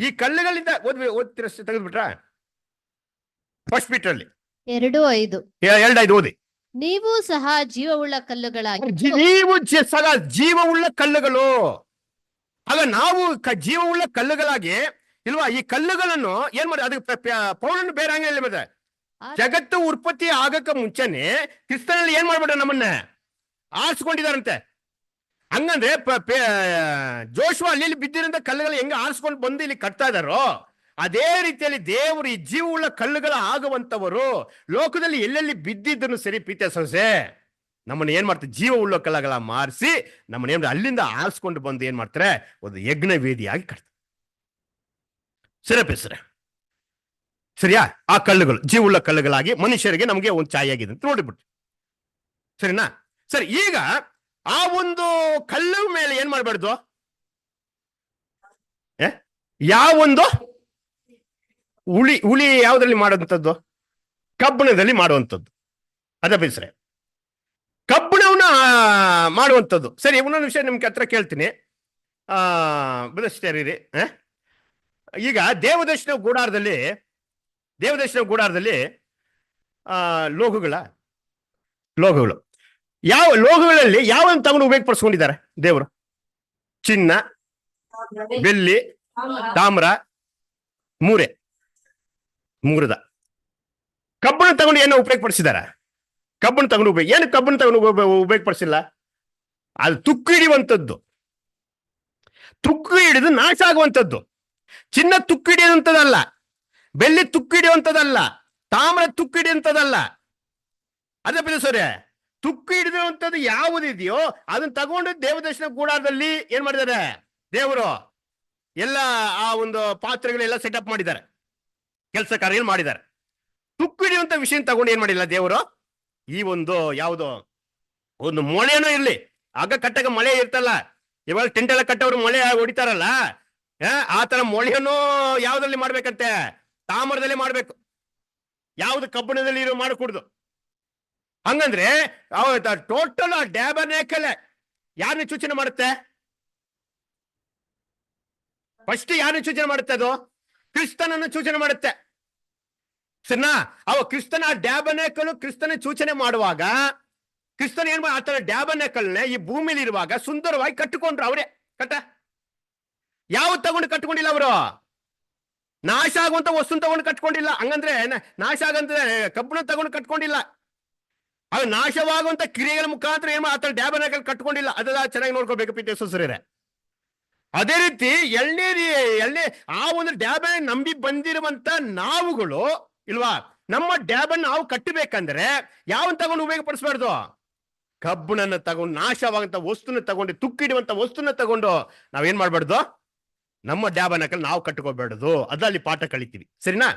ಈ ಕಲ್ಲುಗಳಿಂದ ಓದ್ತಿರ ತೆಗೆದ್ಬಿಟ್ರ ಫಸ್ಟ್ ಪೀಟ್ರಲ್ಲಿ 2:5. 2:5 ಓದಿ. ನೀವು ಸಹ ಜೀವವುಳ್ಳ ಕಲ್ಲುಗಳಾಗಿ ನೀವು ಸಹ ಜೀವವುಳ್ಳ ಕಲ್ಲುಗಳು. ಆಗ ನಾವು ಜೀವವುಳ್ಳ ಕಲ್ಲುಗಳಾಗಿ ಇಲ್ವಾ? ಈ ಕಲ್ಲುಗಳನ್ನು ಏನ್ ಮಾಡಿ ಅದಕ್ಕೆ ಪೌಲನು ಬೇರೆ ಹಂಗೆ ಹೇಳಿದ್ರೆ, ಜಗತ್ತು ಉತ್ಪತ್ತಿ ಆಗಕ್ಕ ಮುಂಚೆನೆ ಕ್ರಿಸ್ತನಲ್ಲಿ ಏನ್ ಮಾಡ್ಬಿಟ್ರೆ ನಮ್ಮನ್ನ ಆರಿಸ್ಕೊಂಡಿದಾರಂತೆ. ಹಂಗಂದ್ರೆ ಜೋಶುವ ಅಲ್ಲಿ ಬಿದ್ದಿರಂತ ಕಲ್ಲುಗಳು ಹೆಂಗ ಆರಿಸ್ಕೊಂಡು ಬಂದು ಇಲ್ಲಿ ಕಟ್ತಾ ಇದಾರೋ ಅದೇ ರೀತಿಯಲ್ಲಿ ದೇವರು ಈ ಜೀವವುಳ್ಳ ಕಲ್ಲುಗಳ ಆಗುವಂತವರು ಲೋಕದಲ್ಲಿ ಎಲ್ಲೆಲ್ಲಿ ಬಿದ್ದಿದ್ದನ್ನು ಸರಿ ಪ್ರೀತಿಯ ಸೊಸೆ ನಮ್ಮನ್ನ ಏನ್ ಮಾಡ್ತಾರೆ, ಜೀವವುಳ್ಳ ಕಲ್ಲುಗಳ ಮಾರಿಸಿ ನಮ್ಮನ್ನ ಏನ್ ಅಲ್ಲಿಂದ ಆರಿಸ್ಕೊಂಡು ಬಂದು ಏನ್ ಮಾಡ್ತಾರೆ, ಒಂದು ಯಜ್ಞ ವೇದಿಯಾಗಿ ಕಟ್ತಾರೆ. ಸರಿ ಸರಿಯಾ? ಆ ಕಲ್ಲುಗಳು ಜೀವವುಳ್ಳ ಕಲ್ಲುಗಳಾಗಿ ಮನುಷ್ಯರಿಗೆ ನಮಗೆ ಒಂದು ಛಾಯಾಗಿದೆ ಅಂತ ನೋಡಿಬಿಟ್ಟು ಸರಿನಾ? ಸರಿ, ಈಗ ಆ ಒಂದು ಕಲ್ಲು ಮೇಲೆ ಏನ್ ಮಾಡ್ಬಾರ್ದು? ಯಾವೊಂದು ಹುಳಿ ಯಾವ್ದ್ರಲ್ಲಿ ಮಾಡುವಂಥದ್ದು? ಕಬ್ಬಿಣದಲ್ಲಿ ಮಾಡುವಂಥದ್ದು. ಅದ ಬೇಸರೆ ಕಬ್ಬಿಣವನ್ನ ಮಾಡುವಂಥದ್ದು. ಸರಿ, ಇನ್ನೊಂದು ವಿಷಯ ನಿಮ್ಗೆ ಹತ್ರ ಕೇಳ್ತೀನಿ. ಬದಸ್ತಾರೀರಿ. ಈಗ ದೇವದರ್ಶನ ಗೂಡಾರದಲ್ಲಿ ಲೋಹಗಳು ಯಾವ ಲೋಹಗಳಲ್ಲಿ ಯಾವನ್ನು ತಗೊಂಡು ಉಪಯೋಗಪಡಿಸ್ಕೊಂಡಿದ್ದಾರೆ ದೇವರು? ಚಿನ್ನ, ಬೆಳ್ಳಿ, ತಾಮ್ರ, ಮೂರದ. ಕಬ್ಬಣ ತಗೊಂಡು ಏನೋ ಉಪಯೋಗಪಡಿಸಿದಾರ? ಕಬ್ಬಣ ತಗೊಂಡು ಏನು ಕಬ್ಬಣ ತಗೊಂಡು ಉಪಯೋಗಪಡಿಸಿಲ್ಲ? ಅದು ತುಕ್ಕು ಹಿಡಿಯುವಂಥದ್ದು, ತುಕ್ಕು ಹಿಡಿದು ನಾಶ ಆಗುವಂಥದ್ದು. ಚಿನ್ನ ತುಕ್ಕು ಹಿಡಿಯುವಂಥದ್ದಲ್ಲ, ಬೆಳ್ಳಿ ತುಕ್ಕು ಹಿಡಿಯುವಂಥದ್ದಲ್ಲ, ತಾಮ್ರ ತುಕ್ಕು ಹಿಡಿಯುವಂಥದ್ದಲ್ಲ. ಅದೇ ಸರಿ, ತುಕ್ಕು ಹಿಡಿದಿರುವಂಥದ್ದು ಯಾವುದಿದೆಯೋ ಅದನ್ನ ತಗೊಂಡು ದೇವದರ್ಶನ ಗೂಡಾರದಲ್ಲಿ ಏನ್ ಮಾಡಿದ್ದಾರೆ ದೇವರು? ಎಲ್ಲ ಆ ಒಂದು ಪಾತ್ರೆಗಳೆಲ್ಲ ಸೆಟಪ್ ಮಾಡಿದ್ದಾರೆ, ಕೆಲಸ ಕಾರ್ಯಗಳು ಮಾಡಿದ್ದಾರೆ. ತುಕ್ಕು ಹಿಡಿಯುವಂತ ವಿಷಯ ತಗೊಂಡು ಏನ್ ಮಾಡಿಲ್ಲ ದೇವರು. ಈ ಒಂದು ಯಾವುದೋ ಒಂದು ಮೊಳೆನೋ ಇರ್ಲಿ, ಆಗ ಕಟ್ಟಾಗ ಮಳೆ ಇರ್ತಲ್ಲ, ಇವಾಗ ಟೆಂಟ್ ಎಲ್ಲ ಕಟ್ಟೋರು ಮೊಳೆ ಹೊಡಿತಾರಲ್ಲ, ಆ ತರ ಮೊಳೆಯನ್ನು ಯಾವ್ದ್ರಲ್ಲಿ ಮಾಡ್ಬೇಕಂತೆ? ತಾಮ್ರದಲ್ಲಿ ಮಾಡ್ಬೇಕು. ಯಾವ್ದು ಕಬ್ಬಿಣದಲ್ಲಿ ಮಾಡಕೂಡ್ದು. ಹಂಗಂದ್ರೆ ಟೋಟಲ್ ಆ ಟ್ಯಾಬರ್ನಾಕಲ್ ಯಾರನ್ನ ಸೂಚನೆ ಮಾಡುತ್ತೆ? ಫಸ್ಟ್ ಯಾರನ್ನ ಸೂಚನೆ ಮಾಡುತ್ತೆ? ಅದು ಕ್ರಿಸ್ತನನ್ನು ಸೂಚನೆ ಮಾಡುತ್ತೆ. ಸರಿನಾ? ಅವ ಕ್ರಿಸ್ತನ ಟ್ಯಾಬರ್ನಾಕಲ್ ಕ್ರಿಸ್ತನ ಸೂಚನೆ ಮಾಡುವಾಗ ಕ್ರಿಸ್ತನ ಏನ್ ಆ ತರ ಟ್ಯಾಬರ್ನಾಕಲ್ನ ಈ ಭೂಮಿಲಿ ಇರುವಾಗ ಸುಂದರವಾಗಿ ಕಟ್ಟಿಕೊಂಡ್ರು ಅವರೇ. ಯಾವ ತಗೊಂಡು ಕಟ್ಕೊಂಡಿಲ್ಲ ಅವರು? ನಾಶ ಆಗುವಂತ ವಸ್ತು ತಗೊಂಡು ಕಟ್ಕೊಂಡಿಲ್ಲ. ಹಂಗಂದ್ರೆ ನಾಶ ಆಗಂತ ಕಬ್ಬಣ ತಗೊಂಡು ಕಟ್ಕೊಂಡಿಲ್ಲ. ಅದು ನಾಶವಾಗುವಂತ ಕ್ರಿಯೆಗಳ ಮುಖಾಂತರ ಏನ್ ಆತರ ಟ್ಯಾಬರ್ನಾಕಲ್ ಕಟ್ಕೊಂಡಿಲ್ಲ. ಅದೆಲ್ಲ ಚೆನ್ನಾಗಿ ನೋಡ್ಕೋಬೇಕು ಪ್ರೀತಿಯ ಸಹೋದರರೇ. ಅದೇ ರೀತಿ ಎಳ್ನೇ ಆ ಒಂದು ಡ್ಯಾಬ್ ನಂಬಿ ಬಂದಿರುವಂತ ನಾವುಗಳು ಇಲ್ವಾ, ನಮ್ಮ ಡ್ಯಾಬ್ ನಾವು ಕಟ್ಟಬೇಕಂದ್ರೆ ಯಾವನ್ ತಗೊಂಡು ಉಪಯೋಗಪಡಿಸಬಾರ್ದು? ಕಬ್ಬಣನ್ನ ತಗೊಂಡು ನಾಶವಾಗಂತ ವಸ್ತುನ ತಗೊಂಡು ತುಕ್ಕಿಡುವಂತ ವಸ್ತುನ ತಗೊಂಡು ನಾವೇನ್ ಮಾಡ್ಬಾರ್ದು? ನಮ್ಮ ಡ್ಯಾಬ್ ನಾವು ಕಟ್ಕೋಬೇಡದು. ಅದಲ್ಲಿ ಪಾಠ ಕಲಿತೀವಿ, ಸರಿನಾ?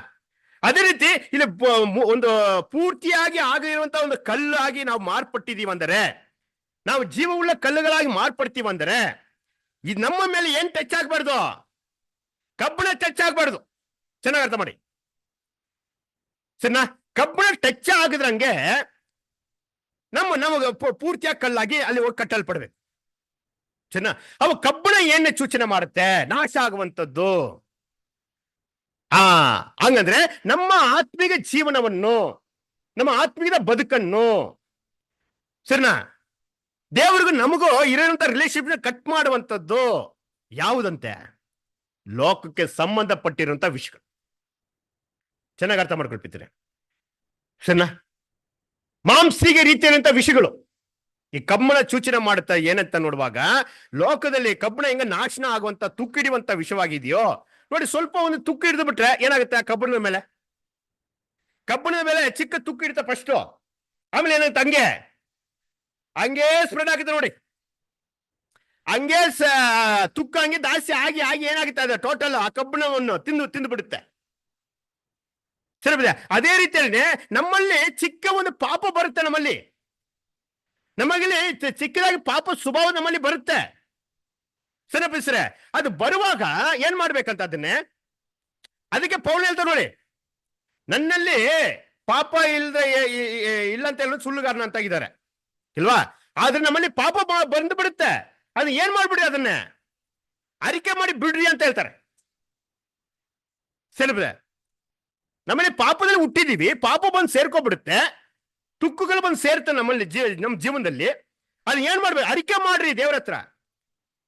ಅದೇ ರೀತಿ ಇಲ್ಲಿ ಒಂದು ಪೂರ್ತಿಯಾಗಿ ಆಗಿರುವಂತ ಒಂದು ಕಲ್ಲಾಗಿ ನಾವು ಮಾರ್ಪಟ್ಟಿದೀವಂದರೆ, ನಾವು ಜೀವವುಳ್ಳ ಕಲ್ಲುಗಳಾಗಿ ಮಾರ್ಪಡ್ತೀವಂದರೆ ಇದು ನಮ್ಮ ಮೇಲೆ ಏನ್ ಟಚ್ ಆಗ್ಬಾರ್ದು? ಕಬ್ಬಣ ಟಚ್ ಆಗ್ಬಾರ್ದು. ಚೆನ್ನಾಗಿ ಅರ್ಥ ಮಾಡಿ, ಸರಿನಾ? ಕಬ್ಬಣ ಟಚ್ ಆಗಿದ್ರಂಗೆ ನಮಗೆ ಪೂರ್ತಿಯಾಗಿ ಕಲ್ಲಾಗಿ ಅಲ್ಲಿ ಹೋಗಿ ಕಟ್ಟಲ್ಪಡ್ಬೇಕು. ಸರಿನಾ? ಅವು ಕಬ್ಬಣ ಏನೇ ಸೂಚನೆ ಮಾಡುತ್ತೆ? ನಾಶ ಆಗುವಂಥದ್ದು. ಹಂಗಂದ್ರೆ ನಮ್ಮ ಆತ್ಮಿಕ ಜೀವನವನ್ನು, ನಮ್ಮ ಆತ್ಮಿಕ ಬದುಕನ್ನು, ಸರಿನಾ, ದೇವರಿಗೂ ನಮಗೂ ಇರೋಂಥ ರಿಲೇಶನ್ಶಿಪ್ ಕಟ್ ಮಾಡುವಂಥದ್ದು ಯಾವುದಂತೆ? ಲೋಕಕ್ಕೆ ಸಂಬಂಧಪಟ್ಟಿರುವಂತ ವಿಷಯಗಳು. ಚೆನ್ನಾಗಿ ಅರ್ಥ ಮಾಡ್ಕೊಳ್ತಿದ್ರೆ ಸರಿನಾ? ಮಾಂಸಿಗೆ ರೀತಿಯಾದಂತ ವಿಷಯಗಳು ಈ ಕಬ್ಬಣ ಸೂಚನೆ ಮಾಡುತ್ತಾ ಏನಂತ ನೋಡುವಾಗ, ಲೋಕದಲ್ಲಿ ಕಬ್ಬಣ ಹೆಂಗ ನಾಶನ ಆಗುವಂತ ತುಕ್ಕಿಡುವಂತ ವಿಷಯವಾಗಿದೆಯೋ ನೋಡಿ. ಸ್ವಲ್ಪ ಒಂದು ತುಕ್ಕು ಹಿಡಿದು ಬಿಟ್ರೆ ಏನಾಗುತ್ತೆ? ಆ ಕಬ್ಬಣದ ಮೇಲೆ ಚಿಕ್ಕ ತುಕ್ಕು ಹಿಡಿತ ಫಸ್ಟ್, ಆಮೇಲೆ ಏನಾಗುತ್ತೆ? ಹಂಗೆ ಹಂಗೆ ಸ್ಪ್ರೆಡ್ ಆಗುತ್ತೆ ನೋಡಿ. ಹಂಗೆ ತುಕ್ಕ ಹಂಗೆ ಜಾಸ್ತಿ ಆಗಿ ಆಗಿ ಏನಾಗುತ್ತೆ ಅದು ಟೋಟಲ್ ಆ ಕಬ್ಬಿಣವನ್ನು ತಿಂದು ಬಿಡುತ್ತೆ. ಸರಿ, ಅದೇ ರೀತಿಯಲ್ಲಿ ನಮ್ಮಲ್ಲಿ ಚಿಕ್ಕ ಒಂದು ಪಾಪ ಬರುತ್ತೆ. ನಮ್ಮಲ್ಲಿ ಚಿಕ್ಕದಾಗಿ ಪಾಪ ಸ್ವಭಾವ ನಮ್ಮಲ್ಲಿ ಬರುತ್ತೆ. ಸರಿಪಡಿಸ್ರೆ ಅದು ಬರುವಾಗ ಏನ್ ಮಾಡ್ಬೇಕಂತ ಅದಕ್ಕೆ ಪೌಲ ಹೇಳ್ತಾರೆ ನೋಡಿ, ನನ್ನಲ್ಲಿ ಪಾಪ ಇಲ್ಲ ಅಂತ ಹೇಳೋದು ಸುಳ್ಳುಗಾರನ ಅಂತಾಗಿದ್ದಾರೆ ಇಲ್ವಾ. ಆದ್ರೆ ನಮ್ಮಲ್ಲಿ ಪಾಪ ಬಂದು ಬಿಡುತ್ತೆ. ಅದು ಏನ್ ಮಾಡ್ಬಿಡಿ, ಅದನ್ನೇ ಅರಿಕೆ ಮಾಡಿ ಬಿಡ್ರಿ ಅಂತ ಹೇಳ್ತಾರೆ. ಸರಿ, ನಮ್ಮಲ್ಲಿ ಪಾಪದಲ್ಲಿ ಹುಟ್ಟಿದೀವಿ, ಪಾಪ ಬಂದು ಸೇರ್ಕೊಬಿಡುತ್ತೆ, ತುಕ್ಕುಗಳು ಬಂದು ಸೇರುತ್ತೆ ನಮ್ಮಲ್ಲಿ ನಮ್ಮ ಜೀವನದಲ್ಲಿ. ಅದು ಏನ್ ಮಾಡ್ಬೇಕು, ಅರಿಕೆ ಮಾಡ್ರಿ ದೇವ್ರ ಹತ್ರ.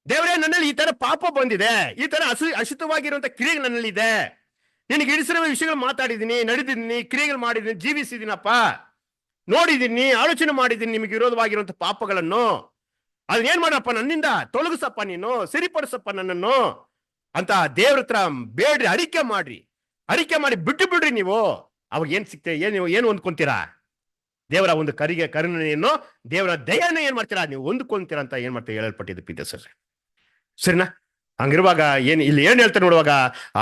ದೇವರೇ, ನನ್ನಲ್ಲಿ ಈ ತರ ಪಾಪ ಬಂದಿದೆ, ಈ ತರ ಅಶುದ್ಧವಾಗಿರುವಂತ ಕ್ರಿಯೆ ನನ್ನಲ್ಲಿ ಇದೆ, ನಿನಗೆ ಇಡಿಸಿರುವ ವಿಷಯಗಳು ಮಾತಾಡಿದೀನಿ, ನಡೆದಿದ್ದೀನಿ, ಕ್ರಿಯೆಗಳು ಮಾಡಿದೀನಿ, ಜೀವಿಸಿದ್ದೀನಪ್ಪ, ನೋಡಿದ್ದೀನಿ, ಆಲೋಚನೆ ಮಾಡಿದ್ದೀನಿ ನಿಮಗೆ ವಿರೋಧವಾಗಿರುವಂತ ಪಾಪಗಳನ್ನು. ಅದನ್ನ ಏನ್ ಮಾಡಪ್ಪ, ನನ್ನಿಂದ ತೊಲಗಿಸಪ್ಪ, ನೀನು ಸರಿಪಡಿಸಪ್ಪ ನನ್ನನ್ನು ಅಂತ ದೇವ್ರ ಹತ್ರ ಬೇಡ್ರಿ, ಅರಿಕೆ ಮಾಡಿ ಬಿಟ್ಟು ಬಿಡ್ರಿ. ನೀವು ಅವಾಗ ಏನ್ ಸಿಗ್ತೇ, ಏನು ಹೊಂದ್ಕೊಂತೀರಾ? ದೇವರ ಒಂದು ಕರುಣೆಯನ್ನು, ದೇವರ ದಯನ ಏನ್ ಮಾಡ್ತೀರಾ ನೀವು ಹೊಂದ್ಕೊಂತೀರಾ ಅಂತ ಏನ್ ಮಾಡ್ತೀರಾ ಹೇಳಲ್ಪಟ್ಟಿದ್ದು ಪಿತ ಸರ್. ಸರಿನಾ? ಹಂಗಿರುವಾಗ ಇಲ್ಲಿ ಏನ್ ಹೇಳ್ತಾರೆ ನೋಡುವಾಗ, ಆ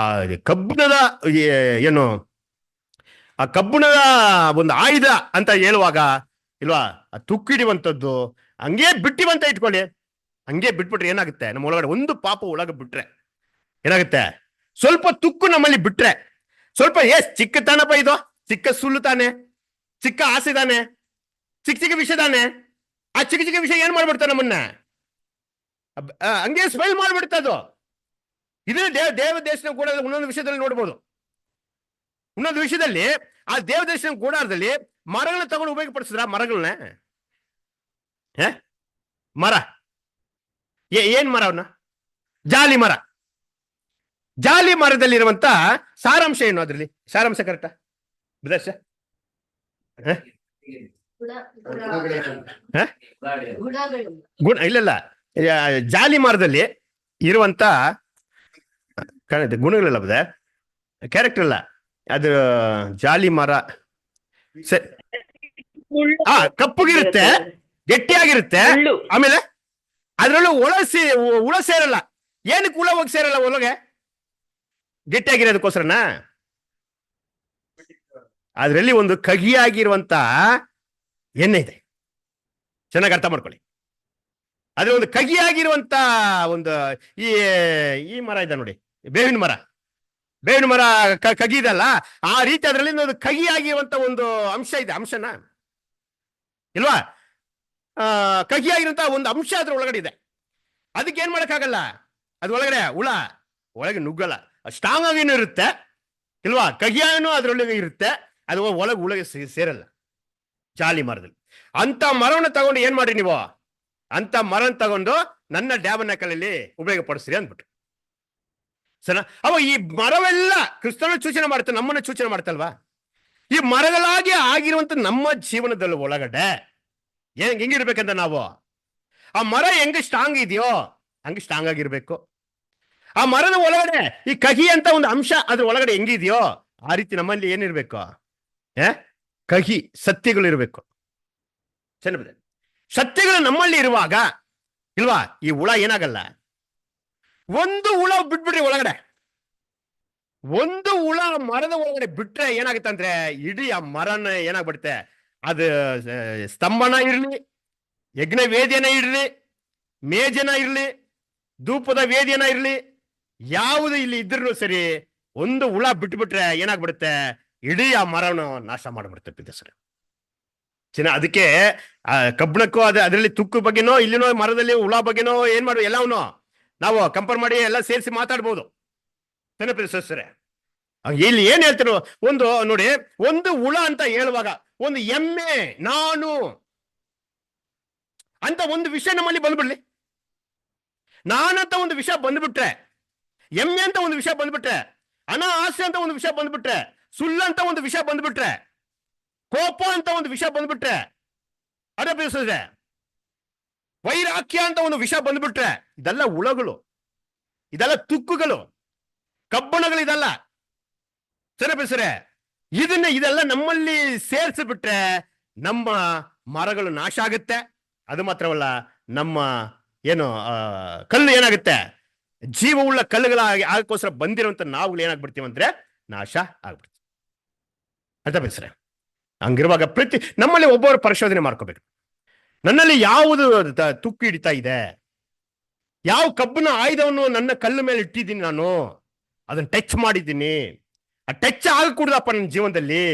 ಕಬ್ಬಿಣದ ಆ ಕಬ್ಬಿಣದ ಒಂದು ಆಯುಧ ಅಂತ ಹೇಳುವಾಗ ಇಲ್ವಾ, ಆ ತುಕ್ಕಿಡುವಂಥದ್ದು ಹಂಗೆ ಬಿಟ್ಟಿವಂತ ಇಟ್ಕೊಳ್ಳಿ. ಹಂಗೆ ಬಿಟ್ಬಿಟ್ರೆ ಏನಾಗುತ್ತೆ, ನಮ್ಮ ಒಳಗಡೆ ಒಂದು ಪಾಪ ಒಳಗೆ ಬಿಟ್ರೆ ಏನಾಗುತ್ತೆ, ಸ್ವಲ್ಪ ತುಕ್ಕು ನಮ್ಮಲ್ಲಿ ಬಿಟ್ರೆ, ಸ್ವಲ್ಪ ಚಿಕ್ಕ ತಾನಪ್ಪ ಇದು, ಚಿಕ್ಕ ಸುಳ್ಳು ತಾನೆ, ಚಿಕ್ಕ ಆಸೆ ತಾನೆ, ಚಿಕ್ಕ ವಿಷಯ ತಾನೆ, ಆ ಚಿಕ್ಕ ವಿಷಯ ಏನ್ ಮಾಡ್ಬಿಡ್ತಾರೆ ನಮ್ಮನ್ನ ಹಂಗೆ ಸ್ಮೈಲ್ ಮಾಡ್ಬಿಡ್ತದು. ಇದು ದೇವ ದೇಶನ ಕೂಡ ಇನ್ನೊಂದು ವಿಷಯದಲ್ಲಿ ನೋಡ್ಬೋದು. ಇನ್ನೊಂದು ವಿಷಯದಲ್ಲಿ ಆ ದೇವ ದೇಶನ ಗೂಡಾರದಲ್ಲಿ ಮರಗಳನ್ನ ತಗೊಂಡು ಉಪಯೋಗಪಡಿಸಿದ್ರ, ಮರಗಳನ್ನ ಮರ ಏನ್ ಮರ, ಅವನ್ನ ಜಾಲಿ ಮರದಲ್ಲಿರುವಂತ ಸಾರಾಂಶ ಏನು, ಅದ್ರಲ್ಲಿ ಸಾರಾಂಶ ಕರೆಕ್ಟಾ ಬಿದರ್ಶ? ಗುಣ ಇಲ್ಲ, ಜಾಲಿ ಮರದಲ್ಲಿ ಇರುವಂತ ಗುಣಗಳಿಲ್ಲ ಬದ, ಕ್ಯಾರೆಕ್ಟರ್ ಇಲ್ಲ ಅದು. ಜಾಲಿ ಮರ ಕಪ್ಪುಗಿರುತ್ತೆ, ಗಟ್ಟಿಯಾಗಿರುತ್ತೆ, ಆಮೇಲೆ ಅದ್ರಲ್ಲೂ ಹುಳ ಸೇರಲ್ಲ. ಏನಕ್ಕೆ ಹುಳ ಹೋಗಿ ಸೇರಲ್ಲ ಒಳಗೆ? ಗಟ್ಟಿಯಾಗಿರೋದಕ್ಕೋಸ್ಕರನಾ? ಅದರಲ್ಲಿ ಒಂದು ಕಹಿಯಾಗಿರುವಂತ ಎಣ್ಣೆ ಇದೆ, ಚೆನ್ನಾಗಿ ಅರ್ಥ ಮಾಡ್ಕೊಳ್ಳಿ. ಅದ್ರ ಒಂದು ಕಹಿಯಾಗಿರುವಂತ ಒಂದು ಈ ಮರ ಇದೆ ನೋಡಿ, ಬೇವಿನ ಮರ ಕಗಿ ಇದಲ್ಲ, ಆ ರೀತಿ ಅದರಲ್ಲಿ ಒಂದು ಕಹಿಯಾಗಿರುವಂತ ಒಂದು ಅಂಶ ಇದೆ. ಅಂಶನ ಇಲ್ವಾ, ಕಹಿಯಾಗಿರುವಂತ ಒಂದು ಅಂಶ ಅದ್ರ ಒಳಗಡೆ ಇದೆ. ಅದಕ್ಕೆ ಏನ್ ಮಾಡಕ್ಕಾಗಲ್ಲ, ಅದ್ರ ಒಳಗಡೆ ಹುಳ ಒಳಗೆ ನುಗ್ಗಲ್ಲ, ಸ್ಟ್ರಾಂಗ್ ಆಗಿನೂ ಇರುತ್ತೆ ಇಲ್ವಾ, ಕಹಿಯಾನು ಅದ್ರೊಳಗೆ ಇರುತ್ತೆ, ಅದು ಒಳಗೆ ಸೇರಲ್ಲ. ಜಾಲಿ ಮರದಲ್ಲಿ ಅಂತ ಮರವನ್ನು ತಗೊಂಡು ಏನ್ ಮಾಡ್ರಿ ನೀವು, ಅಂತ ಮರ ತಗೊಂಡು ನನ್ನ ಡ್ಯಾಬರ್ನಕಲಲ್ಲಿ ಉಪಯೋಗಪಡಿಸ್ರಿ ಅಂದ್ಬಿಟ್ಟು. ಸರಿ, ಅವ ಈ ಮರವೆಲ್ಲ ಕ್ರಿಸ್ತನ ಸೂಚನೆ ಮಾಡುತ್ತೆ, ನಮ್ಮನ್ನ ಸೂಚನೆ ಮಾಡ್ತಲ್ವಾ? ಈ ಮರಗಳಾಗಿ ಆಗಿರುವಂತ ನಮ್ಮ ಜೀವನದಲ್ಲಿ ಒಳಗಡೆ ಹೆಂಗಿರ್ಬೇಕಂತ ನಾವು, ಆ ಮರ ಹೆಂಗ ಸ್ಟ್ರಾಂಗ್ ಇದೆಯೋ ಹಂಗೆ ಸ್ಟ್ರಾಂಗ್ ಆಗಿರ್ಬೇಕು. ಆ ಮರದ ಒಳಗಡೆ ಈ ಕಹಿ ಅಂತ ಒಂದು ಅಂಶ ಅದ್ರ ಒಳಗಡೆ ಹೆಂಗಿದೆಯೋ ಆ ರೀತಿ ನಮ್ಮಲ್ಲಿ ಏನಿರ್ಬೇಕು, ಕಹಿ ಸತ್ಯಗಳು ಇರಬೇಕು. ಚೆನ್ನಾಗಿದೆ, ಸತ್ಯಗಳು ನಮ್ಮಲ್ಲಿ ಇರುವಾಗ ಇಲ್ವಾ, ಈ ಹುಳ ಏನಾಗಲ್ಲ. ಒಂದು ಹುಳ ಬಿಟ್ಬಿಡ್ರಿ ಒಳಗಡೆ, ಒಂದು ಹುಳ ಮರದ ಒಳಗಡೆ ಬಿಟ್ರೆ ಏನಾಗುತ್ತೆ ಅಂದ್ರೆ ಇಡೀ ಆ ಮರನ ಏನಾಗ್ಬಿಡುತ್ತೆ, ಅದು ಸ್ತಂಭನ ಇರ್ಲಿ, ಯಜ್ಞ ವೇದಿಯನ ಇರ್ಲಿ, ಮೇಜನ ಇರ್ಲಿ, ಧೂಪದ ವೇದಿಯನ ಇರ್ಲಿ, ಯಾವುದು ಇಲ್ಲಿ ಇದ್ರೂ ಸರಿ, ಒಂದು ಹುಳ ಬಿಟ್ಬಿಟ್ರೆ ಏನಾಗ್ಬಿಡುತ್ತೆ, ಇಡೀ ಆ ಮರವನ್ನು ನಾಶ ಮಾಡ್ಬಿಡುತ್ತೆ ಸರ್. ಅದಕ್ಕೆ ಕಬ್ಬಣಕ್ಕೂ ಅದರಲ್ಲಿ ತುಕ್ಕು ಬಗ್ಗೆನೋ ಇಲ್ಲಿನೋ ಮರದಲ್ಲಿ ಹುಳ ಬಗ್ಗೆನೋ ಏನ್ ಮಾಡುವ ಎಲ್ಲವನ್ನೋ ನಾವು ಕಂಪೇರ್ ಮಾಡಿ ಎಲ್ಲ ಸೇರಿಸಿ ಮಾತಾಡ್ಬೋದು. ಸರಿ, ಇಲ್ಲಿ ಏನ್ ಹೇಳ್ತಿರೋ ಒಂದು ನೋಡಿ, ಒಂದು ಹುಳ ಅಂತ ಹೇಳುವಾಗ ಒಂದು ಎಮ್ಮೆ ನಾನು ಅಂತ ಒಂದು ವಿಷಯ ನಮ್ಮಲ್ಲಿ ಬಂದ್ಬಿಡ್ಲಿ, ನಾನಂತ ಒಂದು ವಿಷಯ ಬಂದ್ಬಿಟ್ರೆ, ಎಮ್ಮೆ ಅಂತ ಒಂದು ವಿಷಯ ಬಂದ್ಬಿಟ್ರೆ, ಆಸೆ ಅಂತ ಒಂದು ವಿಷಯ ಬಂದ್ಬಿಟ್ರೆ, ಸುಳ್ಳಂತ ಒಂದು ವಿಷಯ ಬಂದ್ಬಿಟ್ರೆ, ಕೋಪ ಅಂತ ಒಂದು ವಿಷಯ ಬಂದ್ಬಿಟ್ರೆ, ಅದೇ ಬೇಯಿಸಿದ್ರೆ ವೈರಾಗ್ಯ ಅಂತ ಒಂದು ವಿಷಯ ಬಂದ್ಬಿಟ್ರೆ, ಇದೆಲ್ಲ ಹುಳಗಳು, ಇದೆಲ್ಲ ತುಕ್ಕುಗಳು, ಕಬ್ಬಣಗಳು, ಇದೆಲ್ಲ ಸರಿ ಬೇಸರೆ. ಇದೆಲ್ಲ ನಮ್ಮಲ್ಲಿ ಸೇರಿಸಿಬಿಟ್ರೆ ನಮ್ಮ ಮರಗಳು ನಾಶ ಆಗುತ್ತೆ. ಅದು ಮಾತ್ರವಲ್ಲ, ನಮ್ಮ ಏನು ಕಲ್ಲು ಏನಾಗುತ್ತೆ, ಜೀವವುಳ್ಳ ಕಲ್ಲುಗಳಾಗಿ ಆಗಕ್ಕೋಸ್ಕರ ಬಂದಿರುವಂತ ನಾವುಗಳು ಏನಾಗ್ಬಿಡ್ತೀವಿ ಅಂದ್ರೆ ನಾಶ ಆಗ್ಬಿಡ್ತೀವಿ. ಅರ್ಥ ಬೇಸ್ರೆ? ಹಂಗಿರುವಾಗ ನಮ್ಮಲ್ಲಿ ಒಬ್ಬರು ಪರಿಶೋಧನೆ ಮಾಡ್ಕೋಬೇಕು. ನನ್ನಲ್ಲಿ ಯಾವುದು ತುಕ್ಕು ಹಿಡಿತಾ ಇದೆ, ಯಾವ ಕಬ್ಬಿನ ಆಯುಧವನ್ನು ನನ್ನ ಕಲ್ಲು ಮೇಲೆ ಇಟ್ಟಿದ್ದೀನಿ, ನಾನು ಅದನ್ನ ಟಚ್ ಮಾಡಿದ್ದೀನಿ, ಆ ಟಚ್ ಆಗಕೂಡದಪ್ಪ ನನ್ನ ಜೀವನದಲ್ಲಿ.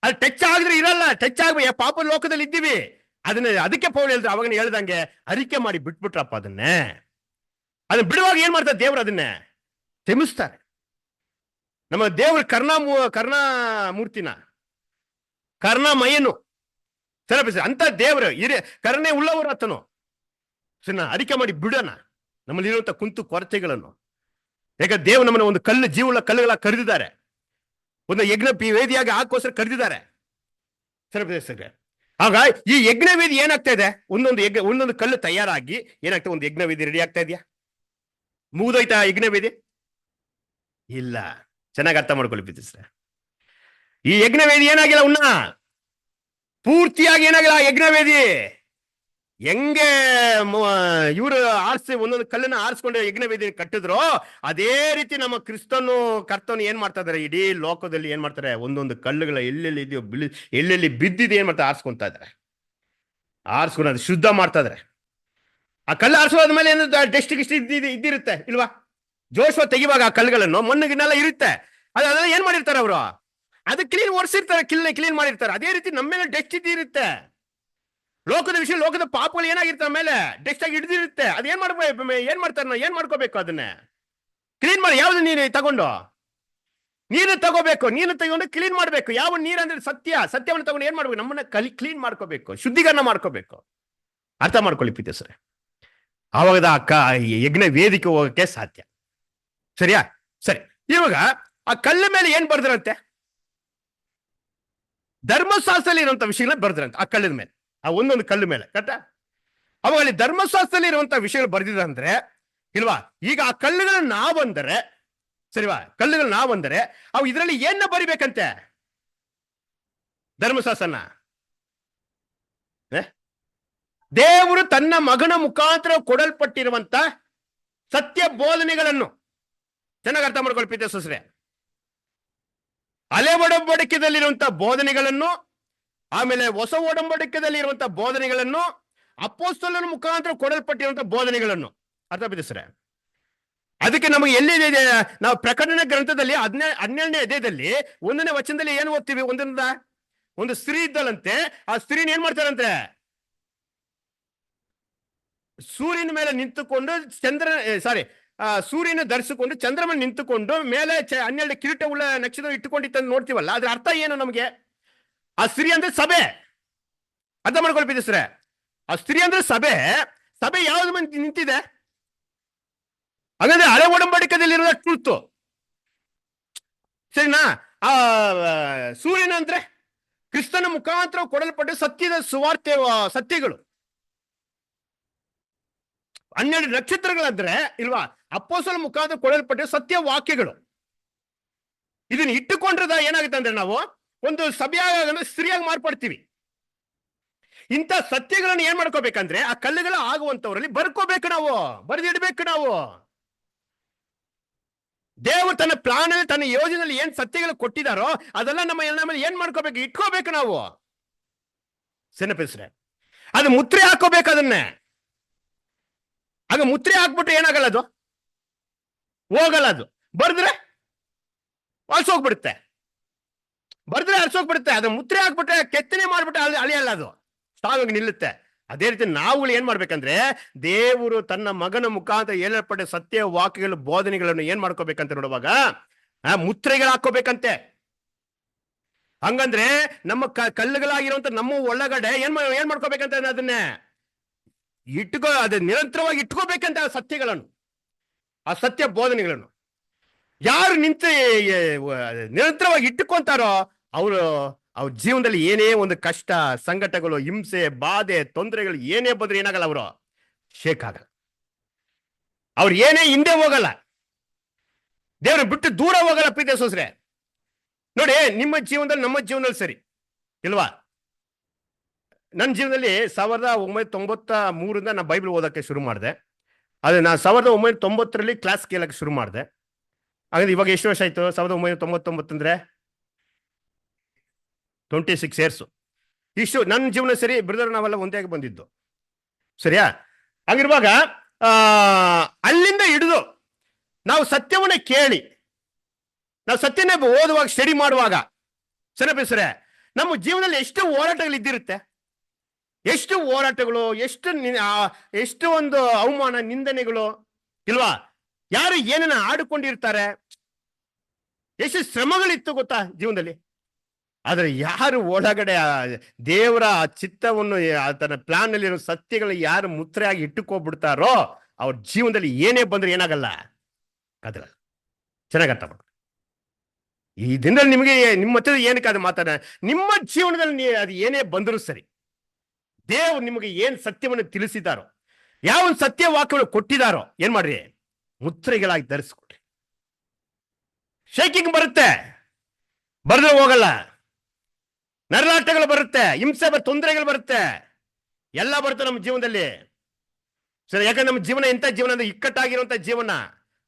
ಅದು ಟಚ್ ಆಗಿದ್ರೆ ಇರಲ್ಲ, ಟಚ್ ಆಗ್ಬೇಕು. ಪಾಪ ಲೋಕದಲ್ಲಿ ಇದ್ದೀವಿ, ಅದಕ್ಕೆ ಪೌಲ್ ಹೇಳಿದ್ರು, ಅವಾಗ ಹೇಳ್ದಂಗೆ ಅರಿಕೆ ಮಾಡಿ ಬಿಟ್ಬಿಟ್ರಪ್ಪ ಅದನ್ನ ಬಿಡುವಾಗ ಏನ್ ಮಾಡ್ತಾರೆ ದೇವ್ರು, ಅದನ್ನೇ ಕ್ಷಮಿಸ್ತಾರೆ. ನಮ್ಮ ದೇವ್ರ ಕರ್ಣಾಮೂರ್ತಿನ ಕರ್ಣಮಯನು ಅಂತ ದೇವರು ಕರುಣೆ ಉಳ್ಳವರು ಆತನು. ಅರಿಕೆ ಮಾಡಿ ಬಿಡೋಣ ನಮ್ಮಲ್ಲಿರುವಂತ ಕುಂತು ಕೊರತೆಗಳನ್ನು. ಯಾಕಂದ್ರೆ ದೇವ್ ನಮ್ಮನ್ನ ಒಂದು ಜೀವವುಳ್ಳ ಕಲ್ಲುಗಳ ಕರೆದಿದ್ದಾರೆ, ಒಂದು ಯಜ್ಞ ವೇದಿಯಾಗಿ ಹಾಕೋಸ್ಕರ ಕರೆದಿದ್ದಾರೆ. ಆಗ ಈ ಯಜ್ಞ ವೇದಿ ಏನಾಗ್ತಾ ಇದೆ, ಒಂದೊಂದು ಕಲ್ಲು ತಯಾರಾಗಿ ಏನಾಗ್ತದೆ, ಒಂದು ಯಜ್ಞ ವೇದಿ ರೆಡಿ ಆಗ್ತಾ ಇದೆಯಾ? ಮುಗಿದೋಯ್ತಾ ಯಜ್ಞ ವೇದಿ? ಇಲ್ಲ. ಚೆನ್ನಾಗಿ ಅರ್ಥ ಮಾಡ್ಕೊಳ್ಳಿ ಸರ್. ಈ ಯಜ್ಞ ವೇದಿ ಏನಾಗಿಲ್ಲ, ಪೂರ್ತಿಯಾಗಿ ಏನಾಗಿಲ್ಲ ಯಜ್ಞ ವೇದಿ. ಹೆಂಗೆ ಇವರು ಒಂದೊಂದು ಕಲ್ಲನ್ನ ಆರಿಸ್ಕೊಂಡು ಯಜ್ಞ ವೇದಿ ಕಟ್ಟಿದ್ರು, ಅದೇ ರೀತಿ ನಮ್ಮ ಕರ್ತನು ಏನ್ ಮಾಡ್ತಾ ಇದಾರೆ, ಇಡೀ ಲೋಕದಲ್ಲಿ ಏನ್ ಮಾಡ್ತಾರೆ, ಒಂದೊಂದು ಕಲ್ಲುಗಳ ಎಲ್ಲೆಲ್ಲಿ ಇದೆಯೋ ಎಲ್ಲೆಲ್ಲಿ ಬಿದ್ದಿದೆ ಏನ್ ಮಾಡ್ತಾರೆ, ಆರಿಸ್ಕೊಂತ ಇದಾರೆ. ಆರಿಸ್ಕೊಂಡು ಅದು ಶುದ್ಧ ಮಾಡ್ತಾ ಇದಾರೆ. ಆ ಕಲ್ಲು ಆರಿಸೋದ್ಮೇಲೆ ಏನು ಡೆಸ್ಟ್ ಗಿಸ್ಟ್ ಇದ್ದಿರುತ್ತೆ ಇಲ್ವಾ? ಜೋಶ್ವ ತೆಗಿವಾಗ ಆ ಕಲ್ಲುಗಳನ್ನು ಮಣ್ಣಿಗೆಲ್ಲ ಇರುತ್ತೆ, ಅದೆಲ್ಲ ಏನ್ ಮಾಡಿರ್ತಾರೆ ಅವರು, ಅದು ಕ್ಲೀನ್ ಒರೆಸಿರ್ತಾರೆ, ಕ್ಲೀನ್ ಮಾಡಿರ್ತಾರೆ. ಅದೇ ರೀತಿ ನಮ್ಮ ಮೇಲೆ ಡೆಸ್ಟ್ ಇದ್ದಿರುತ್ತೆ. ಲೋಕದ ವಿಷಯ, ಲೋಕದ ಪಾಪಗಳು ಏನಾಗಿರ್ತಾರೆ ಮೇಲೆ ಡೆಸ್ಟ್ ಆಗಿ ಹಿಡಿದಿರುತ್ತೆ. ಅದೇನ್ ಮಾಡ್ತಾರೆ, ಏನ್ ಮಾಡ್ಕೋಬೇಕು, ಅದನ್ನ ಕ್ಲೀನ್ ಮಾಡಿ. ಯಾವ್ದು ನೀರು ತಗೋಬೇಕು, ನೀರು ತಗೊಂಡು ಕ್ಲೀನ್ ಮಾಡ್ಬೇಕು. ಯಾವ ನೀರು ಅಂದ್ರೆ ಸತ್ಯವನ್ನು ತಗೊಂಡು ಏನ್ ಮಾಡ್ಬೇಕು, ನಮ್ಮನ್ನ ಕ್ಲೀನ್ ಮಾಡ್ಕೋಬೇಕು, ಶುದ್ಧೀಕರಣ ಮಾಡ್ಕೋಬೇಕು. ಅರ್ಥ ಮಾಡ್ಕೊಳ್ಳಿ ಪ್ರೀತಿ ಸರ್. ಆವಾಗ ಯಜ್ಞ ವೇದಿಕೆ ಹೋಗಕ್ಕೆ ಸಾಧ್ಯ. ಸರಿಯಾ? ಸರಿ. ಇವಾಗ ಆ ಕಲ್ಲ ಮೇಲೆ ಏನ್ ಬರ್ದ್ರಂತೆ, ಧರ್ಮಶಾಸ್ತ್ರದಲ್ಲಿ ಇರುವಂತ ವಿಷಯಗಳನ್ನ ಬರ್ದ್ರಂತೆ ಆ ಕಲ್ಲದ ಮೇಲೆ, ಆ ಒಂದೊಂದು ಕಲ್ಲು ಮೇಲೆ. ಕರೆಕ್ಟಾ? ಅವಾಗ ಅಲ್ಲಿ ಧರ್ಮಶಾಸ್ತ್ರದಲ್ಲಿ ಇರುವಂತ ವಿಷಯಗಳು ಬರ್ದಿದಂದ್ರೆ ಇಲ್ವಾ? ಈಗ ಆ ಕಲ್ಲುಗಳನ್ನ ನಾವಂದರೆ, ಸರಿವಾ, ಕಲ್ಲುಗಳು ನಾವಂದರೆ ಅವು ಇದರಲ್ಲಿ ಏನ ಬರಿಬೇಕಂತೆ, ಧರ್ಮಶಾಸ್ತ್ರನ ದೇವರು ತನ್ನ ಮಗನ ಮುಖಾಂತರ ಕೊಡಲ್ಪಟ್ಟಿರುವಂತ ಸತ್ಯ ಬೋಧನೆಗಳನ್ನು ಚೆನ್ನಾಗಿ ಅರ್ಥ ಮಾಡ್ಕೊಳ್ಳಿ ಪ್ರೀತಿ ಸೊಸರೆ. ಹಳೆ ಒಡಂಬಡಿಕೆಯಲ್ಲಿರುವಂತಹ ಬೋಧನೆಗಳನ್ನು, ಆಮೇಲೆ ಹೊಸ ಒಡಂಬಡಿಕೆಯಲ್ಲಿ ಬೋಧನೆಗಳನ್ನು, ಅಪೊಸ್ತಲರ ಮುಖಾಂತರ ಕೊಡಲ್ಪಟ್ಟಿರುವಂತಹ ಬೋಧನೆಗಳನ್ನು ಅರ್ಥ ಪ್ರೀತಿಸ್ರೆ. ಅದಕ್ಕೆ ನಮಗೆ ಎಲ್ಲಿದೆ, ನಾವು ಪ್ರಕಟಣೆ ಗ್ರಂಥದಲ್ಲಿ 12ನೇ ಅಧ್ಯಾಯದಲ್ಲಿ 1ನೇ ವಚನದಲ್ಲಿ ಏನು ಓದ್ತೀವಿ, ಒಂದು ಸ್ತ್ರೀ ಇದ್ದಳಂತೆ. ಆ ಸ್ತ್ರೀನ ಏನ್ ಮಾಡ್ತಾರಂತೆ, ಸೂರ್ಯನ ಮೇಲೆ ನಿಂತುಕೊಂಡು ಸೂರ್ಯನ ಧರಿಸಿಕೊಂಡು ಚಂದ್ರಮನ್ ನಿಂತುಕೊಂಡು ಮೇಲೆ 12 ಕಿರೀಟ ಉಳ್ಳ ನಕ್ಷತ್ರ ಇಟ್ಟುಕೊಂಡಿತ್ತು ನೋಡ್ತೀವಲ್ಲ, ಅದ್ರ ಅರ್ಥ ಏನು ನಮಗೆ? ಆ ಸ್ತ್ರೀ ಅಂದ್ರೆ ಸಭೆ. ಅರ್ಥ ಮಾಡ್ಕೊಳ್ಬಿದ್ದೆ ಸರ್. ಆ ಸ್ತ್ರೀ ಅಂದ್ರೆ ಸಭೆ ಯಾವ್ದು ಮಂದಿ ನಿಂತಿದೆ? ಹಾಗಾದ್ರೆ ಹಳೆ ಒಡಂಬಡಿಕೆಯಲ್ಲಿರುವ ಟ್ರೂತ್, ಸರಿನಾ? ಆ ಸೂರ್ಯನ ಅಂದ್ರೆ ಕ್ರಿಸ್ತನ ಮುಖಾಂತರ ಕೊಡಲ್ಪಟ್ಟ ಸತ್ಯದ ಸತ್ಯಗಳು. 12 ನಕ್ಷತ್ರಗಳಂದ್ರೆ ಇಲ್ವಾ, ಅಪೊಸ್ತಲರ ಮುಖಾಂತರ ಕೊಡಲ್ಪಟ್ಟ ಸತ್ಯ ವಾಕ್ಯಗಳು. ಇದನ್ನ ಇಟ್ಟುಕೊಂಡ್ರದ ಏನಾಗುತ್ತೆ ಅಂದ್ರೆ ನಾವು ಒಂದು ಸಭೆಯಾಗ ಸ್ತ್ರೀಯಾಗಿ ಮಾರ್ಪಡ್ತೀವಿ. ಇಂಥ ಸತ್ಯಗಳನ್ನು ಏನ್ ಮಾಡ್ಕೋಬೇಕಂದ್ರೆ ಆ ಕಲ್ಲುಗಳ ಆಗುವಂತವರಲ್ಲಿ ಬರ್ಕೋಬೇಕು, ನಾವು ಬರೆದಿಡ್ಬೇಕು. ನಾವು ದೇವರು ತನ್ನ ಪ್ಲಾನ್ ತನ್ನ ಯೋಜನೆಯಲ್ಲಿ ಏನ್ ಸತ್ಯಗಳು ಕೊಟ್ಟಿದಾರೋ ಅದೆಲ್ಲ ನಮ್ಮ ಏನ್ ಮಾಡ್ಕೋಬೇಕು, ಇಟ್ಕೋಬೇಕು ನಾವು. ಸೆನಪಿಸ್ರೆ ಅದು ಮುದ್ರೆ ಹಾಕೋಬೇಕು ಅದನ್ನೇ. ಆಗ ಮುದ್ರೆ ಹಾಕ್ಬಿಟ್ರೆ ಏನಾಗಲ್ಲ, ಅದು ಹೋಗಲ್ಲ. ಅದು ಬರ್ದ್ರೆ ಅಳ್ಸೋಗ್ಬಿಡುತ್ತೆ, ಅದ ಮುದ್ರೆ ಹಾಕ್ಬಿಟ್ರೆ ಕೆತ್ತನೆ ಮಾಡ್ಬಿಟ್ರೆ ಅಳಿಯಲ್ಲ, ಅದು ಸ್ಟ್ರಾಂಗ್ ನಿಲ್ಲುತ್ತೆ. ಅದೇ ರೀತಿ ನಾವುಗಳು ಏನ್ ಮಾಡ್ಬೇಕಂದ್ರೆ ದೇವರು ತನ್ನ ಮಗನ ಮುಖಾಂತರ ಹೇಳಲ್ಪಟ್ಟ ಸತ್ಯ ವಾಕ್ಯಗಳ ಬೋಧನೆಗಳನ್ನು ಏನ್ ಮಾಡ್ಕೋಬೇಕಂತ ನೋಡುವಾಗ ಮುತ್ರೆಗಳು ಹಾಕೋಬೇಕಂತೆ. ಹಂಗಂದ್ರೆ ನಮ್ಮ ಕಲ್ಲುಗಳಾಗಿರುವಂತ ನಮ್ಮ ಒಳಗಡೆ ಏನ್ ಮಾಡ್ಕೋಬೇಕಂತ ಅದನ್ನೇ ಅದ ನಿರಂತರವಾಗಿ ಇಟ್ಕೋಬೇಕಂತ ಆ ಸತ್ಯಗಳನ್ನು, ಆ ಸತ್ಯ ಬೋಧನೆಗಳನ್ನು ಯಾರು ನಿರಂತರವಾಗಿ ಇಟ್ಟುಕೊಂತಾರೋ ಅವ್ರ ಜೀವನದಲ್ಲಿ ಏನೇ ಒಂದು ಕಷ್ಟ, ಸಂಕಟಗಳು, ಹಿಂಸೆ, ಬಾಧೆ, ತೊಂದರೆಗಳು ಏನೇ ಬಂದ್ರೆ ಏನಾಗಲ್ಲ, ಅವರು ಶೇಕ್ ಆಗಲ್ಲ. ಅವ್ರು ಏನೇ ಹಿಂದೆ ಹೋಗಲ್ಲ, ದೇವ್ರ ಬಿಟ್ಟು ದೂರ ಹೋಗಲ್ಲ. ಪ್ರೀತಿ ಸೋಸ್ರೆ ನೋಡಿ, ನಿಮ್ಮ ಜೀವನದಲ್ಲಿ ನಮ್ಮ ಜೀವನದಲ್ಲಿ ಸರಿ ಇಲ್ವಾ? ನನ್ನ ಜೀವನದಲ್ಲಿ 1993 ನಾನು ಬೈಬಲ್ ಓದೋಕ್ಕೆ ಶುರು ಮಾಡಿದೆ. ಅದು ನಾನು 1990 ಕ್ಲಾಸ್ ಕೇಳಕ್ಕೆ ಶುರು ಮಾಡಿದೆ. ಹಾಗಾದ್ರೆ ಇವಾಗ ಎಷ್ಟು ವರ್ಷ ಆಯ್ತು? 1999 ಅಂದ್ರೆ 26 ಇಯರ್ಸ್. ಇಷ್ಟು ನನ್ನ ಜೀವನ ಸರಿ, ಬ್ರದರ್ ನಾವೆಲ್ಲ ಒಂದೇ ಆಗಿ ಬಂದಿದ್ದು, ಸರಿಯಾ? ಹಾಗಿರುವಾಗ ಅಲ್ಲಿಂದ ಹಿಡಿದು ನಾವು ಸತ್ಯವನ್ನ ಕೇಳಿ, ನಾವು ಸತ್ಯನೇ ಓದುವಾಗ, ಸ್ಟಡಿ ಮಾಡುವಾಗ ಸರಿ, ನಮ್ಮ ಜೀವನದಲ್ಲಿ ಎಷ್ಟು ಹೋರಾಟಗಳು ಇದ್ದಿರುತ್ತೆ, ಎಷ್ಟು ಹೋರಾಟಗಳು, ಎಷ್ಟು ಒಂದು ಅವಮಾನ, ನಿಂದನೆಗಳು ಇಲ್ವಾ? ಯಾರು ಏನನ್ನ ಆಡಿಕೊಂಡಿರ್ತಾರೆ, ಎಷ್ಟು ಶ್ರಮಗಳಿತ್ತು ಗೊತ್ತಾ ಜೀವನದಲ್ಲಿ. ಆದರೆ ಯಾರು ಒಳಗಡೆ ದೇವರ ಚಿತ್ತವನ್ನು, ಆತನ ಪ್ಲಾನ್ ಅಲ್ಲಿ ಸತ್ಯಗಳು ಯಾರು ಮುತ್ರೆಯಾಗಿ ಇಟ್ಟುಕೊಬಿಡ್ತಾರೋ ಅವ್ರ ಜೀವನದಲ್ಲಿ ಏನೇ ಬಂದ್ರೆ ಏನಾಗಲ್ಲ, ಅದಲ್ಲ. ಚೆನ್ನಾಗಿ ಅರ್ಥ ಮಾಡ್ಕೊಳ್ಳಿ. ಈ ದಿನದಲ್ಲಿ ನಿಮಗೆ ನಿಮ್ಮ ಹತ್ರ ಏನಕ್ಕೆ ಅದು ಮಾತಾಡ, ನಿಮ್ಮ ಜೀವನದಲ್ಲಿ ಅದು ಏನೇ ಬಂದರೂ ಸರಿ, ದೇವ್ರು ನಿಮಗೆ ಏನ್ ಸತ್ಯವನ್ನು ತಿಳಿಸಿದಾರೋ, ಯಾವ ಒಂದು ಸತ್ಯ ವಾಕ್ಯಗಳು ಕೊಟ್ಟಿದಾರೋ, ಏನ್ ಮಾಡ್ರಿ, ಮುದ್ರೆಗಳಾಗಿ ಧರಿಸ್ಕೊಡ್ರಿ. ಶೇಕಿಂಗ್ ಬರುತ್ತೆ, ಬರದೇ ಹೋಗಲ್ಲ, ನರಳಾಟಗಳು ಬರುತ್ತೆ, ಹಿಂಸೆ ತೊಂದರೆಗಳು ಬರುತ್ತೆ, ಎಲ್ಲ ಬರುತ್ತೆ ನಮ್ಮ ಜೀವನದಲ್ಲಿ. ಸರಿ, ಯಾಕಂದ್ರೆ ನಮ್ಮ ಜೀವನ ಎಂತ ಜೀವನ ಅಂದ್ರೆ ಇಕ್ಕಟ್ಟಾಗಿರುವಂತ ಜೀವನ,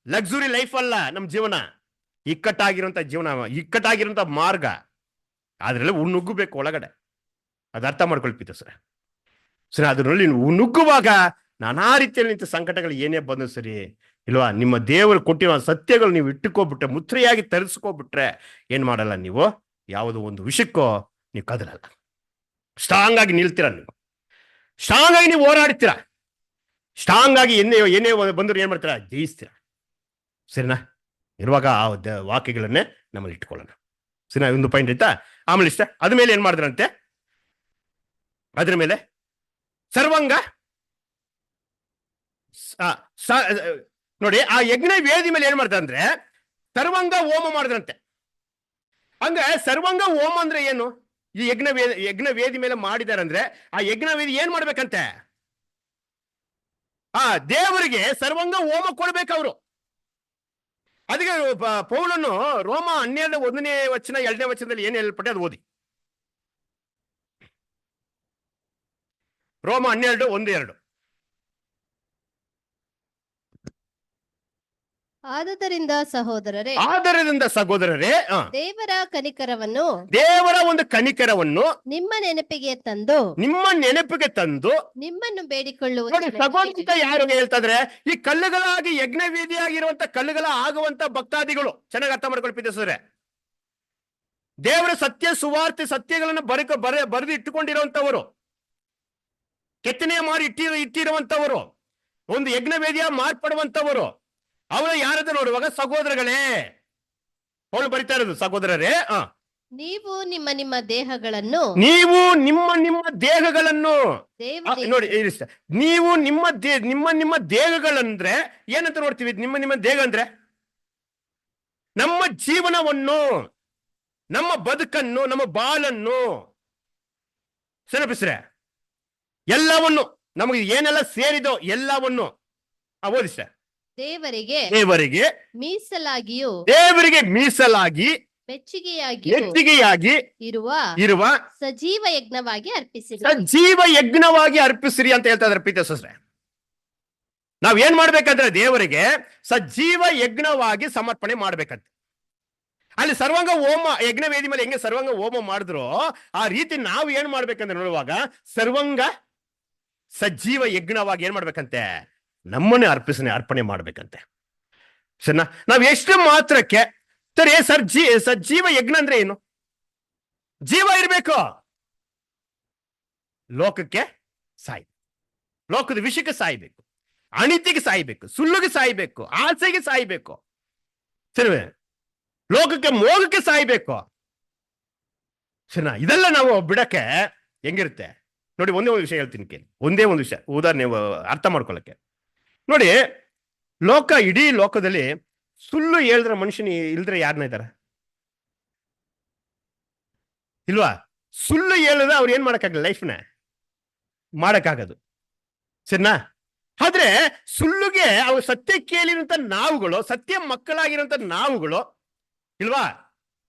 ಲಕ್ಸುರಿ ಲೈಫ್ ಅಲ್ಲ ನಮ್ಮ ಜೀವನ, ಇಕ್ಕಟ್ಟಾಗಿರುವಂತ ಜೀವನ, ಇಕ್ಕಟ್ಟಾಗಿರುವಂತ ಮಾರ್ಗ. ಅದ್ರಲ್ಲಿ ನುಗ್ಗಬೇಕು ಒಳಗಡೆ, ಅದು ಅರ್ಥ ಮಾಡ್ಕೊಳ್ಪಿತ್ತು ಸರ್. ಸರಿ, ಅದರಲ್ಲಿ ನುಗ್ಗುವಾಗ ನಾನಾ ರೀತಿಯಲ್ಲಿ ನಿಂತ ಸಂಕಟಗಳು ಏನೇ ಬಂದು ಸರಿ ಇಲ್ವಾ, ನಿಮ್ಮ ದೇವರು ಕೊಟ್ಟಿರೋ ಸತ್ಯಗಳು ನೀವು ಇಟ್ಟುಕೋಬಿಟ್ರೆ, ಮುತ್ರೆಯಾಗಿ ತರಿಸ್ಕೋಬಿಟ್ರೆ ಏನ್ ಮಾಡಲ್ಲ, ನೀವು ಯಾವುದೋ ಒಂದು ವಿಷಯಕ್ಕೋ ನೀವು ಕದಲಲ್ಲ. ಸ್ಟ್ರಾಂಗ್ ಆಗಿ ನಿಲ್ತೀರ, ನೀವು ಸ್ಟ್ರಾಂಗ್ ಆಗಿ ನೀವು ಹೋರಾಡ್ತೀರಾ, ಸ್ಟ್ರಾಂಗ್ ಆಗಿ ಏನೇ ಬಂದ್ರು ಏನ್ ಮಾಡ್ತೀರಾ, ಜಯಿಸ್ತೀರ. ಸರಿನಾ? ಇರುವಾಗ ಆ ವಾಕ್ಯಗಳನ್ನೇ ನಮ್ಮಲ್ಲಿ ಇಟ್ಕೊಳ್ಳೋಣ. ಸರಿನಾ? ಒಂದು ಪಾಯಿಂಟ್ ಆಯ್ತಾ? ಆಮೇಲೆ ಇಷ್ಟ ಅದ್ರ ಮೇಲೆ ಏನ್ ಮಾಡಿದ್ರಂತೆ, ಅದ್ರ ಮೇಲೆ ಸರ್ವಾಂಗ ನೋಡಿ, ಆ ಯಜ್ಞ ವೇದಿ ಮೇಲೆ ಏನ್ ಮಾಡ್ತಾರಂದ್ರೆ ಸರ್ವಾಂಗ ಹೋಮ ಮಾಡಿದ್ರಂತೆ. ಹಂಗ ಸರ್ವಾಂಗ ಹೋಮ ಅಂದ್ರೆ ಏನು? ಈ ಯಜ್ಞ ವೇದಿ ಮೇಲೆ ಮಾಡಿದಾರಂದ್ರೆ ಆ ಯಜ್ಞ ವೇದಿ ಏನ್ ಮಾಡ್ಬೇಕಂತೆ, ಆ ದೇವರಿಗೆ ಸರ್ವಾಂಗ ಹೋಮ ಕೊಡ್ಬೇಕು ಅವರು. ಅದಕ್ಕೆ ಪೌಲನು ರೋಮ 12:1 ವಚನ 2ನೇ ವಚನದಲ್ಲಿ ಏನ್ ಹೇಳ್ಪಟ್ಟೆ ಅದು ಓದಿ. ರೋಮ 12:1-2. ಆದುದರಿಂದ ಸಹೋದರರೇ, ದೇವರ ಕನಿಕರವನ್ನು, ದೇವರ ಒಂದು ಕನಿಕರವನ್ನು ನಿಮ್ಮ ನೆನಪಿಗೆ ತಂದು ನಿಮ್ಮನ್ನು ಬೇಡಿಕೊಳ್ಳುವ ಸಗೋಂತ ಯಾರು ಹೇಳ್ತಾ ಇದ್ರೆ, ಈ ಕಲ್ಲುಗಳಾಗಿ ಯಜ್ಞ ವೇದಿಯಾಗಿರುವಂತ ಕಲ್ಲುಗಳ ಆಗುವಂತ ಭಕ್ತಾದಿಗಳು. ಚೆನ್ನಾಗಿ ಅರ್ಥ ಮಾಡ್ಕೊಳ್ಪಿದ್ದೆ ಸರ್. ದೇವರ ಸತ್ಯ ಸುವಾರ್ತೆ ಸತ್ಯಗಳನ್ನು ಬರೆದು ಇಟ್ಟುಕೊಂಡಿರುವಂತವರು, ಕೆತ್ತನೆ ಮಾಡಿ ಇಟ್ಟಿರುವಂತವರು, ಒಂದು ಯಜ್ಞ ವೇದಿಯ ಮಾರ್ಪಡುವಂತವರು, ಅವರು ಯಾರದು ನೋಡುವಾಗ ಸಹೋದರಗಳೇ. ಅವಳು ಬರಿತಾ ಇರೋದು, ಸಹೋದರರೇ, ನೀವು ನಿಮ್ಮ ನಿಮ್ಮ ದೇಹಗಳನ್ನು ನೋಡಿ, ನೀವು ನಿಮ್ಮ ದೇಹಗಳಂದ್ರೆ ಏನಂತ ನೋಡ್ತೀವಿ? ನಿಮ್ಮ ದೇಹ ಅಂದ್ರೆ ನಮ್ಮ ಜೀವನವನ್ನು, ನಮ್ಮ ಬದುಕನ್ನು, ನಮ್ಮ ಬಾಳನ್ನು, ಸರಿಪಿಸ್ರೆ ಎಲ್ಲವನ್ನು, ನಮಗೆ ಏನೆಲ್ಲ ಸೇರಿದೋ ಎಲ್ಲವನ್ನು ಓದಿ ಸರ್. ದೇವರಿಗೆ ಮೀಸಲಾಗಿ ಮೆಚ್ಚಿಗೆಯಾಗಿ ಇರುವ ಸಜೀವ ಯಜ್ಞವಾಗಿ ಅರ್ಪಿಸಿರಿ ಅಂತ ಹೇಳ್ತಾ ಇದ್ದಾರೆ ಪ್ರೀತಿ ಸಹೋದರರೇ. ನಾವ್ ಏನ್ ಮಾಡ್ಬೇಕಂದ್ರೆ ದೇವರಿಗೆ ಸಜೀವ ಯಜ್ಞವಾಗಿ ಸಮರ್ಪಣೆ ಮಾಡ್ಬೇಕಂತ. ಅಲ್ಲಿ ಸರ್ವಾಂಗ ಹೋಮ ಯಜ್ಞ ವೇದಿ ಮೇಲೆ ಹೆಂಗೆ ಸರ್ವಾಂಗ ಹೋಮ ಮಾಡಿದ್ರು ಆ ರೀತಿ ನಾವು ಏನ್ ಮಾಡ್ಬೇಕಂದ್ರೆ ನೋಡುವಾಗ ಸರ್ವಾಂಗ ಸಜೀವ ಯಜ್ಞವಾಗಿ ಏನ್ ಮಾಡ್ಬೇಕಂತೆ, ನಮ್ಮನ್ನೇ ಅರ್ಪಣೆ ಮಾಡ್ಬೇಕಂತೆ. ಸರಿನಾ? ನಾವ್ ಎಷ್ಟು ಮಾತ್ರಕ್ಕೆ ಸರಿ ಸಜೀವ ಯಜ್ಞ ಅಂದ್ರೆ ಏನು? ಜೀವ ಇರ್ಬೇಕು, ಲೋಕಕ್ಕೆ ಲೋಕದ ವಿಷಯಕ್ಕೆ ಸಾಯ್ಬೇಕು, ಅಣಿತಿಗೆ ಸಾಯ್ಬೇಕು, ಸುಳ್ಳಿಗೆ ಸಾಯ್ಬೇಕು, ಆಸೆಗೆ ಸಾಯ್ಬೇಕು, ಸರಿ, ಲೋಕಕ್ಕೆ ಮೋಗಕ್ಕೆ ಸಾಯ್ಬೇಕು. ಸರಿನಾ? ಇದೆಲ್ಲ ನಾವು ಬಿಡಕ್ಕೆ ಹೆಂಗಿರುತ್ತೆ ನೋಡಿ. ಒಂದೇ ಒಂದು ವಿಷಯ ಹೇಳ್ತೀನಿ ಕೇಳಿ, ಒಂದೇ ಒಂದು ವಿಷಯ ಉದಾಹರಣೆ ಅರ್ಥ ಮಾಡ್ಕೊಳ್ಳಕ್ಕೆ ನೋಡಿ. ಇಡೀ ಲೋಕದಲ್ಲಿ ಸುಳ್ಳು ಹೇಳಿದ್ರೆ ಮನುಷ್ಯನ ಇಲ್ದ್ರೆ ಯಾರನ್ನ ಇದ್ದಾರೆ ಇಲ್ವಾ? ಸುಳ್ಳು ಹೇಳಿದ್ರೆ ಅವ್ರು ಏನ್ ಮಾಡಕ್ಕಾಗಲ್ಲ, ಲೈಫ್ನ ಮಾಡಕ್ಕಾಗದು. ಸರಿನಾ? ಆದ್ರೆ ಸುಳ್ಳುಗೆ ಅವ್ರು ಸತ್ಯ ಕೇಳಿರಂತ ನಾವುಗಳು, ಸತ್ಯ ಮಕ್ಕಳಾಗಿರೋಂಥ ನಾವುಗಳು ಇಲ್ವಾ,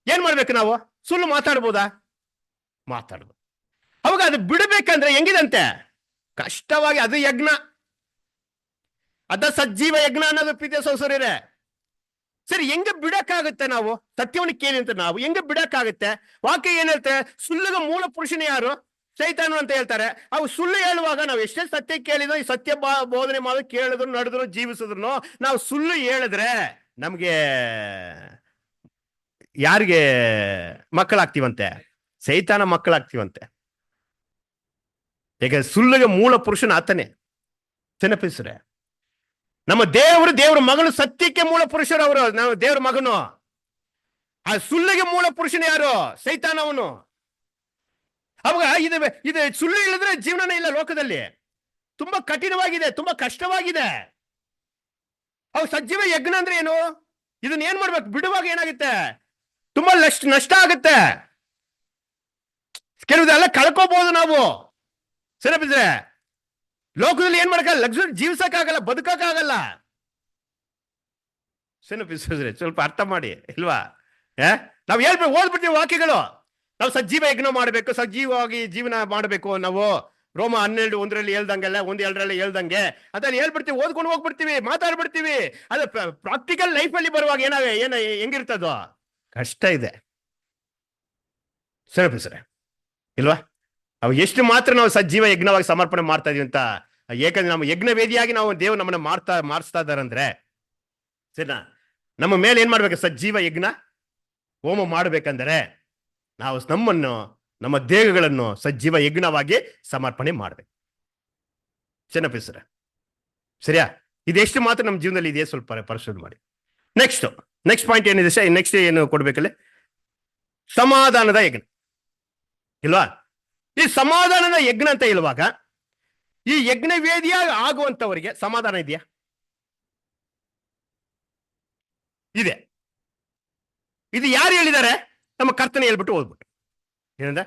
ಏನ್ ಮಾಡ್ಬೇಕು ನಾವು? ಸುಳ್ಳು ಮಾತಾಡ್ಬೋದಾ? ಮಾತಾಡ್ಬೋದು. ಅವಾಗ ಅದು ಬಿಡಬೇಕಂದ್ರೆ ಹೆಂಗಿದಂತೆ ಕಷ್ಟವಾಗಿ, ಅದು ಯಜ್ಞ, ಅದ ಸಜ್ಜೀವ ಯಜ್ಞ ಅನ್ನೋದು ಪ್ರೀತಿಯ ಸಹೋದರರೇ. ಸರಿ, ಹೆಂಗ ಬಿಡಕ್ಕಾಗುತ್ತೆ? ನಾವು ಸತ್ಯವನ್ನು ಕೇಳಿ ಅಂತ ನಾವು ಹೆಂಗ ಬಿಡಕ್ಕಾಗುತ್ತೆ? ವಾಕ್ಯ ಏನ್ ಹೇಳ್ತಾರೆ? ಸುಳ್ಳಿಗೆ ಮೂಲ ಪುರುಷನೇ ಯಾರು? ಸೈತಾನು ಅಂತ ಹೇಳ್ತಾರೆ. ಅವು ಸುಳ್ಳು ಹೇಳುವಾಗ ನಾವು ಎಷ್ಟೇ ಸತ್ಯ ಕೇಳಿದ್ರು, ಈ ಸತ್ಯ ಬೋಧನೆ ಮಾಡೋದು, ಕೇಳಿದ್ರು, ನಡೆದ್ರು, ಜೀವಿಸಿದ್ರು, ನಾವು ಸುಳ್ಳು ಹೇಳಿದ್ರೆ ನಮ್ಗೆ ಯಾರಿಗೆ ಮಕ್ಕಳಾಗ್ತೀವಂತೆ? ಸೈತಾನ ಮಕ್ಕಳಾಗ್ತೀವಂತೆ. ಯಾಕಂದ್ರೆ ಸುಳ್ಳಿಗೆ ಮೂಲ ಪುರುಷನ ಆತನೇ. ನೆನಪಿಸ್ರೆ, ನಮ್ಮ ದೇವರ ಮಗನು ಸತ್ಯಕ್ಕೆ ಮೂಲ ಪುರುಷರು. ಅವರು ನಾವು ದೇವ್ರ ಮಗನು. ಆ ಸುಳ್ಳಿಗೆ ಮೂಲ ಪುರುಷನ ಯಾರು? ಸೈತಾನವನು. ಅವಾಗ ಇದು ಸುಳ್ಳು ಹೇಳಿದ್ರೆ ಜೀವನನೇ ಇಲ್ಲ ಲೋಕದಲ್ಲಿ. ತುಂಬಾ ಕಠಿಣವಾಗಿದೆ, ತುಂಬಾ ಕಷ್ಟವಾಗಿದೆ. ಅವು ಸಜ್ಜೀವ ಯಜ್ಞ ಅಂದ್ರೆ ಏನು? ಇದನ್ನ ಏನ್ ಮಾಡ್ಬೇಕು? ಬಿಡುವಾಗ ಏನಾಗುತ್ತೆ? ತುಂಬಾ ನಷ್ಟ ಆಗುತ್ತೆ. ಕೆಲವುದೆಲ್ಲ ಕಳ್ಕೋಬಹುದು ನಾವು. ಸರಿಪಿದ್ರೆ ಲೋಕದಲ್ಲಿ ಏನ್ ಮಾಡಕ್ಕಾಗಲ್ಲ, ಲಕ್ಸುರಿ ಜೀವಿಸಕ್ಕಾಗಲ್ಲ, ಬದುಕಕ್ಕಾಗಲ್ಲ. ಸರಿಪಿಸಿದ್ರೆ ಸ್ವಲ್ಪ ಅರ್ಥ ಮಾಡಿ ಇಲ್ವಾ? ನಾವು ಹೇಳ್ಬೇಕು, ಓದ್ಬಿಡ್ತೀವಿ ವಾಕ್ಯಗಳು. ನಾವು ಸಜ್ಜೀವ ಯಜ್ಞ ಮಾಡಬೇಕು, ಸಜೀವವಾಗಿ ಜೀವನ ಮಾಡಬೇಕು. ನಾವು ರೋಮ 12:1 ಹೇಳ್ದಂಗೆಲ್ಲ 1:2 ಹೇಳ್ದಂಗೆ ಅದ್ರಲ್ಲಿ ಹೇಳ್ಬಿಡ್ತೀವಿ, ಓದ್ಕೊಂಡು ಹೋಗ್ಬಿಡ್ತೀವಿ, ಮಾತಾಡ್ಬಿಡ್ತೀವಿ. ಅದು ಪ್ರಾಕ್ಟಿಕಲ್ ಲೈಫ್ ಅಲ್ಲಿ ಬರುವಾಗ ಹೆಂಗಿರ್ತದೋ ಕಷ್ಟ ಇದೆ. ಸರಿಪಿಸ್ರೆ ಇಲ್ವಾ? ಅವು ಎಷ್ಟು ಮಾತ್ರ ನಾವು ಸಜ್ಜೀವ ಯಜ್ಞವಾಗಿ ಸಮರ್ಪಣೆ ಮಾಡ್ತಾ ಇದೀವಿ ಅಂತ. ಏಕಂದ್ರೆ ನಮ್ಮ ಯಜ್ಞ ವೇದಿಯಾಗಿ ನಾವು ದೇವ್ರು ನಮ್ಮನ್ನ ಮಾಡಿಸ್ತಾ ಇದಾರಂದ್ರೆ ಸರಿನಾ, ನಮ್ಮ ಮೇಲೆ ಏನ್ ಮಾಡ್ಬೇಕು? ಸಜ್ಜೀವ ಯಜ್ಞ ಹೋಮ ಮಾಡ್ಬೇಕಂದ್ರೆ ನಾವು ನಮ್ಮ ದೇಹಗಳನ್ನು ಸಜ್ಜೀವ ಯಜ್ಞವಾಗಿ ಸಮರ್ಪಣೆ ಮಾಡ್ಬೇಕು. ಚೆನ್ನಪಿಸ್ರ ಸರಿಯಾ? ಇದೆಷ್ಟು ಮಾತ್ರ ನಮ್ಮ ಜೀವನದಲ್ಲಿ ಇದೆಯೇ ಸ್ವಲ್ಪ ಪರಿಶೋಧನೆ ಮಾಡಿ. ನೆಕ್ಸ್ಟ್ ಪಾಯಿಂಟ್ ಏನಿದೆ? ನೆಕ್ಸ್ಟ್ ಏನು ಕೊಡ್ಬೇಕಲ್ಲಿ? ಸಮಾಧಾನದ ಯಜ್ಞ ಇಲ್ವಾ? ಈ ಸಮಾಧಾನದ ಯಜ್ಞ ಅಂತ ಇಲ್ವಾಗ, ಈ ಯಜ್ಞ ವೇದಿಯಾಗಿ ಆಗುವಂತವರಿಗೆ ಸಮಾಧಾನ ಇದೆಯಾ? ಇದೆ. ಇದು ಯಾರು ಹೇಳಿದ್ದಾರೆ? ನಮ್ಮ ಕರ್ತನೆ ಹೇಳ್ಬಿಟ್ಟು ಓದ್ಬಿಟ್ಟು ಏನಂದ,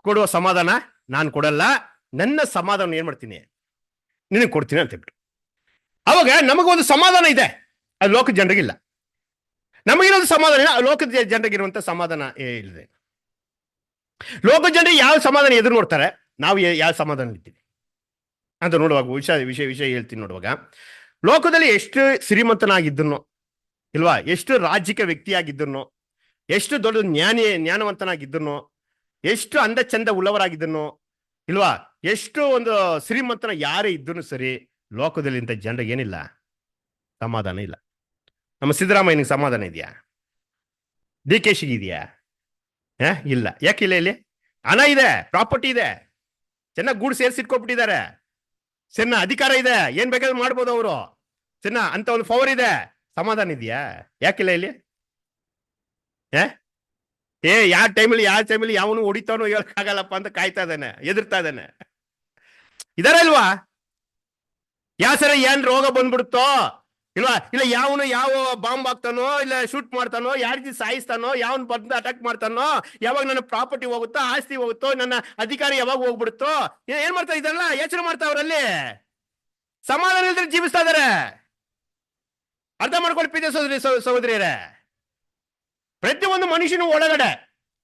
ಕೊಡುವ ಸಮಾಧಾನ ನಾನು ಕೊಡಲ್ಲ, ನನ್ನ ಸಮಾಧಾನ ಏನ್ ಮಾಡ್ತೀನಿ ನಿನಗೆ ಕೊಡ್ತೀನಿ ಅಂತ ಹೇಳ್ಬಿಟ್ಟು. ಅವಾಗ ನಮಗೊಂದು ಸಮಾಧಾನ ಇದೆ, ಅದು ಲೋಕದ ಜನರಿಗಿಲ್ಲ. ನಮಗಿರೋದು ಸಮಾಧಾನ ಇಲ್ಲ, ಲೋಕದ ಜನರಿಗಿರುವಂತ ಸಮಾಧಾನ ಇಲ್ಲದೆ. ಲೋಕದ ಜನರಿಗೆ ಯಾವ ಸಮಾಧಾನ ಎದುರು ನೋಡ್ತಾರೆ, ನಾವು ಯಾವ ಸಮಾಧಾನ ಇರ್ತೀವಿ ಅಂತ ನೋಡುವಾಗ ವಿಷಯ ಹೇಳ್ತೀನಿ. ನೋಡುವಾಗ ಲೋಕದಲ್ಲಿ ಎಷ್ಟು ಶ್ರೀಮಂತನಾಗಿದ್ದನು ಇಲ್ವಾ, ಎಷ್ಟು ರಾಜಕೀಯ ವ್ಯಕ್ತಿಯಾಗಿದ್ದನು, ಎಷ್ಟು ದೊಡ್ಡ ಜ್ಞಾನವಂತನಾಗಿದ್ದನು, ಎಷ್ಟು ಅಂದ ಚಂದ ಉಳ್ಳವರಾಗಿದ್ದನು ಇಲ್ವಾ, ಎಷ್ಟು ಒಂದು ಶ್ರೀಮಂತನ ಯಾರೇ ಇದ್ದನು ಸರಿ, ಲೋಕದಲ್ಲಿ ಇಂಥ ಜನರಿಗೆ ಏನಿಲ್ಲ, ಸಮಾಧಾನ ಇಲ್ಲ. ನಮ್ಮ ಸಿದ್ದರಾಮಯ್ಯನಿಗೆ ಸಮಾಧಾನ ಇದೆಯಾ? DK-ಶಿಗೆ ಇದೆಯಾ? ಇಲ್ಲ. ಯಾಕಿಲ್ಲ? ಇಲ್ಲಿ ಹಣ ಇದೆ, ಪ್ರಾಪರ್ಟಿ ಇದೆ, ಚೆನ್ನಾಗಿ ಗೂಡು ಸೇರಿಸಿಟ್ಕೊಬಿಟ್ಟಿದ್ದಾರೆ, ಸಣ್ಣ ಅಧಿಕಾರ ಇದೆ, ಏನ್ ಬೇಕಾದ್ರೂ ಮಾಡ್ಬೋದು ಅವರು, ಸಣ್ಣ ಅಂತ ಒಂದು ಪವರ್ ಇದೆ. ಸಮಾಧಾನ ಇದೆಯಾ? ಯಾಕಿಲ್ಲ ಇಲ್ಲಿ? ಯಾವ ಟೈಮಲ್ಲಿ ಯಾವನು ಹೊಡಿತಾನೋ ಹೇಳಕ್ಕಾಗಲ್ಲಪ್ಪ ಅಂತ ಕಾಯ್ತಾ ಇದ್ದಾನೆ, ಎದುರ್ತಾ ಇದ್ದಾನೆ. ಇದಾರ ಇಲ್ವಾ? ಸರ ಏನ್ ರೋಗ ಬಂದ್ಬಿಡುತ್ತೋ ಇಲ್ವಾ, ಇಲ್ಲ ಯಾವ ಬಾಂಬ್ ಹಾಕ್ತಾನೋ, ಇಲ್ಲ ಶೂಟ್ ಮಾಡ್ತಾನೋ, ಯಾರಿಗೆ ಸಾಯಿಸ್ತಾನೋ, ಯಾವನ್ ಬಂದು ಅಟ್ಯಾಕ್ ಮಾಡ್ತಾನೋ, ಯಾವಾಗ ನನ್ನ ಪ್ರಾಪರ್ಟಿ ಹೋಗುತ್ತೋ, ಆಸ್ತಿ ಹೋಗುತ್ತೋ, ನನ್ನ ಅಧಿಕಾರ ಯಾವಾಗ ಹೋಗ್ಬಿಡುತ್ತೋ, ಏನ್ ಮಾಡ್ತಾ ಇದ್ದಾರಲ್ಲ, ಯೋಚನೆ ಮಾಡ್ತಾ ಅವರಲ್ಲಿ ಸಮಾಧಾನ ಇಲ್ದ್ರೆ ಜೀವಿಸ್ತಾ ಇದಾರೆ. ಅರ್ಥ ಮಾಡ್ಕೊಂಡು ಪ್ರೀತಿಯ ಸಹೋದರಿಯರೇ, ಪ್ರತಿಯೊಂದು ಮನುಷ್ಯನ ಒಳಗಡೆ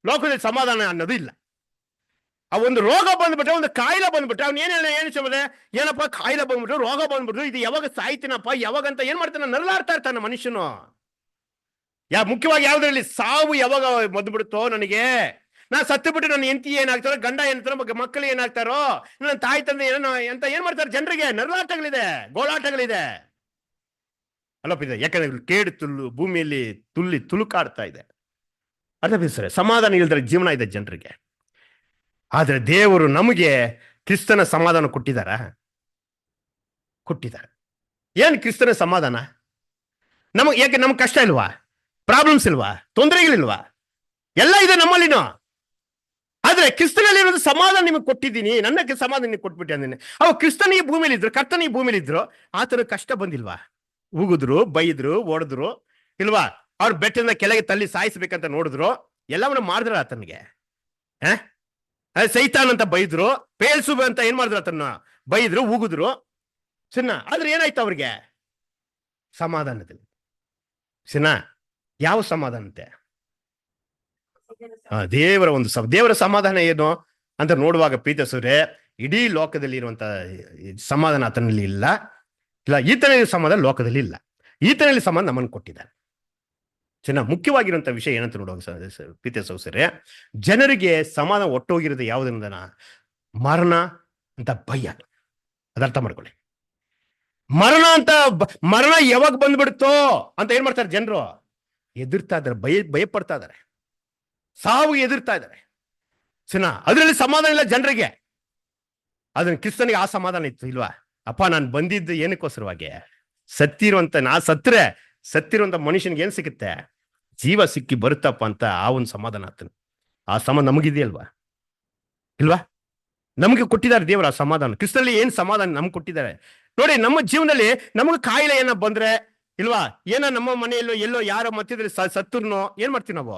ಲೋಕದಲ್ಲಿ ಸಮಾಧಾನ ಅನ್ನೋದು ಇಲ್ಲ. ಆ ಒಂದು ರೋಗ ಬಂದ್ಬಿಟ್ರೆ, ಒಂದು ಕಾಯಿಲೆ ಬಂದ್ಬಿಟ್ರೆ, ಅವ್ನು ಏನು ಏನಪ್ಪ ಕಾಯಿಲೆ ಬಂದ್ಬಿಟ್ರು, ರೋಗ ಬಂದ್ಬಿಟ್ರು, ಇದು ಯಾವಾಗ ಸಾಯ್ತೀನಪ್ಪ ಯಾವಾಗಂತ ಏನ್ ಮಾಡ್ತಾನೆ, ನರಳಾಡ್ತಾ ಇರ್ತಾನೆ ಮನುಷ್ಯನು. ಮುಖ್ಯವಾಗಿ ಯಾವ್ದ್ರಲ್ಲಿ ಸಾವು ಯಾವಾಗ ಬಂದ್ಬಿಡುತ್ತೋ, ನನಗೆ ನಾ ಸತ್ತು ಬಿಟ್ಟು ನನ್ನ ಹೆಂಡತಿ ಏನಾಗ್ತಾರೋ, ಗಂಡ ಏನಾಗ್ತಾರೋ, ಮಕ್ಕಳು ಏನಾಗ್ತಾರೋ, ನನ್ನ ತಾಯಿ ತಂದೆ ಏನೋ ಅಂತ ಏನ್ ಮಾಡ್ತಾರೆ ಜನರಿಗೆ? ನರಳಾಟಗಳಿದೆ, ಗೋಳಾಟಗಳಿದೆ ಅಲ್ಲಪ್ಪ ಇದೆ. ಯಾಕಂದ್ರೆ ಕೇಡು ಭೂಮಿಯಲ್ಲಿ ತುಳುಕಾಡ್ತಾ ಇದೆ. ಅರ್ಥ ಬಿಡಿಸ್ತಾರೆ, ಸಮಾಧಾನ ಇಲ್ದ್ರೆ ಜೀವನ ಇದೆ ಜನರಿಗೆ. ಆದ್ರೆ ದೇವರು ನಮಗೆ ಕ್ರಿಸ್ತನ ಸಮಾಧಾನ ಕೊಟ್ಟಿದ್ದಾರೆ. ಏನ್ ಕ್ರಿಸ್ತನ ಸಮಾಧಾನ? ಯಾಕೆ ನಮ್ಗೆ ಕಷ್ಟ ಇಲ್ವಾ? ಪ್ರಾಬ್ಲಮ್ಸ್ ಇಲ್ವಾ? ತೊಂದರೆಗಳಿಲ್ವಾ? ಎಲ್ಲ ಇದೆ ನಮ್ಮಲ್ಲಿನೂ. ಆದ್ರೆ ಕ್ರಿಸ್ತನಲ್ಲಿ ಇರೋದು ಸಮಾಧಾನ ನಿಮಗೆ ಕೊಟ್ಟಿದ್ದೀನಿ, ನನ್ನ ಸಮಾಧಾನ ನಿಮಗೆ ಕೊಟ್ಬಿಟ್ಟೆ ಅಂದಿನಿ. ಅವ ಕ್ರಿಸ್ತನ ಈ ಭೂಮಿಲಿ ಇದ್ರು, ಕರ್ತನ ಈ ಭೂಮಿಲಿ ಇದ್ರು, ಆತರ ಕಷ್ಟ ಬಂದಿಲ್ವಾ? ಉಗಿದ್ರು, ಬೈದ್ರು, ಓಡಿದ್ರು ಇಲ್ವಾ? ಅವ್ರ ಬೆಟ್ಟದಿಂದ ಕೆಳಗೆ ತಳ್ಳಿ ಸಾಯಿಸ್ಬೇಕಂತ ನೋಡಿದ್ರು, ಎಲ್ಲವನ್ನ ಮಾಡಿದ್ರ ಆತನಿಗೆ. ಸೈತಾನ್ ಅಂತ ಬೈದ್ರು, ಪೇಲ್ಸು ಅಂತ ಏನ್ ಮಾಡಿದ್ರು, ಆತನ ಬೈದ್ರು, ಉಗಿದ್ರು, ಚಿನ್ನ. ಆದ್ರೆ ಏನಾಯ್ತು ಅವ್ರಿಗೆ? ಸಮಾಧಾನದಲ್ಲಿ. ಚಿನ್ನ ಯಾವ ಸಮಾಧಾನ ಅಂತೆ? ದೇವರ ಸಮಾಧಾನ ಏನು? ಅಂತ ನೋಡುವಾಗ ಪ್ರೀತಿಸೋರೆ, ಇಡೀ ಲೋಕದಲ್ಲಿ ಇರುವಂತ ಸಮಾಧಾನ ಆತನಲ್ಲಿ ಇಲ್ಲ, ಈತನಲ್ಲಿ ಸಮಾಧಾನ ಲೋಕದಲ್ಲಿ ಇಲ್ಲ. ಈತನಲ್ಲಿ ಸಮಾಧಾನ ನಮ್ಮನ್ನು ಕೊಟ್ಟಿದ್ದಾನೆ. ಚೆನ್ನಾಗಿ ಮುಖ್ಯವಾಗಿರುವಂತ ವಿಷಯ ಏನಂತ ನೋಡುವಾಗ ಪ್ರೀತಿಸೋರೆ, ಜನರಿಗೆ ಸಮಾಧಾನ ಒಟ್ಟೋಗಿರೋದು ಯಾವುದರಿಂದ? ಮರಣ ಅಂತ ಭಯ. ಅದರ್ಥ ಮಾಡ್ಕೊಳ್ಳಿ. ಮರಣ ಯಾವಾಗ ಬಂದ್ಬಿಡ್ತೋ ಅಂತ ಏನ್ ಮಾಡ್ತಾರೆ ಜನರು? ಎದುರ್ತಾ ಇದ್ದಾರೆ, ಭಯಪಡ್ತಾ ಇದ್ದಾರೆ, ಸಾವು ಎದುರ್ತಾ ಇದ್ದಾರೆ. ಸರಿನಾ? ಅದರಲ್ಲಿ ಸಮಾಧಾನ ಇಲ್ಲ ಜನರಿಗೆ. ಅದನ್ನ ಕ್ರಿಸ್ತನಿಗೆ ಆ ಸಮಾಧಾನ ಇತ್ತು ಇಲ್ವಾ? ಅಪ್ಪ ನಾನು ಬಂದಿದ್ದು ಏನಕ್ಕೋಸ್ಕರವಾಗಿ? ಸತ್ತಿರುವಂತ ಮನುಷ್ಯನಿಗೆ ಏನ್ ಸಿಗುತ್ತೆ? ಜೀವ ಸಿಕ್ಕಿ ಬರುತ್ತಪ್ಪ ಅಂತ ಆ ಒಂದು ಸಮಾಧಾನ ಆತನು. ಆ ಸಮಾಧಾನ ನಮಗಿದೆಯಲ್ವಾ? ಇಲ್ವಾ? ನಮಗೆ ಕೊಟ್ಟಿದ್ದಾರೆ ದೇವರು ಆ ಸಮಾಧಾನ. ಕ್ರಿಸ್ತನಲ್ಲಿ ಏನ್ ಸಮಾಧಾನ ನಮ್ಗೆ ಕೊಟ್ಟಿದ್ದಾರೆ ನೋಡಿ. ನಮ್ಮ ಜೀವನದಲ್ಲಿ ನಮಗೆ ಕಾಯಿಲೆ ಏನೋ ಬಂದ್ರೆ ಇಲ್ವಾ, ಏನೋ ನಮ್ಮ ಮನೆಯಲ್ಲೋ ಎಲ್ಲೋ ಯಾರೋ ಮಧ್ಯದಲ್ಲಿ ಸತ್ತರ್ನೋ ಏನ್ ಮಾಡ್ತೀವಿ ನಾವು?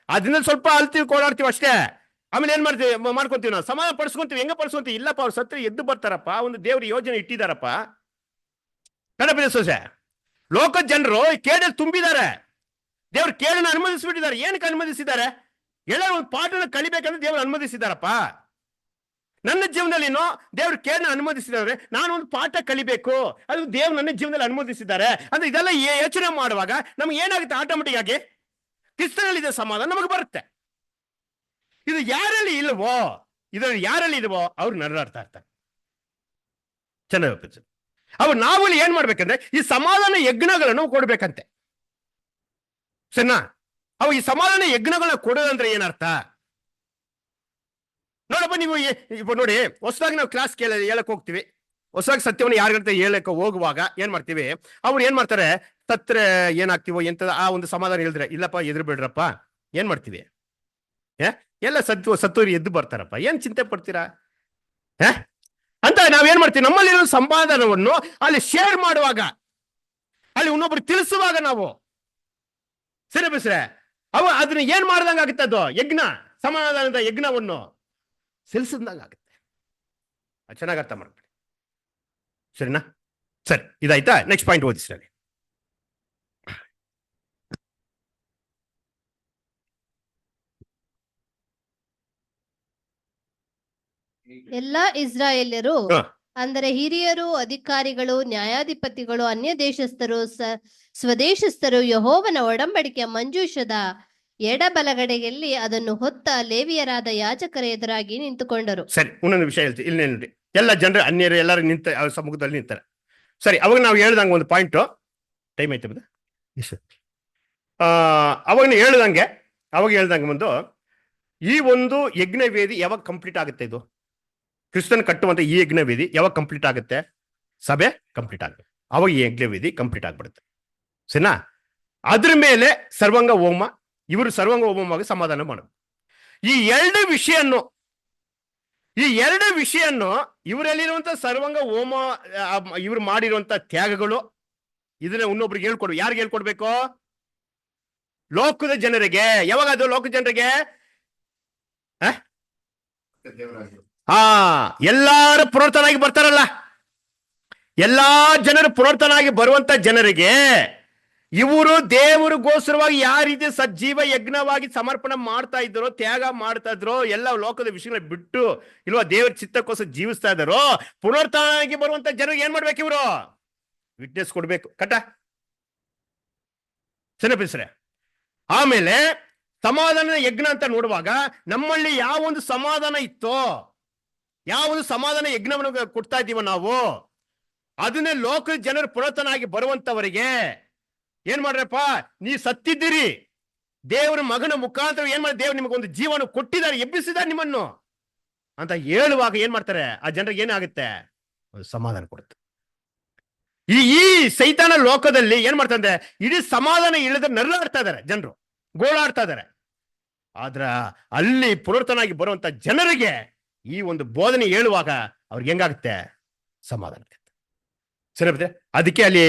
ಅದನ್ನ ಸ್ವಲ್ಪ ಅಲ್ತೀವಿ, ಕೋಲಾಡ್ತೀವಿ ಅಷ್ಟೇ. ಆಮೇಲೆ ಏನ್ ಮಾಡ್ಕೊಂತೀವಿ ನಾವು? ಸಮಾಧಾನ ಪಡಿಸ್ಕೊಂತೀವಿ. ಹೆಂಗ ಪಡಿಸ್ಕೊಂತೀವಿ? ಇಲ್ಲಪ್ಪ ಅವ್ರು ಸತ್ತು ಎದ್ದು ಬರ್ತಾರಪ್ಪ, ಒಂದು ದೇವ್ರ ಯೋಜನೆ ಇಟ್ಟಿದಾರಪ್ಪ. ಕನ್ನಡ ಸೋಸೆ ಲೋಕದ ಜನರು ಕೇಡಲ್ಲಿ ತುಂಬಿದ್ದಾರೆ. ದೇವ್ರ ಕೇಳನ್ನ ಅನುಮತಿಸ್ಬಿಟ್ಟಿದ್ದಾರೆ. ಏನಕ್ಕೆ ಅನುಮತಿಸಿದ್ದಾರೆ? ಎಲ್ಲರೂ ಒಂದು ಪಾಠನ ಕಲಿಬೇಕಂದ್ರೆ ದೇವ್ರು ಅನುಮತಿಸಿದಾರಪ್ಪ. ನನ್ನ ಜೀವನದಲ್ಲಿನೋ ದೇವ್ರ ಕೇಳನ್ನ ಅನುಮತಿಸಿದ್ದಾರೆ. ನಾನು ಒಂದು ಪಾಠ ಕಲಿಬೇಕು, ಅದು ದೇವ್ರು ನನ್ನ ಜೀವನದಲ್ಲಿ ಅನುಮತಿಸಿದ್ದಾರೆ ಅಂದ್ರೆ ಇದೆಲ್ಲ ಯೋಚನೆ ಮಾಡುವಾಗ ನಮ್ಗೆ ಏನಾಗುತ್ತೆ? ಆಟೋಮೆಟಿಕ್ ಆಗಿ ಕ್ರಿಸ್ತನಲ್ಲಿದೆ ಸಮಾಧಾನ ನಮಗೆ ಬರುತ್ತೆ. ಇದು ಯಾರಲ್ಲಿ ಇಲ್ವೋ, ಇದರಲ್ಲಿ ಯಾರಲ್ಲಿ ಇಲ್ವೋ ಅವ್ರು ನರಳಾಡ್ತಾ ಇರ್ತಾರೆ. ಚೆನ್ನಾಗಿ ಅವ್ರು ನಾವಲ್ಲಿ ಏನ್ ಮಾಡ್ಬೇಕಂದ್ರೆ ಈ ಸಮಾಧಾನ ಯಜ್ಞಗಳನ್ನು ಕೊಡ್ಬೇಕಂತೆ. ಸರಿನಾ? ಅವು ಈ ಸಮಾಧಾನ ಯಜ್ಞಗಳನ್ನ ಕೊಡೋದಂದ್ರೆ ಏನರ್ಥ ನೋಡಪ್ಪ. ನೀವು ನೋಡಿ, ಹೊಸದಾಗಿ ನಾವು ಕ್ಲಾಸ್ ಹೇಳಕ್ ಹೋಗ್ತೀವಿ. ಹೊಸದಾಗಿ ಸತ್ಯವನ್ನು ಯಾರಿಗಂತ ಹೇಳಕ್ ಹೋಗುವಾಗ ಏನ್ ಮಾಡ್ತೀವಿ? ಅವ್ರು ಏನ್ ಮಾಡ್ತಾರೆ? ಸತ್ರೆ ಏನಾಗ್ತೀವೋ ಎಂತ ಆ ಒಂದು ಸಮಾಧಾನ ಹೇಳಿದ್ರೆ, ಇಲ್ಲಪ್ಪ ಎದುರು ಬಿಡ್ರಪ್ಪ, ಏನ್ ಮಾಡ್ತೀವಿ? ಎಲ್ಲ ಸತ್ತೋರಿ ಎದ್ದು ಬರ್ತಾರಪ್ಪ, ಏನ್ ಚಿಂತೆ ಪಡ್ತೀರಾ ಅಂತ ನಾವೇನ್ ಮಾಡ್ತೀವಿ? ನಮ್ಮಲ್ಲಿರೋ ಸಮಾಧಾನವನ್ನು ಅಲ್ಲಿ ಶೇರ್ ಮಾಡುವಾಗ, ಅಲ್ಲಿ ಇನ್ನೊಬ್ರು ತಿಳಿಸುವಾಗ ನಾವು ಸರಿ ಬಸ್ರೆ ಅದನ್ನ ಏನ್ ಮಾಡ್ದಂಗ ಆಗುತ್ತೆ? ಅದು ಯಜ್ಞ, ಸಮಾಧಾನದ ಯಜ್ಞವನ್ನು ಸೆಲ್ಸಿದಂಗ ಆಗುತ್ತೆ. ಚೆನ್ನಾಗಿ ಅರ್ಥ ಮಾಡ್ಕೊಳ್ಳಿ. ಸರಿನಾ? ಸರಿ, ಇದಾಯ್ತಾ? Next point ಓದಿಸ್ರಿ. ಎಲ್ಲಾ ಇಸ್ರಾಯೇಲ್ಯರು ಅಂದರೆ ಹಿರಿಯರು, ಅಧಿಕಾರಿಗಳು, ನ್ಯಾಯಾಧಿಪತಿಗಳು, ಅನ್ಯ ದೇಶಸ್ಥರು, ಸ್ವದೇಶಸ್ಥರು ಯೆಹೋವನ ಒಡಂಬಡಿಕೆಯ ಮಂಜೂಷದ ಎಡಬಲಗಡೆಯಲ್ಲಿ ಅದನ್ನು ಹೊತ್ತ ಲೇವಿಯರಾದ ಯಾಜಕರ ಎದುರಾಗಿ ನಿಂತುಕೊಂಡರು. ಸರಿ, ಇನ್ನೊಂದು ವಿಷಯ ಹೇಳ್ತೀವಿ. ಇಲ್ಲಿ ನೋಡಿ, ಎಲ್ಲ ಜನರು ಅನ್ಯರು ಎಲ್ಲರೂ ನಿಂತ ಅವ್ರ ಸಮ್ಮುಖದಲ್ಲಿ ನಿಂತಾರೆ. ಸರಿ, ಅವಾಗ ನಾವು ಹೇಳ್ದಂಗೆ ಒಂದು ಪಾಯಿಂಟ್ ಟೈಮ್ ಐತೆ ಬದ ಅವಾಗ ಹೇಳ್ದಂಗೆ ಒಂದು ಈ ಒಂದು ಯಜ್ಞವೇದಿ ಯಾವಾಗ ಕಂಪ್ಲೀಟ್ ಆಗುತ್ತೆ? ಇದು ಕ್ರಿಸ್ತನ್ ಕಟ್ಟುವಂತ ಈ ಯಜ್ಞವೇದಿ ಯಾವಾಗ ಕಂಪ್ಲೀಟ್ ಆಗುತ್ತೆ? ಸಭೆ ಕಂಪ್ಲೀಟ್ ಆಗುತ್ತೆ, ಅವಾಗ ಈ ಯಜ್ಞವೇದಿ ಕಂಪ್ಲೀಟ್ ಆಗ್ಬಿಡುತ್ತೆ. ಸರಿನಾ? ಅದ್ರ ಮೇಲೆ ಸರ್ವಾಂಗ ಹೋಮ, ಇವರು ಸರ್ವಾಂಗ ಹೋಮವಾಗಿ ಸಮಾಧಾನ ಮಾಡೋದು. ಈ ಎರಡು ವಿಷಯನ್ನು ಇವರಲ್ಲಿರುವಂತ ಸರ್ವಾಂಗ ಹೋಮ, ಇವರು ಮಾಡಿರುವಂತ ತ್ಯಾಗಗಳು, ಇದನ್ನ ಇನ್ನೊಬ್ರಿಗೆ ಹೇಳ್ಕೊಡು. ಯಾರಿಗೆ ಹೇಳ್ಕೊಡ್ಬೇಕು? ಲೋಕದ ಜನರಿಗೆ. ಯಾವಾಗ ಅದು ಲೋಕದ ಜನರಿಗೆ? ಎಲ್ಲಾರ ಪುನರ್ತನಾಗಿ ಬರ್ತಾರಲ್ಲ, ಎಲ್ಲಾ ಜನರು ಪುನರ್ತನಾಗಿ ಬರುವಂತ ಜನರಿಗೆ ಇವರು ದೇವರಿಗೋಸ್ಕರವಾಗಿ ಯಾವ ರೀತಿ ಸಜ್ಜೀವ ಯಜ್ಞವಾಗಿ ಸಮರ್ಪಣೆ ಮಾಡ್ತಾ ಇದ್ದರೋ, ತ್ಯಾಗ ಮಾಡ್ತಾ ಇದ್ರೋ, ಎಲ್ಲ ಲೋಕದ ವಿಷಯಗಳ ಬಿಟ್ಟು ಇಲ್ವಾ ದೇವರ ಚಿತ್ತಕ್ಕೋಸ್ಕರ ಜೀವಿಸ್ತಾ ಇದ್ದಾರೋ, ಪುನರ್ತನಾಗಿ ಬರುವಂತ ಜನರಿಗೆ ಏನ್ ಮಾಡ್ಬೇಕು? ಇವರು ವಿಟ್ನೆಸ್ ಕೊಡ್ಬೇಕು. ಕಟ್ಟ ಸರಿಪಡಿಸ್ರೆ. ಆಮೇಲೆ ಸಮಾಧಾನ ಯಜ್ಞ ಅಂತ ನೋಡುವಾಗ ನಮ್ಮಲ್ಲಿ ಯಾವ ಒಂದು ಸಮಾಧಾನ ಇತ್ತೋ, ಯಾವ ಒಂದು ಸಮಾಧಾನ ಯಜ್ಞವನ್ನು ಕೊಡ್ತಾ ಇದ್ದೀವ ನಾವು, ಅದನ್ನೇ ಲೋಕದ ಜನರು ಪುನರ್ತನಾಗಿ ಬರುವಂತವರಿಗೆ ಏನ್ ಮಾಡ್ರಪ್ಪ? ನೀವು ಸತ್ತಿದ್ದೀರಿ, ದೇವರ ಮಗನ ಮುಖಾಂತರ ಏನ್ ಮಾಡಿ ದೇವರು ನಿಮಗೊಂದು ಜೀವನ ಕೊಟ್ಟಿದ್ದಾರೆ, ಎಬ್ಬಿಸಿದ್ದಾರೆ ನಿಮ್ಮನ್ನು ಅಂತ ಹೇಳುವಾಗ ಏನ್ ಮಾಡ್ತಾರೆ? ಆ ಜನರಿಗೆ ಏನಾಗುತ್ತೆ? ಒಂದು ಸಮಾಧಾನ ಕೊಡುತ್ತೆ. ಈ ಸೈತಾನ ಲೋಕದಲ್ಲಿ ಏನ್ ಮಾಡ್ತಾರೆ? ಇಡೀ ಸಮಾಧಾನ ಇಲ್ಲದ ನರಳಾಡ್ತಾ ಇದಾರೆ ಜನರು, ಗೋಳಾಡ್ತಾ ಇದಾರೆ. ಆದ್ರ ಅಲ್ಲಿ ಪುನರ್ತನಾಗಿ ಬರುವಂತ ಜನರಿಗೆ ಈ ಒಂದು ಬೋಧನೆ ಹೇಳುವಾಗ ಅವ್ರಿಗೆ ಹೆಂಗಾಗುತ್ತೆ? ಸಮಾಧಾನ ಆಗುತ್ತೆ. ಸರಿ, ಅದಕ್ಕೆ ಅಲ್ಲಿ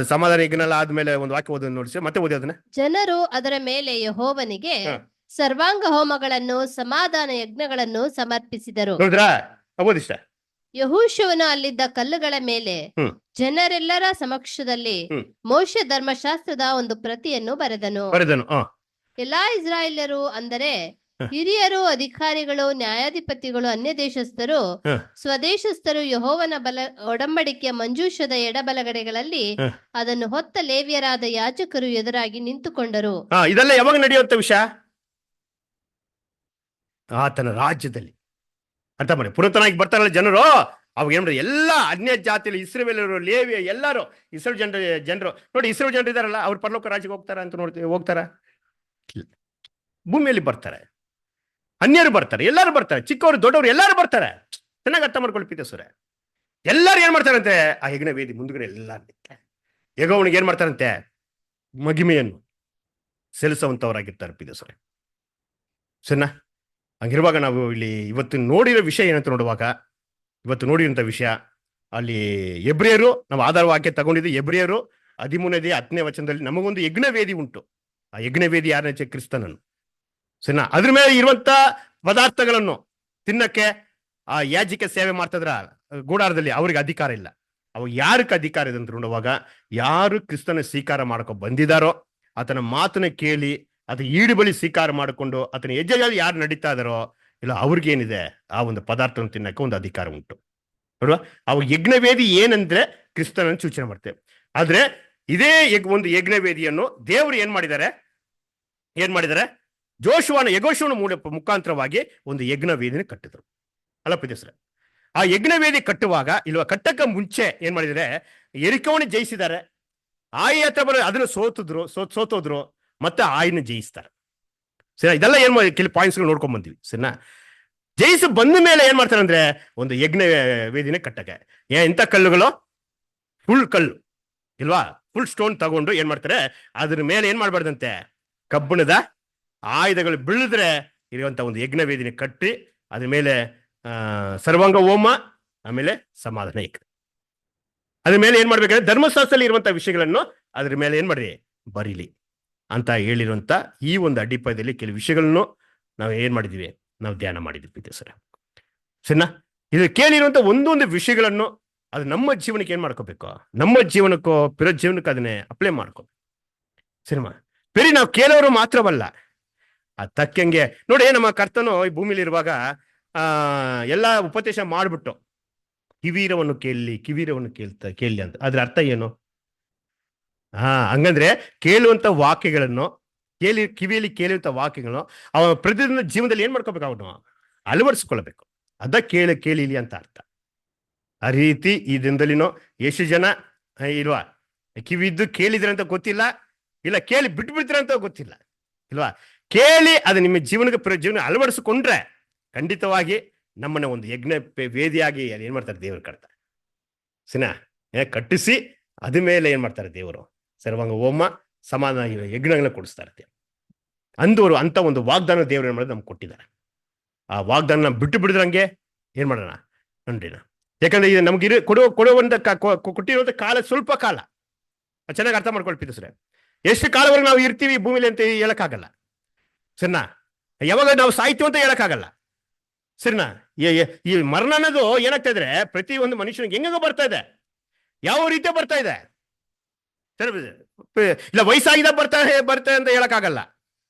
ಸಮಾಧಾನ ಯಜ್ಞ ಆದ್ಮೇಲೆ ಒಂದು ವಾಕ್ಯ ಓದೋದು ನೋಡಿ, ಮತ್ತೆ ಓದಿ ಅದನ್ನ. ಜನರು ಅದರ ಮೇಲೆ ಯೆಹೋವನಿಗೆ ಸರ್ವಾಂಗ ಹೋಮಗಳನ್ನು, ಸಮಾಧಾನ ಯಜ್ಞಗಳನ್ನು ಸಮರ್ಪಿಸಿದರು. ನೋಡಿದ್ರಾ? ಓದಿಷ್ಟ. ಯೆಹೋಶುವನು ಅಲ್ಲಿದ್ದ ಕಲ್ಲುಗಳ ಮೇಲೆ ಜನರೆಲ್ಲರ ಸಮಕ್ಷದಲ್ಲಿ ಮೋಶೆ ಧರ್ಮಶಾಸ್ತ್ರದ ಒಂದು ಪ್ರತಿಯನ್ನು ಬರೆದನು. ಎಲ್ಲಾ ಎಲ್ಲಾ ಇಸ್ರಾಯೇಲ್ಯರು ಅಂದರೆ ಹಿರಿಯರು, ಅಧಿಕಾರಿಗಳು, ನ್ಯಾಯಾಧಿಪತಿಗಳು, ಅನ್ಯ ದೇಶಸ್ಥರು, ಹ. ಸ್ವದೇಶಸ್ಥರು ಯೆಹೋವನ ಒಡಂಬಡಿಕೆಯ ಮಂಜೂಷದ ಎಡಬಲಗಡೆಗಳಲ್ಲಿ ಹ. ಅದನ್ನು ಹೊತ್ತ ಲೇವಿಯರಾದ ಯಾಜಕರು ಎದುರಾಗಿ ನಿಂತುಕೊಂಡರು. ಇದೆಲ್ಲ ಯಾವಾಗ ನಡೆಯುವಂತ ವಿಷಯ? ಆತನ ರಾಜ್ಯದಲ್ಲಿ. ಅರ್ಥ ಮಾಡಿ, ಪುರಾತನಾಗಿ ಬರ್ತಾರಲ್ಲ ಜನರು, ಅವಾಗ ಏನ್ ಮಾಡಿದ್ರು, ಎಲ್ಲ ಅನ್ಯ ಜಾತಿಯಲ್ಲಿ ಇಸ್ರೇಲರು, ಲೇವಿ ಎಲ್ಲರೂ ಇಸ್ರೇಲ್ ಜನರು ನೋಡಿ, ಇಸ್ರೇಲ್ ಜನರು ಇದಾರಲ್ಲ, ಅವ್ರು ಪರಲೋಕ ರಾಜ್ಯಕ್ಕೆ ಹೋಗ್ತಾರ ಅಂತ ನೋಡ್ತೀವಿ? ಹೋಗ್ತಾರ? ಭೂಮಿಯಲ್ಲಿ ಬರ್ತಾರೆ, ಅನ್ಯರು ಬರ್ತಾರೆ, ಎಲ್ಲರೂ ಬರ್ತಾರೆ, ಚಿಕ್ಕವರು ದೊಡ್ಡವರು ಎಲ್ಲರೂ ಬರ್ತಾರೆ. ಚೆನ್ನಾಗಿ ಅರ್ಥ ಮಾಡ್ಕೊಳ್ಳಿ ಪಿತೇಶ್ವರ. ಎಲ್ಲರೂ ಏನ್ ಮಾಡ್ತಾರಂತೆ, ಆ ಯಜ್ಞ ವೇದಿ ಮುಂದುಗಡೆ ಎಲ್ಲ ಯೆಹೋವನಿಗೆ ಏನ್ ಮಾಡ್ತಾರಂತೆ, ಮಹಿಮೆಯನ್ನು ಸಲ್ಲಿಸುವಂತವರಾಗಿರ್ತಾರೆ ಪಿತೇಶ್ವರ. ಸರಿನಾ? ಹಂಗಿರುವಾಗ ನಾವು ಇಲ್ಲಿ ಇವತ್ತು ನೋಡಿರೋ ವಿಷಯ ಏನಂತ ನೋಡುವಾಗ, ಇವತ್ತು ನೋಡಿರೋಂಥ ವಿಷಯ ಅಲ್ಲಿ ಎಬ್ರಿಯರು, ನಾವು ಆಧಾರ ವಾಕ್ಯ ತಗೊಂಡಿದ್ದು ಎಬ್ರಿಯರು 13ನೇ ವಚನದಲ್ಲಿ ನಮಗೊಂದು ಯಜ್ಞವೇದಿ ಉಂಟು. ಆ ಯಜ್ಞವೇದಿ ಯಾರನ್ನ? ಕ್ರಿಸ್ತನನ್ನು. ಸರಿನಾ? ಅದ್ರ ಮೇಲೆ ಇರುವಂತ ಪದಾರ್ಥಗಳನ್ನು ತಿನ್ನಕ್ಕೆ ಆ ಯಾಜಿಕ ಸೇವೆ ಮಾಡ್ತಿದ್ರ ಗೂಡಾರದಲ್ಲಿ ಅವ್ರಿಗೆ ಅಧಿಕಾರ ಇಲ್ಲ. ಅವಾಗ ಯಾರಕ್ಕೆ ಅಧಿಕಾರ ಇದೆ ಅಂತ ನೋಡುವಾಗ, ಯಾರು ಕ್ರಿಸ್ತನ ಸ್ವೀಕಾರ ಮಾಡ್ಕೊ ಬಂದಿದಾರೋ, ಆತನ ಮಾತನ್ನ ಕೇಳಿ ಅದು ಈಡು ಬಳಿ ಸ್ವೀಕಾರ ಮಾಡಿಕೊಂಡು ಆತನ ಹೆಜ್ಜೆಯಲ್ಲಿ ಯಾರು ನಡೀತಾ ಇದಾರೋ ಇಲ್ಲ, ಅವ್ರಿಗೇನಿದೆ ಆ ಒಂದು ಪದಾರ್ಥವನ್ನು ತಿನ್ನಕ್ಕೆ ಒಂದು ಅಧಿಕಾರ ಉಂಟು. ನೋಡುವ, ಅವಾಗ ಯಜ್ಞವೇದಿ ಏನಂದ್ರೆ ಕ್ರಿಸ್ತನನ್ನು ಸೂಚನೆ ಮಾಡ್ತೇವೆ. ಆದ್ರೆ ಇದೇ ಒಂದು ಯಜ್ಞವೇದಿಯನ್ನು ದೇವರು ಏನ್ ಮಾಡಿದ್ದಾರೆ, ಯೆಹೋಶುವನ ಮುಖಾಂತರವಾಗಿ ಒಂದು ಯಜ್ಞವೇದಿನ ಕಟ್ಟಿದ್ರು ಅಲ್ಲ ಪಿತೇಶ್ವರ. ಆ ಯಜ್ಞವೇದಿ ಕಟ್ಟುವಾಗ ಕಟ್ಟಕ್ಕೆ ಮುಂಚೆ ಏನ್ ಮಾಡಿದರೆ, ಯೆರಿಕೋವನ್ನು ಜಯಿಸಿದ್ದಾರೆ. ಆಯಿ ಹತ್ರ ಅದನ್ನ ಸೋತೋದ್ರು, ಮತ್ತೆ ಆಯಿನ ಜಯಿಸ್ತಾರೆ. ಸರಿ, ಇದೆಲ್ಲ ಏನ್ ಕೆಲವು ಪಾಯಿಂಟ್ಸ್ ನೋಡ್ಕೊಂಡ್ ಬಂದಿವಿ. ಸರಿನಾ? ಜಯಿಸಿ ಬಂದ ಮೇಲೆ ಏನ್ ಮಾಡ್ತಾರೆ ಅಂದ್ರೆ, ಒಂದು ಯಜ್ಞ ವೇದಿನ ಕಟ್ಟಕ್ಕೆ ಇಂಥ ಕಲ್ಲುಗಳು, ಫುಲ್ ಕಲ್ಲು ಇಲ್ವಾ, ಫುಲ್ ಸ್ಟೋನ್ ತಗೊಂಡು ಏನ್ ಮಾಡ್ತಾರೆ, ಅದ್ರ ಮೇಲೆ ಏನ್ ಮಾಡ್ಬಾರ್ದಂತೆ, ಕಬ್ಬಿಣದ ಆಯುಧಗಳು ಬೀಳಿದ್ರೆ ಇರುವಂತ ಒಂದು ಯಜ್ಞ ವೇದಿನ ಕಟ್ಟಿ ಅದ್ರ ಮೇಲೆ ಸರ್ವಾಂಗ ಹೋಮ, ಆಮೇಲೆ ಸಮಾಧಾನ ಯಜ್ಞ, ಅದ್ರ ಮೇಲೆ ಏನ್ ಮಾಡ್ಬೇಕಾದ್ರೆ ಧರ್ಮಶಾಸ್ತ್ರದಲ್ಲಿ ಇರುವಂತಹ ವಿಷಯಗಳನ್ನು ಅದ್ರ ಮೇಲೆ ಏನ್ ಮಾಡ್ರಿ, ಬರೀಲಿ ಅಂತ ಹೇಳಿರುವಂತ ಈ ಒಂದು ಅಡಿಪಾಯದಲ್ಲಿ ಕೆಲವು ವಿಷಯಗಳನ್ನು ನಾವು ಏನ್ ಮಾಡಿದೀವಿ, ನಾವು ಧ್ಯಾನ ಮಾಡಿದ್ವಿ ಸರ್. ಸರಿನಾ? ಇದು ಕೇಳಿರುವಂತ ಒಂದೊಂದು ವಿಷಯಗಳನ್ನು ಅದು ನಮ್ಮ ಜೀವನಕ್ಕೆ ಏನ್ ಮಾಡ್ಕೋಬೇಕು, ನಮ್ಮ ಜೀವನಕ್ಕೋ ಪಿರೋ ಜೀವನಕ್ಕೆ ಅದನ್ನೇ ಅಪ್ಲೈ ಮಾಡ್ಕೋಬೇಕು. ಸರಿಮಾ? ಬರೀ ನಾವು ಕೇಳೋರು ಮಾತ್ರವಲ್ಲ, ಆ ತಕ್ಕಂಗೆ ನೋಡಿ, ನಮ್ಮ ಕರ್ತನು ಈ ಭೂಮಿಲಿ ಇರುವಾಗ ಎಲ್ಲ ಉಪದೇಶ ಮಾಡ್ಬಿಟ್ಟು ಕಿವೀರವನ್ನು ಕೇಳಿ ಅಂತ. ಅದ್ರ ಅರ್ಥ ಏನು? ಹಂಗಂದ್ರೆ ಕೇಳುವಂತ ವಾಕ್ಯಗಳನ್ನು ಕಿವಿಯಲ್ಲಿ ಕೇಳುವಂತ ವಾಕ್ಯಗಳನ್ನು ಅವನ ಪ್ರತಿದಿನ ಜೀವನದಲ್ಲಿ ಏನ್ ಮಾಡ್ಕೋಬೇಕು, ಅವನು ಅಳವಡಿಸ್ಕೊಳ್ಬೇಕು. ಅದ ಕೇಳಿಲಿ ಅಂತ ಅರ್ಥ. ಆ ರೀತಿ ಈ ದಿನದಲ್ಲಿನೋ ಎಷ್ಟು ಜನ ಇಲ್ವಾ, ಕಿವಿದ್ದು ಕೇಳಿದ್ರೆ ಅಂತ ಗೊತ್ತಿಲ್ಲ, ಇಲ್ಲ ಕೇಳಿ ಬಿಟ್ಬಿಡ್ತೀರ ಅಂತ ಗೊತ್ತಿಲ್ಲ ಇಲ್ವಾ. ಕೇಳಿ ಅದು ನಿಮ್ಮ ಜೀವನ ಅಳವಡಿಸಿಕೊಂಡ್ರೆ ಖಂಡಿತವಾಗಿ ನಮ್ಮನ್ನ ಒಂದು ಯಜ್ಞ ವೇದಿಯಾಗಿ ಏನ್ ಮಾಡ್ತಾರೆ, ದೇವರು ಕಟ್ತಾರೆ. ಸಿನಾ ಕಟ್ಟಿಸಿ ಅದ ಮೇಲೆ ಏನ್ ಮಾಡ್ತಾರೆ, ದೇವರು ಸರ್ವಾಂಗ ಹೋಮ, ಸಮಾಧಾನ ಯಜ್ಞಗಳನ್ನ ಕೊಡಿಸ್ತಾರೆ. ಅಂದವರು ಅಂತ ಒಂದು ವಾಗ್ದಾನ ದೇವರು ಏನ್ ಮಾಡೋದು, ನಮ್ಗೆ ಕೊಟ್ಟಿದ್ದಾರೆ. ಆ ವಾಗ್ದಾನ ಬಿಟ್ಟು ಬಿಡಿದ್ರಂಗೆ ಏನ್ ಮಾಡೋಣ ನೋಡ್ರಿನ. ಯಾಕಂದ್ರೆ ಇದು ನಮ್ಗೆ ಕೊಟ್ಟಿರುವಂತ ಕಾಲ ಸ್ವಲ್ಪ ಕಾಲ. ಚೆನ್ನಾಗಿ ಅರ್ಥ ಮಾಡ್ಕೊಳ್ತಿದ್ದೆ ಸರ್. ಎಷ್ಟು ಕಾಲವರೆಗೆ ನಾವು ಇರ್ತೀವಿ ಭೂಮಿಲಿ ಅಂತ ಹೇಳಕ್ಕಾಗಲ್ಲ. ಸರಿನಾ? ಯಾವಾಗ ನಾವು ಸಾಯ್ತೀವಿ ಅಂತ ಹೇಳಕ್ಕಾಗಲ್ಲ. ಸರಿನಾ? ಈ ಮರಣ ಅನ್ನೋದು ಏನಾಗ್ತಾ ಇದ್ರೆ ಪ್ರತಿ ಒಂದು ಮನುಷ್ಯನಿಗೆ ಹೆಂಗ ಬರ್ತಾ ಇದೆ, ಯಾವ ರೀತಿ ಬರ್ತಾ ಇದೆ, ಇಲ್ಲ ವಯಸ್ಸಾಗಿದ ಬರ್ತಾ ಅಂತ ಹೇಳಕ್ಕಾಗಲ್ಲ.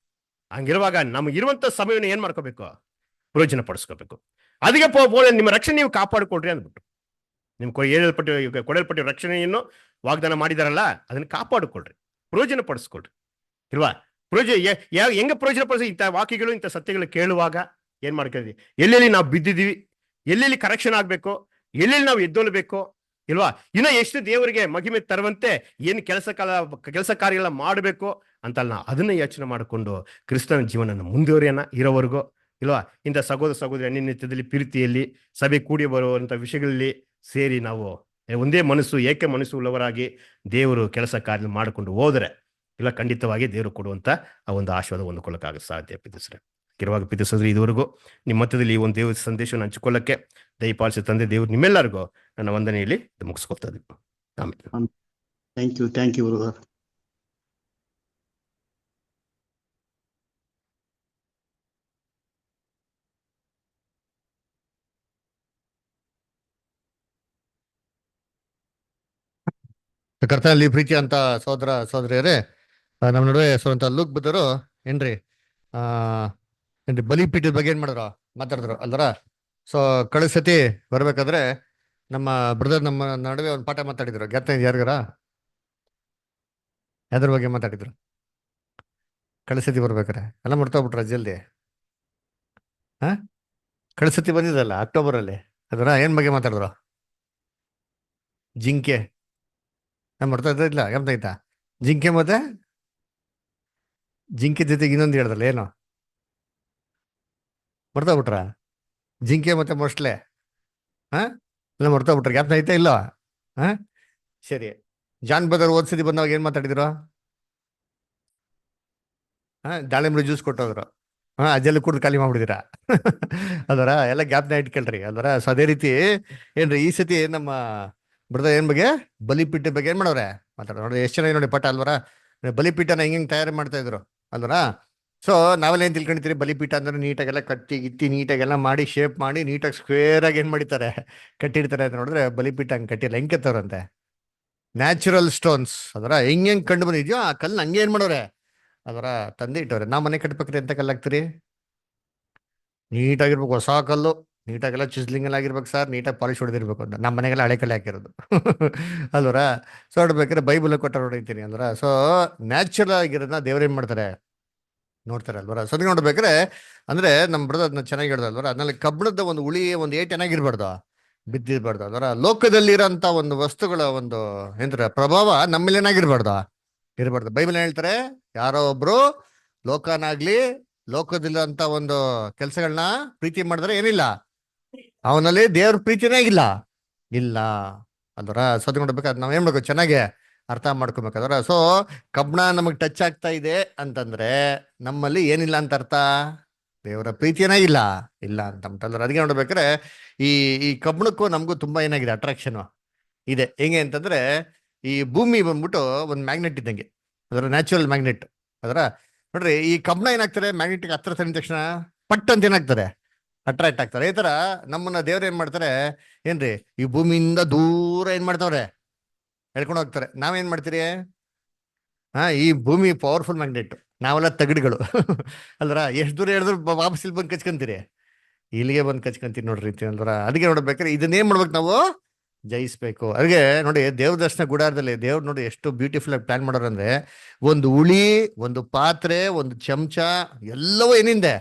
ಹಂಗಿರುವಾಗ ನಮಗಿರುವಂತ ಸಮಯವನ್ನು ಏನ್ ಮಾಡ್ಕೋಬೇಕು, ಪ್ರಯೋಜನ ಪಡಿಸ್ಕೋಬೇಕು. ಅದಕ್ಕೆ ನಿಮ್ಮ ರಕ್ಷಣೆ ನೀವು ಕಾಪಾಡಿಕೊಡ್ರಿ ಅಂದ್ಬಿಟ್ಟು ನಿಮ್ ಕೊಡಲ್ಪಟ್ಟ ರಕ್ಷಣೆಯನ್ನು ವಾಗ್ದಾನ ಮಾಡಿದಾರಲ್ಲ, ಅದನ್ನ ಕಾಪಾಡಿಕೊಳ್ರಿ, ಪ್ರಯೋಜನ ಪಡಿಸ್ಕೊಳ್ರಿ ಇಲ್ವಾ. ಹೆಂಗ ಪ್ರಯೋಜನ ಪಡಿಸಿ, ಇಂಥ ವಾಕ್ಯಗಳು ಇಂಥ ಸತ್ಯಗಳು ಕೇಳುವಾಗ ಏನ್ ಮಾಡ್ಕೊಳ್ರಿ, ಎಲ್ಲೆಲ್ಲಿ ನಾವು ಬಿದ್ದಿದೀವಿ, ಎಲ್ಲೆಲ್ಲಿ ಕರೆಕ್ಷನ್ ಆಗ್ಬೇಕು, ಎಲ್ಲೆಲ್ಲಿ ನಾವು ಎದ್ದೊಳ್ಬೇಕು ಇಲ್ವಾ, ಇನ್ನ ಎಷ್ಟು ದೇವರಿಗೆ ಮಹಿಮೆ ತರುವಂತೆ ಏನು ಕೆಲಸ ಕಾರ್ಯಗಳ ಮಾಡಬೇಕು ಅಂತಲ್ಲ, ಅದನ್ನ ಯೋಚನೆ ಮಾಡಿಕೊಂಡು ಕ್ರಿಸ್ತನ ಜೀವನ ಮುಂದುವರಿಯೋಣ ಇರೋವರೆಗೂ ಇಲ್ವಾ. ಇಂಥ ಸಹೋದರಿ ಅನ್ಯನ್ಯತ್ಯದಲ್ಲಿ ಪ್ರೀತಿಯಲ್ಲಿ ಸಭೆ ಕೂಡಿ ಬರುವಂತ ವಿಷಯಗಳಲ್ಲಿ ಸೇರಿ ನಾವು ಒಂದೇ ಮನಸ್ಸು ಏಕೆ ಮನಸ್ಸು ಉಳ್ಳವರಾಗಿ ದೇವರು ಕೆಲಸ ಕಾರ್ಯ ಮಾಡಿಕೊಂಡು ಹೋದರೆ ಇಲ್ಲ, ಖಂಡಿತವಾಗಿ ದೇವರು ಕೊಡುವಂತ ಆ ಒಂದು ಆಶೀರ್ವಾದ ಹೊಂದ್ಕೊಳ್ಳೋಕ್ಕಾಗ ಸಾಧ್ಯ. ಪಿತೃಶ್ರೀ ಇರುವಾಗ ಪಿತೃಶ್ರೀ ಇದುವರೆಗೂ ನಿಮ್ಮ ಮಧ್ಯದಲ್ಲಿ ಈ ಒಂದು ದೇವರ ಸಂದೇಶವನ್ನು ಹಂಚಿಕೊಳ್ಳಕ್ಕೆ ದಯಪಾಲಿಸಿ ತಂದೆ ದೇವರು ನಿಮ್ಮೆಲ್ಲರಿಗೂ ನನ್ನ ವಂದನೆಯಲ್ಲಿ ಮುಗಿಸ್ಕೊಳ್ತಾ ಇದ್ದೀನಿ. ಆಮೇಲೆ ಥ್ಯಾಂಕ್ ಯು ಬ್ರದರ್. ಕರ್ತನಲ್ಲಿ ಪ್ರೀತಿ ಅಂತ ಸೋದರಿಯರೇ, ನಮ್ಮ ನಡುವೆ ಲೂಕ್ ಬದರು ಏನ್ರಿ ಏನ್ರಿ ಬಲಿಪೀಠದ ಬಗ್ಗೆ ಏನ್ ಮಾಡಿದ್ರು ಮಾತಾಡಿದ್ರು ಅಲ್ವರ. ಸೊ ಕಳೆದ ಸತಿ ಬರ್ಬೇಕಾದ್ರೆ ನಮ್ಮ ಬ್ರದರ್ ನಮ್ಮ ನಡುವೆ ಒಂದು ಪಾಠ ಮಾತಾಡಿದ್ರು, ಜ್ಞಾಪಕ ಇದೆಯಾ ಯಾರಿಗಾರ? ಯಾವ್ದ್ರ ಬಗ್ಗೆ ಮಾತಾಡಿದ್ರು ಕಳೆದ ಸತಿ ಬರ್ಬೇಕಾರೆ? ಎಲ್ಲ ಮರ್ತೋಗ್ಬಿಟ್ರ ಜಲ್ದಿ? ಹಾ, ಕಳೆದ ಸತಿ ಬಂದಿದ್ದಲ್ಲ ಅಕ್ಟೋಬರ್ ಅಲ್ಲಿ, ಅದರ ಏನ್ ಬಗ್ಗೆ ಮಾತಾಡಿದ್ರು? ಜಿಂಕೆ. ಮರ್ತಾ ಇಲ್ಲ ಜ್ಞಾಪಕ? ಜಿಂಕೆ ಮತ್ತೆ ಜಿಂಕೆ ಜೊತೆಗೆ ಇನ್ನೊಂದು ಹೇಳಿದ್ರಲ್ಲ, ಏನು ಮರ್ತೋಗ್ಬಿಟ್ರ? ಜಿಂಕೆ ಮತ್ತೆ ಮೊಸ್ಲೆ. ಹಾ, ಎಲ್ಲ ಮರ್ತೋಗ್ಬಿಟ್ರ? ಜ್ಞಾಪಕ ಐತಾ ಇಲ್ಲ? ಹಾ, ಸರಿ. ಜಾನ್ ಬದರ್ ಓದ್ಸತಿ ಬಂದಾಗ ಏನ್ ಮಾತಾಡಿದ್ರು? ದಾಳಿಂಬ್ರಿ ಜ್ಯೂಸ್ ಕೊಟ್ಟೋದ್ರು. ಅಜ್ಜಲ್ಲಿ ಕುಡ್ದು ಖಾಲಿ ಮಾಡ್ಬಿಡಿದಿರ ಅದರ ಎಲ್ಲ ಜ್ಞಾಪನ ಇಟ್ಕೊಳ್ರಿ ಅಲ್ವರ. ಸೊ ಅದೇ ರೀತಿ ಏನ್ರಿ ಈ ಸತಿ ನಮ್ಮ ಬ್ರದರ್ ಏನ್ ಬಗ್ಗೆ ಬಲಿಪೀಠ ಬಗ್ಗೆ ಏನ್ ಮಾಡವ್ರೆ ಮಾತಾಡೋದು ನೋಡಿ. ಎಷ್ಟು ಚೆನ್ನಾಗಿ ನೋಡಿ ಪಾಠ ಅಲ್ವರ. ಬಲಿಪೀಠನ ಹೆಂಗ್ ತಯಾರು ಮಾಡ್ತಾ ಇದ್ರು ಅಲ್ವರ. ಸೊ ನಾವೆಲ್ಲ ಏನ್ ತಿಳ್ಕೊಂಡಿರ್ತೀರಿ, ಬಲಿಪೀಠ ಅಂದ್ರೆ ನೀಟಾಗೆಲ್ಲ ಕಟ್ಟಿ ಗಿತ್ತಿ ನೀಟಾಗೆಲ್ಲ ಮಾಡಿ ಶೇಪ್ ಮಾಡಿ ನೀಟಾಗಿ ಸ್ಕ್ವೇರ್ ಆಗಿ ಏನ್ ಮಾಡಿರ್ತಾರೆ, ಕಟ್ಟಿರ್ತಾರೆ ಅಂತ ನೋಡಿದ್ರೆ ಬಲಿಪೀಠ ಹಂಗೆ ಕಟ್ಟಿಲ್ಲ. ಹೆಂಗ್ ಕೆತ್ತವ್ರಂತೆ? ನ್ಯಾಚುರಲ್ ಸ್ಟೋನ್ಸ್ ಅದರ ಹೆಂಗ್ ಕಂಡು ಬಂದಿದ್ಯೋ ಆ ಕಲ್ಲು ಹಂಗೆ ಏನ್ ಮಾಡೋರೆ ಅದರ ತಂದೆ ಇಟ್ಟವ್ರೆ. ನಾವು ಮನೆ ಕಟ್ಬೇಕ್ರಿ ಎಂತ ಕಲ್ಲು ಹಾಕ್ತಿರಿ? ನೀಟಾಗಿರ್ಬೇಕು, ಹೊಸ ಕಲ್ಲು, ನೀಟಾಗೆಲ್ಲ ಚಿಸ್ಲಿಂಗ್ ಎಲ್ಲ ಆಗಿರ್ಬೇಕು ಸರ್, ನೀಟಾಗಿ ಪಾಲಿಶ್ ಹೊಡೆದಿರ್ಬೇಕು ಅಂತ. ನಮ್ಮ ಮನೆಗೆಲ್ಲ ಹಳೆ ಕಲ್ಲು ಹಾಕಿರೋದು ಅಲ್ವರ. ಸೊ ನೋಡ್ಬೇಕಾದ್ರೆ ಬೈಬಲ್ ಕೊಟ್ಟ ಹೊಡಿತೀನಿ ಅಲ್ವರ. ಸೊ ನ್ಯಾಚುರಲ್ ಆಗಿರೋದನ್ನ ದೇವ್ರ ಏನ್ ಮಾಡ್ತಾರೆ ನೋಡ್ತಾರೆ ಅಲ್ವರ. ಸೊ ಅದಕ್ಕೆ ನೋಡ್ಬೇಕಾದ್ರೆ ಅಂದ್ರೆ ನಮ್ಮ ಬ್ರದರ್ ಅದನ್ನ ಚೆನ್ನಾಗಿ ಹೇಳ್ದ ಅಲ್ವರ. ಅದ್ರಲ್ಲಿ ಕಬ್ಬಣದ ಒಂದು ಉಳಿ ಒಂದು ಏಟ್ ಏನಾಗಿರ್ಬಾರ್ದು, ಬಿದ್ದಿರ್ಬಾರ್ದು ಅದರ. ಲೋಕದಲ್ಲಿರೋಂಥ ಒಂದು ವಸ್ತುಗಳ ಒಂದು ಏನ್ರ ಪ್ರಭಾವ ನಮ್ಮಲ್ಲಿ ಏನಾಗಿರ್ಬಾರ್ದು, ಇರಬಾರ್ದು. ಬೈಬಲ್ ಹೇಳ್ತಾರೆ, ಯಾರೋ ಒಬ್ರು ಲೋಕನಾಗ್ಲಿ ಲೋಕದಲ್ಲಿರೋಂಥ ಒಂದು ಕೆಲಸಗಳನ್ನ ಪ್ರೀತಿ ಮಾಡಿದ್ರೆ ಏನಿಲ್ಲ, ಅವನಲ್ಲಿ ದೇವ್ರ ಪ್ರೀತಿನೇ ಇಲ್ಲ ಇಲ್ಲ ಅದರ. ಸತಿ ನೋಡ್ಬೇಕಾದ್ರೆ ನಾವ್ ಏನ್ ಮಾಡ್ಬೇಕು, ಚೆನ್ನಾಗಿ ಅರ್ಥ ಮಾಡ್ಕೊಬೇಕಂದ್ರ. ಸೊ ಕಬ್ಬಣ ನಮಗ್ ಟಚ್ ಆಗ್ತಾ ಇದೆ ಅಂತಂದ್ರೆ ನಮ್ಮಲ್ಲಿ ಏನಿಲ್ಲ ಅಂತ ಅರ್ಥ, ದೇವರ ಪ್ರೀತಿಯೇ ಇಲ್ಲ ಇಲ್ಲ ಅಂತಂದ್ರೆ. ಅದಕ್ಕೆ ನೋಡ್ಬೇಕಾದ್ರೆ ಈ ಈ ಕಬ್ಬಣಕ್ಕೂ ನಮಗೂ ತುಂಬಾ ಏನಾಗಿದೆ ಅಟ್ರಾಕ್ಷನ್ ಇದೆ. ಹೆಂಗೆ ಅಂತಂದ್ರೆ ಈ ಭೂಮಿ ಬಂದ್ಬಿಟ್ಟು ಒಂದು ಮ್ಯಾಗ್ನೆಟ್ ಇದ್ದಂಗೆ, ಅದರ ನ್ಯಾಚುರಲ್ ಮ್ಯಾಗ್ನೆಟ್ ಅದರ. ನೋಡ್ರಿ ಈ ಕಬ್ಬಣ ಏನಾಗ್ತಾರೆ, ಮ್ಯಾಗ್ನೆಟಿಕ್ ಹತ್ರ ತಂದ ತಕ್ಷಣ ಪಟ್ ಅಂತ ಏನಾಗ್ತಾರೆ, ಅಟ್ರಾಕ್ಟ್ ಆಗ್ತಾರೆ. ಈ ತರ ನಮ್ಮನ್ನ ದೇವ್ರ ಏನ್ ಮಾಡ್ತಾರೆ ಏನ್ರಿ, ಈ ಭೂಮಿಯಿಂದ ದೂರ ಏನ್ ಮಾಡ್ತಾವ್ರೆ, ಹೇಳ್ಕೊಂಡು ಹೋಗ್ತಾರೆ. ನಾವೇನ್ ಮಾಡ್ತೀರಿ, ಈ ಭೂಮಿ ಪವರ್ಫುಲ್ ಮ್ಯಾಗ್ನೆಟ್, ನಾವೆಲ್ಲ ತಗಡುಗಳು ಅಲ್ರ. ಎಷ್ಟು ದೂರ ಹೇಳಿದ್ರು ವಾಪಸ್ ಇಲ್ಲಿ ಬಂದು ಕಚ್ಕೊಂತೀರಿ, ಇಲ್ಲಿಗೆ ಬಂದು ಕಚ್ಕೊಂತೀರಿ ನೋಡ್ರಿ ಅಲ್ರ. ಅದಕ್ಕೆ ನೋಡ್ಬೇಕಾದ್ರೆ ಇದನ್ನೇನ್ ಮಾಡ್ಬೇಕು ನಾವು, ಜಯಿಸ್ಬೇಕು. ಅದಕ್ಕೆ ನೋಡಿ ದೇವ್ರ ದರ್ಶನ ಗುಡಾರದಲ್ಲಿ ದೇವ್ರು ನೋಡಿ ಎಷ್ಟು ಬ್ಯೂಟಿಫುಲ್ ಆಗಿ ಪ್ಲಾನ್ ಮಾಡೋರು ಅಂದ್ರೆ, ಒಂದು ಉಳಿ, ಒಂದು ಪಾತ್ರೆ, ಒಂದು ಚಮಚ ಎಲ್ಲವೂ ಏನಿಂದೆ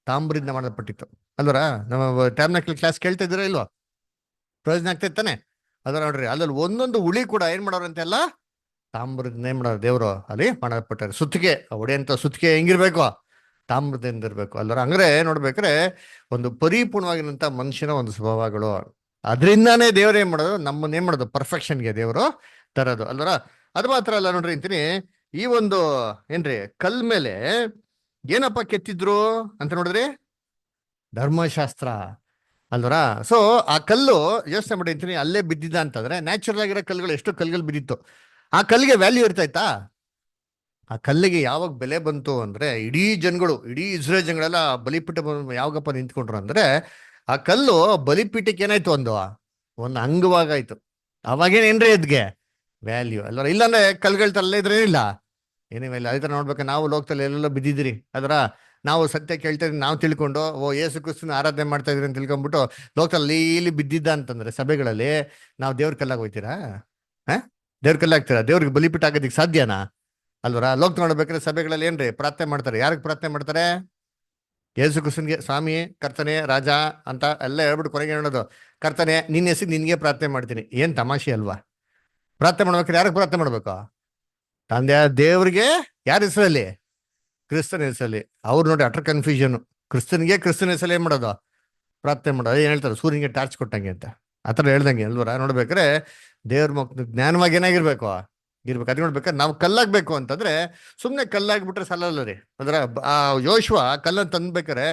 ತಾಮ್ರದಿಂದ ಮಾಡಲ್ಪಟ್ಟಿತ್ತು ಅಲ್ವರ. ನಮ್ಮ ಟ್ಯಾಬ್ನಾಕಲ್ ಕ್ಲಾಸ್ ಕೇಳ್ತಾ ಇದ್ದೀರಾ ಇಲ್ವೋ? ಪ್ರಯೋಜನ ಆಗ್ತೈತೆ ತಾನೆ ಅದರ. ನೋಡ್ರಿ ಅದ್ರಲ್ಲಿ ಒಂದೊಂದು ಉಳಿ ಕೂಡ ಏನ್ ಮಾಡೋರಂತೆಲ್ಲ ತಾಮ್ರದಿಂದ ಏನ್ ಮಾಡೋರು ದೇವ್ರು ಅಲ್ಲಿ ಮಾಡಲ್ಪಟ್ಟಾರೆ. ಸುತ್ತಿಗೆ ಹೊಡೆಯಂತ ಸುತ್ತಿಗೆ ಹೆಂಗಿರ್ಬೇಕು, ತಾಮ್ರದಿಂದ ಇರ್ಬೇಕು ಅಲ್ವರ. ಹಂಗ್ರೆ ನೋಡ್ಬೇಕ್ರೆ ಒಂದು ಪರಿಪೂರ್ಣವಾಗಿರಂತ ಮನುಷ್ಯನ ಒಂದು ಸ್ವಭಾವಗಳು, ಅದರಿಂದಾನೇ ದೇವ್ರು ಏನ್ ಮಾಡೋದು, ನಮ್ಮನ್ನ ಏನ್ ಮಾಡೋದು ಪರ್ಫೆಕ್ಷನ್ಗೆ ದೇವರು ತರೋದು ಅಲ್ವರ. ಅದು ಮಾತ್ರ ಅಲ್ಲ ನೋಡ್ರಿ ಅಂತೀನಿ, ಈ ಒಂದು ಏನ್ರಿ ಕಲ್ ಮೇಲೆ ಏನಪ್ಪ ಕೆತ್ತಿದ್ರು ಅಂತ ನೋಡಿದ್ರಿ, ಧರ್ಮಶಾಸ್ತ್ರ ಅಲ್ವರ. ಸೊ ಆ ಕಲ್ಲು ಯೋಚನೆ ಮಾಡಿರ್ತೀನಿ, ಅಲ್ಲೇ ಬಿದ್ದಿದ್ದ ಅಂತಂದ್ರೆ ನ್ಯಾಚುರಲ್ ಆಗಿರೋ ಕಲ್ಲುಗಳು ಎಷ್ಟು ಕಲ್ಲುಗಳು ಬಿದ್ದಿತ್ತು, ಆ ಕಲ್ಲಿಗೆ ವ್ಯಾಲ್ಯೂ ಇರ್ತಾಯ್ತಾ? ಆ ಕಲ್ಲಿಗೆ ಯಾವಾಗ ಬೆಲೆ ಬಂತು ಅಂದ್ರೆ, ಇಡೀ ಜನಗಳು, ಇಡೀ ಇಸ್ರೇಲ್ ಜನಗಳೆಲ್ಲ ಬಲಿಪೀಠ ಯಾವಾಗಪ್ಪ ನಿಂತ್ಕೊಂಡ್ರು ಅಂದ್ರೆ, ಆ ಕಲ್ಲು ಬಲಿಪೀಠಕ್ಕೆ ಏನಾಯ್ತು, ಒಂದು ಅಂಗವಾಗಾಯ್ತು. ಅವಾಗೇನೇನ್ರಿ ಅದ್ಗೆ ವ್ಯಾಲ್ಯೂ ಅಲ್ವರ. ಇಲ್ಲಾಂದ್ರೆ ಕಲ್ಗಳು ತರಲ್ಲೇ ಇದ್ರೆ ಏನಿಲ್ಲ, ಏನೇ ಇಲ್ಲ. ಅದೇ ತರ ನೋಡ್ಬೇಕು, ನಾವು ಲೋಕದಲ್ಲಿ ಎಲ್ಲೆಲ್ಲೋ ಬಿದ್ದಿದ್ರಿ ಅದರ. ನಾವು ಸತ್ಯ ಕೇಳ್ತಾ ಇದ್ರಿ, ನಾವು ತಿಳ್ಕೊಂಡು ಯೇಸು ಕ್ರಿಸ್ತನ ಆರಾಧನೆ ಮಾಡ್ತಾ ಇದ್ರಿ ಅಂತ ತಿಳ್ಕೊಂಡ್ಬಿಟ್ಟು ಲೋಕದಲ್ಲಿ ಇಲ್ಲಿ ಬಿದ್ದಿದ್ದ ಅಂತಂದ್ರೆ ಸಭೆಗಳಲ್ಲಿ ನಾವು ದೇವ್ರ ಕಲ್ಲಾಗ ಹೋಯ್ತೀರಾ? ದೇವ್ರ ಕಲ್ಲಾಗ್ತೀರಾ? ದೇವ್ರಿಗೆ ಬಲಿಪೀಠ ಆಗೋದಿಕ್ ಸಾಧ್ಯನಾ ಅಲ್ವರ. ಲೋಕ ನೋಡ್ಬೇಕಾದ್ರೆ ಸಭೆಗಳಲ್ಲಿ ಏನ್ರಿ ಪ್ರಾರ್ಥನೆ ಮಾಡ್ತಾರೆ, ಯಾರಿಗೆ ಪ್ರಾರ್ಥನೆ ಮಾಡ್ತಾರೆ? ಯೇಸು ಕ್ರಿಸ್ತನ್ಗೆ, ಸ್ವಾಮಿ ಕರ್ತನೆ ರಾಜ ಅಂತ ಎಲ್ಲ ಹೇಳ್ಬಿಟ್ಟು ಕೊನೆಗೆ ಹೇಳೋದು, ಕರ್ತನೆ ನಿನ್ನ ಹೆಸರು ನಿನ್ಗೆ ಪ್ರಾರ್ಥನೆ ಮಾಡ್ತೀನಿ. ಏನ್ ತಮಾಷೆ ಅಲ್ವಾ? ಪ್ರಾರ್ಥನೆ ಮಾಡ್ಬೇಕಾದ್ರೆ ಯಾರಿಗೆ ಪ್ರಾರ್ಥನೆ ಮಾಡ್ಬೇಕು? ತಂದೆ ದೇವ್ರಿಗೆ ಯಾರ ಹೆಸರಲ್ಲಿ? ಕ್ರಿಸ್ತನ ಹೆಸರಲ್ಲಿ. ಅವ್ರು ನೋಡಿ ಅಟರ್ ಕನ್ಫ್ಯೂಷನ್, ಕ್ರಿಸ್ತನಿಗೆ ಕ್ರಿಸ್ತನ ಹೆಸರಲ್ಲಿ ಏನ್ ಮಾಡೋದು, ಪ್ರಾರ್ಥನೆ ಮಾಡೋದು. ಏನ್ ಹೇಳ್ತಾರೆ, ಸೂರ್ಯನಿಗೆ ಟಾರ್ಚ್ ಕೊಟ್ಟಂಗೆ ಅಂತ ಆ ಥರ ಹೇಳ್ದಂಗೆ ಅಲ್ವರ. ನೋಡ್ಬೇಕಾದ್ರೆ ದೇವ್ರ ಮಕ್ಳು ಜ್ಞಾನವಾಗಿ ಏನಾಗಿರ್ಬೇಕು ಇರ್ಬೇಕು. ಅದ್ ನೋಡ್ಬೇಕಾದ್ರೆ ನಾವು ಕಲ್ಲಾಗ್ಬೇಕು ಅಂತಂದ್ರೆ ಸುಮ್ಮನೆ ಕಲ್ಲಾಗ್ಬಿಟ್ರೆ ಸಲ್ಲಲ್ಲ ರೀ. ಅಂದ್ರೆ ಆ ಯೋಶ್ವ ಕಲ್ಲನ್ನು ತಂದ್ಬೇಕಾರೆ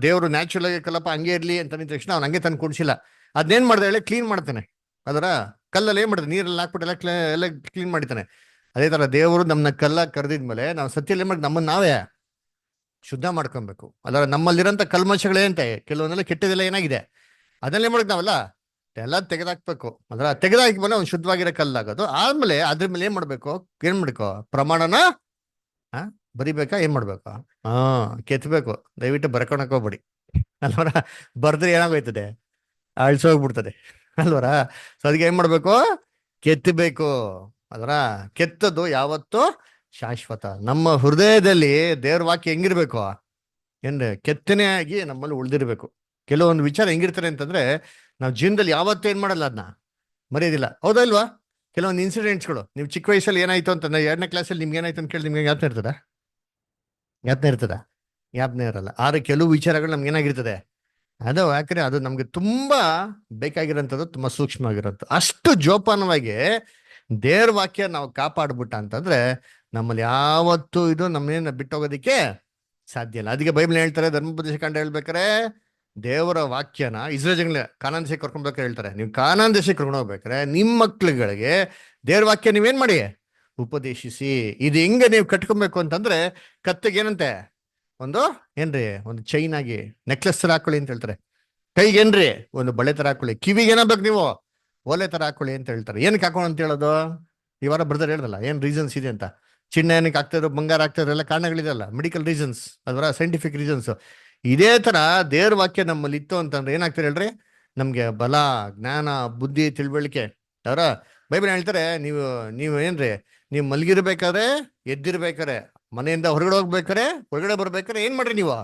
ದೇವ್ರು ನ್ಯಾಚುರಲ್ ಆಗಿ ಕಲ್ಲಪ್ಪ ಹಂಗೆ ಇರ್ಲಿ ಅಂತ ಅಂದ ತಕ್ಷಣ ಅವ್ನು ಹಂಗೆ ತಂದು ಕುಡ್ಸಿಲ್ಲ. ಅದೇನ್ ಮಾಡ್ದೆ ಹೇಳಿ, ಕ್ಲೀನ್ ಮಾಡ್ತಾನೆ ಅದರ. ಕಲ್ಲಲ್ಲಿ ಏನ್ ಮಾಡ್ತಾನೆ, ನೀರಲ್ಲಿ ಹಾಕ್ಬಿಟ್ಟು ಎಲ್ಲ ಕ್ಲೀನ್ ಮಾಡಿತಾನೆ. ಅದೇ ತರ ದೇವರು ನಮ್ಮನ್ನ ಕಲ್ಲಾಗಿ ಕರೆದಿದ್ಮೇಲೆ ನಾವು ಸತ್ಯಲ್ಲಿ ಏನ್ ಮಾಡಿ ನಮ್ಮನ್ನ ನಾವೇ ಶುದ್ಧ ಮಾಡ್ಕೊಬೇಕು ಅಲ್ಲ. ನಮ್ಮಲ್ಲಿರೋಂಥ ಕಲ್ಮಶಗಳೇಂತೆ ಕೆಲವೊಂದೆಲ್ಲ ಕೆಟ್ಟದೆಲ್ಲ ಏನಾಗಿದೆ ಅದನ್ನೇ ಮಾಡಕ್ ನಾವಲ್ಲ ಎಲ್ಲ ತೆಗೆದಾಕ್ಬೇಕು. ಅಂದ್ರೆ ತೆಗೆದಾಕಿ ಮೇಲೆ ಒಂದು ಶುದ್ಧವಾಗಿರೋ ಕಲ್ಲಾಗೋದು. ಆದ್ಮೇಲೆ ಅದ್ರ ಮೇಲೆ ಏನ್ ಮಾಡ್ಬೇಕು, ಪ್ರಮಾಣನ ಬರಿಬೇಕಾ ಏನ್ ಮಾಡ್ಬೇಕು? ಹಾ, ಕೆತ್ತಬೇಕು. ದಯವಿಟ್ಟು ಬರ್ಕೊಳಕ್ ಹೋಗ್ಬೇಡಿ ಅಲ್ವರ. ಬರ್ದ್ರೆ ಏನಾಗೋಯ್ತದೆ? ಅಳ್ಸೋಗ್ಬಿಡ್ತದೆ ಅಲ್ವರ. ಸೊ ಅದಕ್ಕೆ ಏನ್ ಮಾಡ್ಬೇಕು? ಕೆತ್ತಬೇಕು. ಅದರ ಕೆತ್ತದ್ದು ಯಾವತ್ತೂ ಶಾಶ್ವತ. ನಮ್ಮ ಹೃದಯದಲ್ಲಿ ದೇವ್ರ ವಾಕ್ಯ ಹೆಂಗಿರ್ಬೇಕು? ಏನ್ರಿ ಕೆತ್ತನೆ ಆಗಿ ನಮ್ಮಲ್ಲಿ ಉಳ್ದಿರ್ಬೇಕು. ಕೆಲವೊಂದು ವಿಚಾರ ಹೆಂಗಿರ್ತಾರೆ ಅಂತಂದ್ರೆ ನಾವು ಜೀವನದಲ್ಲಿ ಯಾವತ್ತೂ ಏನ್ ಮಾಡಲ್ಲ, ಅದನ್ನ ಮರೆಯೋದಿಲ್ಲ. ಹೌದಾ ಇಲ್ವಾ? ಕೆಲವೊಂದು ಇನ್ಸಿಡೆಂಟ್ಸ್ಗಳು ನೀವು ಚಿಕ್ಕ ವಯಸ್ಸಲ್ಲಿ ಏನಾಯ್ತು ಅಂತ 2ನೇ ಕ್ಲಾಸಲ್ಲಿ ನಿಮ್ಗೆ ಏನಾಯ್ತು ಅಂತ ಕೇಳಿ ನಿಮ್ಗೆ ಜ್ಞಾಪನ ಇರ್ತದ? ಜ್ಞಾಪನ ಇರಲ್ಲ. ಆದ್ರೆ ಕೆಲವು ವಿಚಾರಗಳು ನಮ್ಗೆ ಏನಾಗಿರ್ತದೆ, ಅದು ಯಾಕಂದ್ರೆ ಅದು ನಮ್ಗೆ ತುಂಬಾ ಬೇಕಾಗಿರೋಂಥದ್ದು, ತುಂಬಾ ಸೂಕ್ಷ್ಮ ಆಗಿರೋದು. ಅಷ್ಟು ಜೋಪಾನವಾಗಿ ದೇವ್ರ ವಾಕ್ಯ ನಾವು ಕಾಪಾಡ್ಬಿಟ್ಟ ಅಂತಂದ್ರೆ ನಮ್ಮಲ್ಲಿ ಯಾವತ್ತೂ ಇದು ನಮ್ಮನ್ನ ಬಿಟ್ಟೋಗೋದಿಕ್ಕೆ ಸಾಧ್ಯ ಇಲ್ಲ. ಅದಕ್ಕೆ ಬೈಬಲ್ ಹೇಳ್ತಾರೆ, ಧರ್ಮೋಪದೇಶ ಕಾಂಡ ಹೇಳ್ಬೇಕಾರೆ ದೇವರ ವಾಕ್ಯನ ಇಸ್ರೇಲ್ ಜನಗಳ ಕಾನಾನ್ ದೇಶಕ್ಕೆ ಕರ್ಕೊಂಡ್ಬೇಕಾರೆ ಹೇಳ್ತಾರೆ, ನೀವು ಕಾನಾನ್ ದೇಶಕ್ಕೆ ಕರ್ಕೊಂಡು ಹೋಗ್ಬೇಕಾರೆ ನಿಮ್ಮ ಮಕ್ಳುಗಳಿಗೆ ದೇವ್ರ ವಾಕ್ಯ ನೀವೇನ್ ಮಾಡಿ ಉಪದೇಶಿಸಿ. ಇದು ಹೆಂಗೆ ನೀವು ಕಟ್ಕೊಬೇಕು ಅಂತಂದ್ರೆ ಕತ್ತಿಗೆ ಏನಂತೆ ಒಂದು ಒಂದು ಚೈನ್ ಆಗಿ ನೆಕ್ಲೆಸ್ ತರ ಹಾಕೊಳ್ಳಿ ಅಂತ ಹೇಳ್ತಾರೆ. ಕೈಗೇನ್ರಿ ಒಂದು ಬಳೆ ತರ ಹಾಕೊಳ್ಳಿ, ಕಿವಿಗೆ ಏನಾಗ್ಬೇಕು ನೀವು ಓಲೆ ತರ ಹಾಕೊಳ್ಳಿ ಅಂತ ಹೇಳ್ತಾರೆ. ಏನಕ್ಕೆ ಹಾಕೋಣ ಅಂತ ಹೇಳೋದು? ಈ ವಾರ ಬ್ರದರ್ ಹೇಳ್ದಲ್ಲ ಏನ್ ರೀಸನ್ಸ್ ಇದೆ ಅಂತ. ಚಿನ್ನ ಏನಕ್ಕೆ ಆಗ್ತಾಯಿದ್ರು, ಬಂಗಾರ ಆಗ್ತಾಯಿದ್ರು, ಎಲ್ಲ ಕಾರಣಗಳಿದೆಯಲ್ಲ, ಮೆಡಿಕಲ್ ರೀಸನ್ಸ್ ಅದರ ಸೈಂಟಿಫಿಕ್ ರೀಸನ್ಸ್. ಇದೇ ತರ ದೇವ್ರ ವಾಕ್ಯ ನಮ್ಮಲ್ಲಿ ಇತ್ತು ಅಂತಂದ್ರೆ ಏನಾಗ್ತಾರೆ ಹೇಳ್ರಿ, ನಮ್ಗೆ ಬಲ, ಜ್ಞಾನ, ಬುದ್ಧಿ, ತಿಳುವಳಿಕೆ. ಅವರ ಬೈಬಲ್ ಹೇಳ್ತಾರೆ, ನೀವು ಏನ್ರಿ ನೀವು ಮಲಗಿರ್ಬೇಕಾದ್ರೆ, ಎದ್ದಿರ್ಬೇಕಾರೆ, ಮನೆಯಿಂದ ಹೊರಗಡೆ ಹೋಗ್ಬೇಕಾರೆ, ಹೊರಗಡೆ ಬರ್ಬೇಕಾರೆ ಏನ್ ಮಾಡ್ರಿ ನೀವು?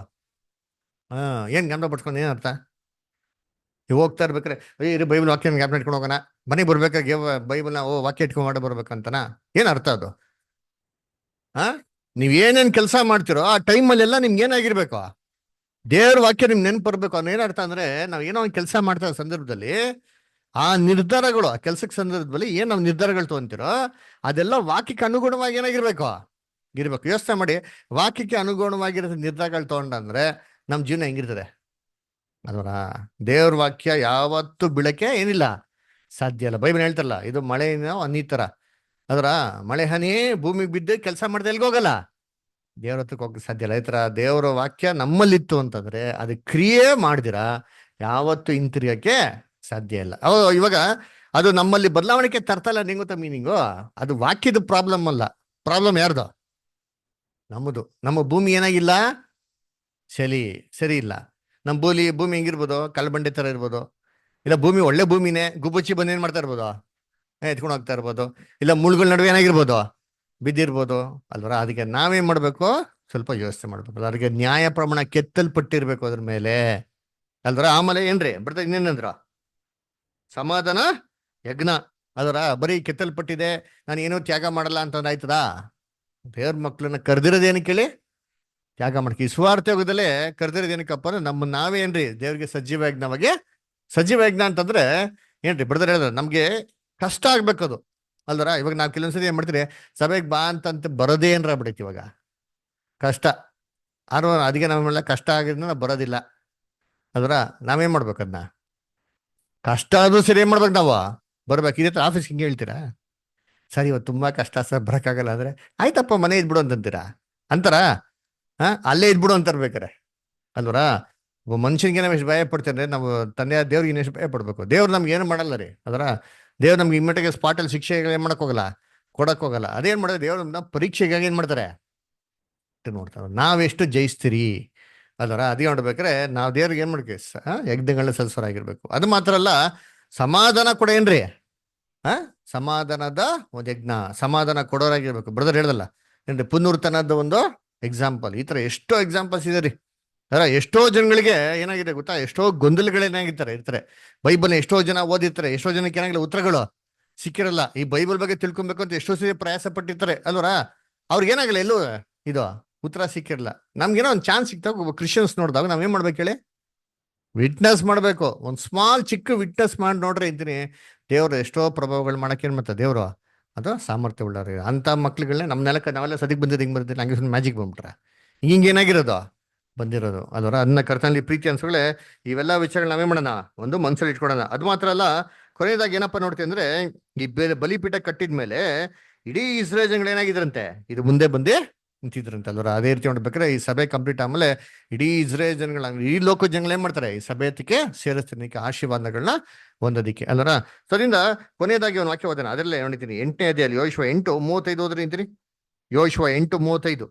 ಏನ್ ಜ್ಞಾಪನ ಪಡ್ಕೊಂಡು ಏನ್ ಅರ್ಥ? ನೀವು ಹೋಗ್ತಾ ಇರ್ಬೇಕಾರೆ ಇರಿ ಬೈಬಲ್ ವಾಕ್ಯ ಜ್ಞಾಪನ ಇಟ್ಕೊಂಡು ಹೋಗೋಣ, ಮನೆಗೆ ಬರ್ಬೇಕಾದ್ರೆ ಬೈಬಲ್ನ ವಾಕ್ಯ ಇಟ್ಕೊಂಡು ಮಾಡಿ ಬರ್ಬೇಕಂತನಾ? ಏನ್ ಅರ್ಥ ಅದು? ನೀವ್ ಏನೇನ್ ಕೆಲಸ ಮಾಡ್ತಿರೋ ಆ ಟೈಮಲ್ಲೆಲ್ಲ ನಿಮ್ಗೆ ಏನಾಗಿರ್ಬೇಕು? ದೇವ್ರ ವಾಕ್ಯ ನಿಮ್ಗೆ ನೆನ್ಪು ಬರ್ಬೇಕು. ಅನ್ನೋ ಏನ್ ಅರ್ಥ ಅಂದ್ರೆ ನಾವ್ ಏನೋ ಒಂದು ಕೆಲಸ ಮಾಡ್ತಾ ಸಂದರ್ಭದಲ್ಲಿ ಆ ನಿರ್ಧಾರಗಳು, ಆ ಕೆಲ್ಸಕ್ಕೆ ಸಂದರ್ಭದಲ್ಲಿ ಏನ್ ನಾವು ನಿರ್ಧಾರಗಳು ತಗೊಂತಿರೋ ಅದೆಲ್ಲ ವಾಕ್ಯಕ್ಕೆ ಅನುಗುಣವಾಗಿ ಏನಾಗಿರ್ಬೇಕು ಇರ್ಬೇಕು. ಯೋಚನೆ ಮಾಡಿ, ವಾಕ್ಯಕ್ಕೆ ಅನುಗುಣವಾಗಿರೋ ನಿರ್ಧಾರಗಳು ತಗೊಂಡಂದ್ರೆ ನಮ್ ಜೀವನ ಹೆಂಗಿರ್ತದೆ ಅದರ. ದೇವ್ರ ವಾಕ್ಯ ಯಾವತ್ತೂ ಬಿಳಕ್ಕೆ ಏನಿಲ್ಲ, ಸಾಧ್ಯ ಇಲ್ಲ. ಬೈಬಲ್ ಹೇಳ್ತಾರಲ್ಲ, ಇದು ಮಳೆನ ಹನಿ ತರ. ಅದರ ಮಳೆ ಹನಿ ಭೂಮಿಗೆ ಬಿದ್ದು ಕೆಲಸ ಮಾಡ್ದೆ ಎಲ್ಗೋಗಲ್ಲ, ದೇವ್ರ ಹತ್ರಕ್ಕೆ ಹೋಗಕ್ಕೆ ಸಾಧ್ಯ ಇಲ್ಲ. ಈ ತರ ದೇವರ ವಾಕ್ಯ ನಮ್ಮಲ್ಲಿತ್ತು ಅಂತಂದ್ರೆ ಅದು ಕ್ರಿಯೆ ಮಾಡಿದಿರ ಯಾವತ್ತು ಹಿಂತಿರ್ಗಕ್ಕೆ ಸಾಧ್ಯ ಇಲ್ಲ. ಇವಾಗ ಅದು ನಮ್ಮಲ್ಲಿ ಬದಲಾವಣೆಗೆ ತರ್ತಾ ಇಲ್ಲ. ನಿಂಗೆ ಗೊತ್ತಾ ಮೀನಿಂಗು? ಅದು ವಾಕ್ಯದ ಪ್ರಾಬ್ಲಮ್ ಅಲ್ಲ. ಪ್ರಾಬ್ಲಮ್ ಯಾರ್ದು? ನಮ್ಮದು. ನಮ್ಮ ಭೂಮಿ ಏನಾಗಿಲ್ಲ, ಸರಿ ಇಲ್ಲ. ನಮ್ಮ ಭೂಮಿ ಹೆಂಗಿರ್ಬೋದು? ಕಲ್ಬಂಡೆ ತರ ಇರ್ಬೋದು. ಇಲ್ಲ ಭೂಮಿ ಒಳ್ಳೆ ಭೂಮಿನೇ, ಗುಬ್ಬಚ್ಚಿ ಬಂದು ಏನ್ ಮಾಡ್ತಾ ಇರ್ಬೋದು, ಎತ್ಕೊಂಡು ಹೋಗ್ತಾ ಇರ್ಬೋದು. ಇಲ್ಲ ಮುಳ್ಗಳ ನಡುವೆ ಏನಾಗಿರ್ಬೋದು, ಬಿದ್ದಿರ್ಬೋದು ಅಲ್ವರ. ಅದಕ್ಕೆ ನಾವೇನ್ ಮಾಡ್ಬೇಕು, ಸ್ವಲ್ಪ ಯೋಚನೆ ಮಾಡ್ಬೇಕು. ಅದಕ್ಕೆ ನ್ಯಾಯ ಪ್ರಮಾಣ ಕೆತ್ತಲ್ಪಟ್ಟಿರ್ಬೇಕು ಅದ್ರ ಮೇಲೆ ಅಲ್ವರ. ಆಮೇಲೆ ಏನ್ರಿ ಬರ್ತಾ ಇನ್ನೇನಂದ್ರ ಸಮಾಧಾನ ಯಜ್ಞ. ಅದರ ಬರೀ ಕೆತ್ತಲ್ಪಟ್ಟಿದೆ, ನಾನು ಏನೋ ತ್ಯಾಗ ಮಾಡಲ್ಲ ಅಂತಂದ್ರೆ ಆಯ್ತದ? ದೇವ್ರ ಮಕ್ಳನ್ನ ಕರ್ದಿರೋದೇನಕ್ಕೆ ಹೇಳಿ? ತ್ಯಾಗ ಮಾಡ್ಕಿ. ಸ್ವಾರ್ಥ ಯುಗದಲ್ಲೇ ಕರ್ದಿರೋದೇನಕ್ಕಪ್ಪ ಅಂದ್ರೆ ನಾವೇ ಏನ್ರಿ ದೇವ್ರಿಗೆ ಸಜೀವ ಯಜ್ಞ ಅಂತಂದ್ರೆ ಏನ್ರಿ ಬ್ರದರ್ ಹೇಳಿದ್ರೆ ನಮ್ಗೆ ಕಷ್ಟ ಆಗ್ಬೇಕದು ಅಲ್ದರ. ಇವಾಗ ನಾವ್ ಕೆಲವೊಂದ್ಸರಿ ಏನ್ ಮಾಡ್ತೀರಿ, ಸಭೆಗೆ ಬಾ ಅಂತಂತ ಬರೋದೇ ಏನ್ರ ಬಿಡೈತಿ ಇವಾಗ ಕಷ್ಟ. ಅದಕ್ಕೆ ನಮ್ಮೆಲ್ಲ ಕಷ್ಟ ಆಗಿದ್ರೆ ನಾವು ಬರೋದಿಲ್ಲ ಅಲ್ವರ. ನಾವೇನ್ ಮಾಡ್ಬೇಕು, ಅದನ್ನ ಕಷ್ಟ ಆದ್ರೂ ಸರಿ ಏನ್ ಮಾಡ್ಬೇಕು, ನಾವು ಬರ್ಬೇಕು. ಇದೇ ಆಫೀಸ್ ಹಿಂಗೆ ಹೇಳ್ತೀರಾ, ಸರಿ ಇವತ್ತು ತುಂಬಾ ಕಷ್ಟ ಸರ್ ಬರಕ್ಕಾಗಲ್ಲ ಅಂದ್ರೆ ಆಯ್ತಪ್ಪ ಮನೆ ಇದ್ಬಿಡು ಅಂತಾರ. ಅಲ್ಲೇ ಇದ್ಬಿಡು ಅಂತರ್ಬೇಕಾರೆ ಅಲ್ವರ. ಒಬ್ಬ ಮನುಷ್ಯನಿಗೆ ನಾವು ಎಷ್ಟು ಭಯ ಪಡ್ತೇನೆ, ನಾವು ತಂದೆ ದೇವ್ರಿಗೆ ಎಷ್ಟು ಭಯ ಪಡ್ಬೇಕು. ದೇವ್ರು ನಮ್ಗೆ ಏನು ಮಾಡಲ್ಲ ರೀ ಅದರ. ದೇವ್ರು ನಮ್ಗೆ ಇಮ್ಮಿಡಿಯೇಟ್ ಸ್ಪಾಟಲ್ಲಿ ಶಿಕ್ಷೆಗಳು ಏನ್ ಮಾಡಕ್ ಹೋಗಲ್ಲ, ಕೊಡಕ್ ಹೋಗಲ್ಲ. ಅದೇನ್ ಮಾಡಿದ್ರೆ ದೇವ್ರು ನಮ್ನ ಪರೀಕ್ಷೆಗಾಗಿ ಏನ್ ಮಾಡ್ತಾರೆ, ನೋಡ್ತಾರೆ ನಾವೆಷ್ಟು ಜಯಿಸ್ತೀರಿ ಅದರ. ಅದೇ ನೋಡ್ಬೇಕಾರೆ ನಾವು ದೇವ್ರಿಗೆ ಏನ್ ಮಾಡ್ತೀವಿ, ಯಜ್ಞಗಳನ್ನ ಸಲ್ಸರಾಗಿರ್ಬೇಕು. ಅದು ಮಾತ್ರ ಅಲ್ಲ, ಸಮಾಧಾನ ಕೂಡ ಏನ್ರಿ, ಸಮಾಧಾನದ ಒಂದು ಯಜ್ಞ, ಸಮಾಧಾನ ಕೊಡೋರಾಗಿರ್ಬೇಕು. ಬ್ರದರ್ ಹೇಳ್ದಲ್ಲ ಏನ್ರಿ, ಪುನರ್ತನದ ಒಂದು ಎಕ್ಸಾಂಪಲ್. ಈ ತರ ಎಷ್ಟೋ ಎಕ್ಸಾಂಪಲ್ಸ್ ಇದೆ ರೀ. ಎಷ್ಟೋ ಜನಗಳಿಗೆ ಏನಾಗಿದೆ ಗೊತ್ತಾ, ಎಷ್ಟೋ ಇರ್ತಾರೆ. ಬೈಬಲ್ ಎಷ್ಟೋ ಜನ ಓದಿರ್ತಾರೆ, ಎಷ್ಟೋ ಜನಕ್ಕೆ ಏನಾಗಿಲ್ಲ ಉತ್ತರಗಳು ಸಿಕ್ಕಿರಲ್ಲ. ಈ ಬೈಬಲ್ ಬಗ್ಗೆ ತಿಳ್ಕೊಬೇಕು ಅಂತ ಎಷ್ಟೋ ಸರಿ ಪ್ರಯಾಸ ಪಟ್ಟಿರ್ತಾರೆ ಅಲ್ವರ. ಅವ್ರಿಗೆ ಏನಾಗಲ್ಲ, ಎಲ್ಲೂ ಇದು ಉತ್ತರ ಸಿಕ್ಕಿರಲ್ಲ. ನಮ್ಗೇನೋ ಒಂದು ಚಾನ್ಸ್ ಸಿಕ್ತಾಗ ಕ್ರಿಶ್ಚಿಯನ್ಸ್ ನೋಡಿದಾಗ ನಾವೇನ್ ಮಾಡ್ಬೇಕು ಹೇಳಿ, ವಿಟ್ನೆಸ್ ಮಾಡ್ಬೇಕು. ಒಂದು ಸ್ಮಾಲ್ ಚಿಕ್ಕ ವಿಟ್ನೆಸ್ ಮಾಡಿ ನೋಡ್ರಿ ಇದ್ದೀನಿ, ದೇವ್ರು ಎಷ್ಟೋ ಪ್ರಭಾವಗಳು ಮಾಡಕ್ಕೆ ಏನ್ ಮಾಡ್ತಾರೆ ದೇವ್ರು, ಅದು ಸಾಮರ್ಥ್ಯ ಉಳ್ಳವ್ರಿ. ಅಂತ ಮಕ್ಳುಗಳನ್ನ ನಮ್ಮ ನೆಲಕ್ಕೆ ನಾವೆಲ್ಲ ಸದಿಗೆ ಬಂದಿದ್ದು ಹಿಂಗೆ ಬರ್ತೀವಿ, ಹಂಗೆ ಮ್ಯಾಜಿಕ್ ಬಂದ್ಬಿಟ್ರೆ ಹಿಂಗೆ ಏನಾಗಿರೋದು ಬಂದಿರೋದು ಅದರ. ಅನ್ನ ಕರ್ತನಲ್ಲಿ ಪ್ರೀತಿ ಅನ್ಸಗಳೇ ಇವೆಲ್ಲ ವಿಚಾರಗಳು ನಾವೇ ಮಾಡೋಣ, ಒಂದು ಮನ್ಸಲ್ಲಿ ಇಟ್ಕೊಳೋಣ. ಅದು ಮಾತ್ರ ಅಲ್ಲ, ಕೊನೆಯದಾಗಿ ಏನಪ್ಪ ನೋಡ್ತೀವಿ ಅಂದ್ರೆ, ಈ ಬಲಿಪೀಠ ಕಟ್ಟಿದ್ಮೇಲೆ ಇಡೀ ಇಸ್ರೇಲ್ ಜನಗಳು ಏನಾಗಿದ್ರಂತೆ, ಇದು ಮುಂದೆ ಬಂದೇ ನಿಂತಿದ್ರಂತೆ ಅಲ್ವರ. ಅದೇ ರೀತಿ ನೋಡ್ಬೇಕಾದ್ರೆ ಈ ಸಭೆ ಕಂಪ್ಲೀಟ್ ಆಮೇಲೆ ಇಡೀ ಇಸ್ರೇಲ್ ಜನಗಳ, ಈ ಲೋಕ ಜನಗಳು ಏನ್ ಮಾಡ್ತಾರೆ, ಈ ಸಭೆಯಕ್ಕೆ ಸೇರಿಸ್ತಿದ್ದಕ್ಕೆ ಆಶೀರ್ವಾದಗಳನ್ನ ಹೊಂದೋದಿಕ್ಕೆ ಅಲ್ವರ. ಸೊ ಅದರಿಂದ ಕೊನೆಯದಾಗಿ ಒಂದು ವಾಕ್ಯ ಓದೋಣ. ಅದರಲ್ಲೇ ನೋಡಿದ್ದೀನಿ 8ನೇ ಅಧ್ಯಾಯ ಯೆಹೋಶುವ 8:35 ಓದ್ರಿ ಅಂತೀರಿ. ಯೆಹೋಶುವ 8:35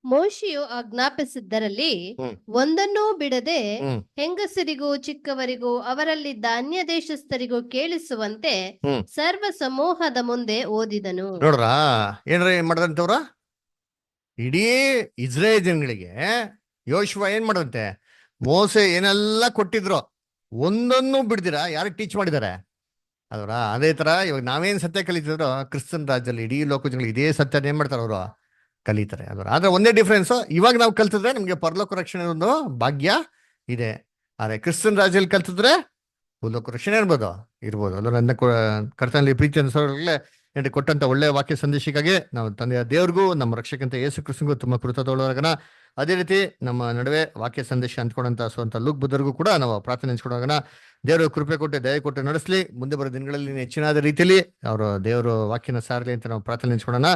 ಮೋಶೆಯು ಆಜ್ಞಾಪಿಸಿದ್ದರಲ್ಲಿ ಹ್ಮ್. ಒಂದನ್ನೂ ಬಿಡದೆ ಹ್ಮ್. ಹೆಂಗಸರಿಗೂ ಚಿಕ್ಕವರಿಗೂ ಅವರಲ್ಲಿದ್ದ ಅನ್ಯ ದೇಶಸ್ಥರಿಗೂ ಕೇಳಿಸುವಂತೆ ಹ್ಮ್. ಸರ್ವ ಸಮೂಹದ ಮುಂದೆ ಓದಿದನು. ನೋಡ್ರ ಏನ್ರಿ ಮಾಡ್ದಂತವ್ರ ಇಡೀ ಇಸ್ರೇಲ್ ಜನಗಳಿಗೆ ಯೋಶುವ ಏನ್ ಮಾಡದಂತೆ ಮೋಸೆ ಏನೆಲ್ಲ ಕೊಟ್ಟಿದ್ರು ಒಂದನ್ನು ಬಿಡ್ದಿರಾ ಯಾರಿಗೆ ಟೀಚ್ ಮಾಡಿದ್ದಾರೆ ಅದರ ಅದೇ ತರ ಇವಾಗ ನಾವೇನ್ ಸತ್ಯ ಕಲಿತಿದ್ರು ಕ್ರಿಸ್ತನ್ ರಾಜ್ಯದಲ್ಲಿ ಇಡೀ ಲೋಕ ಜನಗಳಿಗೆ ಇದೇ ಸತ್ಯನ ಏನ್ ಮಾಡ್ತಾರೆ ಅವರು ಕಲಿತಾರೆ ಅದರ ಆದ್ರೆ ಒಂದೇ ಡಿಫ್ರೆನ್ಸ್ ಇವಾಗ ನಾವು ಕಲ್ತಿದ್ರೆ ನಮ್ಗೆ ಪರಲೋಕ ರಕ್ಷಣೆ ಒಂದು ಭಾಗ್ಯ ಇದೆ ಆದ್ರೆ ಕ್ರಿಸ್ತನ್ ರಾಜ್ಯದಲ್ಲಿ ಕಲ್ತಿದ್ರೆ ಭೂಲೋಕ ರಕ್ಷಣೆ ಇರ್ಬೋದು ಅಲ್ಲ ನನ್ನ ಕರ್ತನಲ್ಲಿ ಪ್ರೀತಿ ಅನ್ಸೋರ್ಗಳೇ ಏನ್ರಿ ಕೊಟ್ಟಂತ ಒಳ್ಳೆ ವಾಕ್ಯ ಸಂದೇಶಕ್ಕಾಗಿ ನಾವು ತಂದೆಯ ದೇವ್ರಿಗೂ ನಮ್ಮ ರಕ್ಷಕಂತ ಯೇಸು ಕ್ರಿಸ್ತನಿಗೂ ತುಂಬಾ ಕೃತಜ್ಞರಾಗೋಣ. ಅದೇ ರೀತಿ ನಮ್ಮ ನಡುವೆ ವಾಕ್ಯ ಸಂದೇಶ ಅಂದ್ಕೊಂಡಂತ ಸ್ವಂತ ಲೂಕ್ ಬುದ್ಧರಿಗೂ ಕೂಡ ನಾವು ಪ್ರಾರ್ಥನೆ ಹಂಚ್ಕೊಂಡೋಗೋಣ. ದೇವರು ಕೃಪೆ ಕೊಟ್ಟು ದಯ ಕೊಟ್ಟು ನಡೆಸಲಿ. ಮುಂದೆ ಬರೋ ದಿನಗಳಲ್ಲಿ ಹೆಚ್ಚಿನಾದ ರೀತಿಯಲ್ಲಿ ಅವರು ದೇವರು ವಾಕ್ಯನ ಸಾರಲಿ ಅಂತ ನಾವು ಪ್ರಾರ್ಥನೆ ಹಂಚ್ಕೊಳ್ಳೋಣ.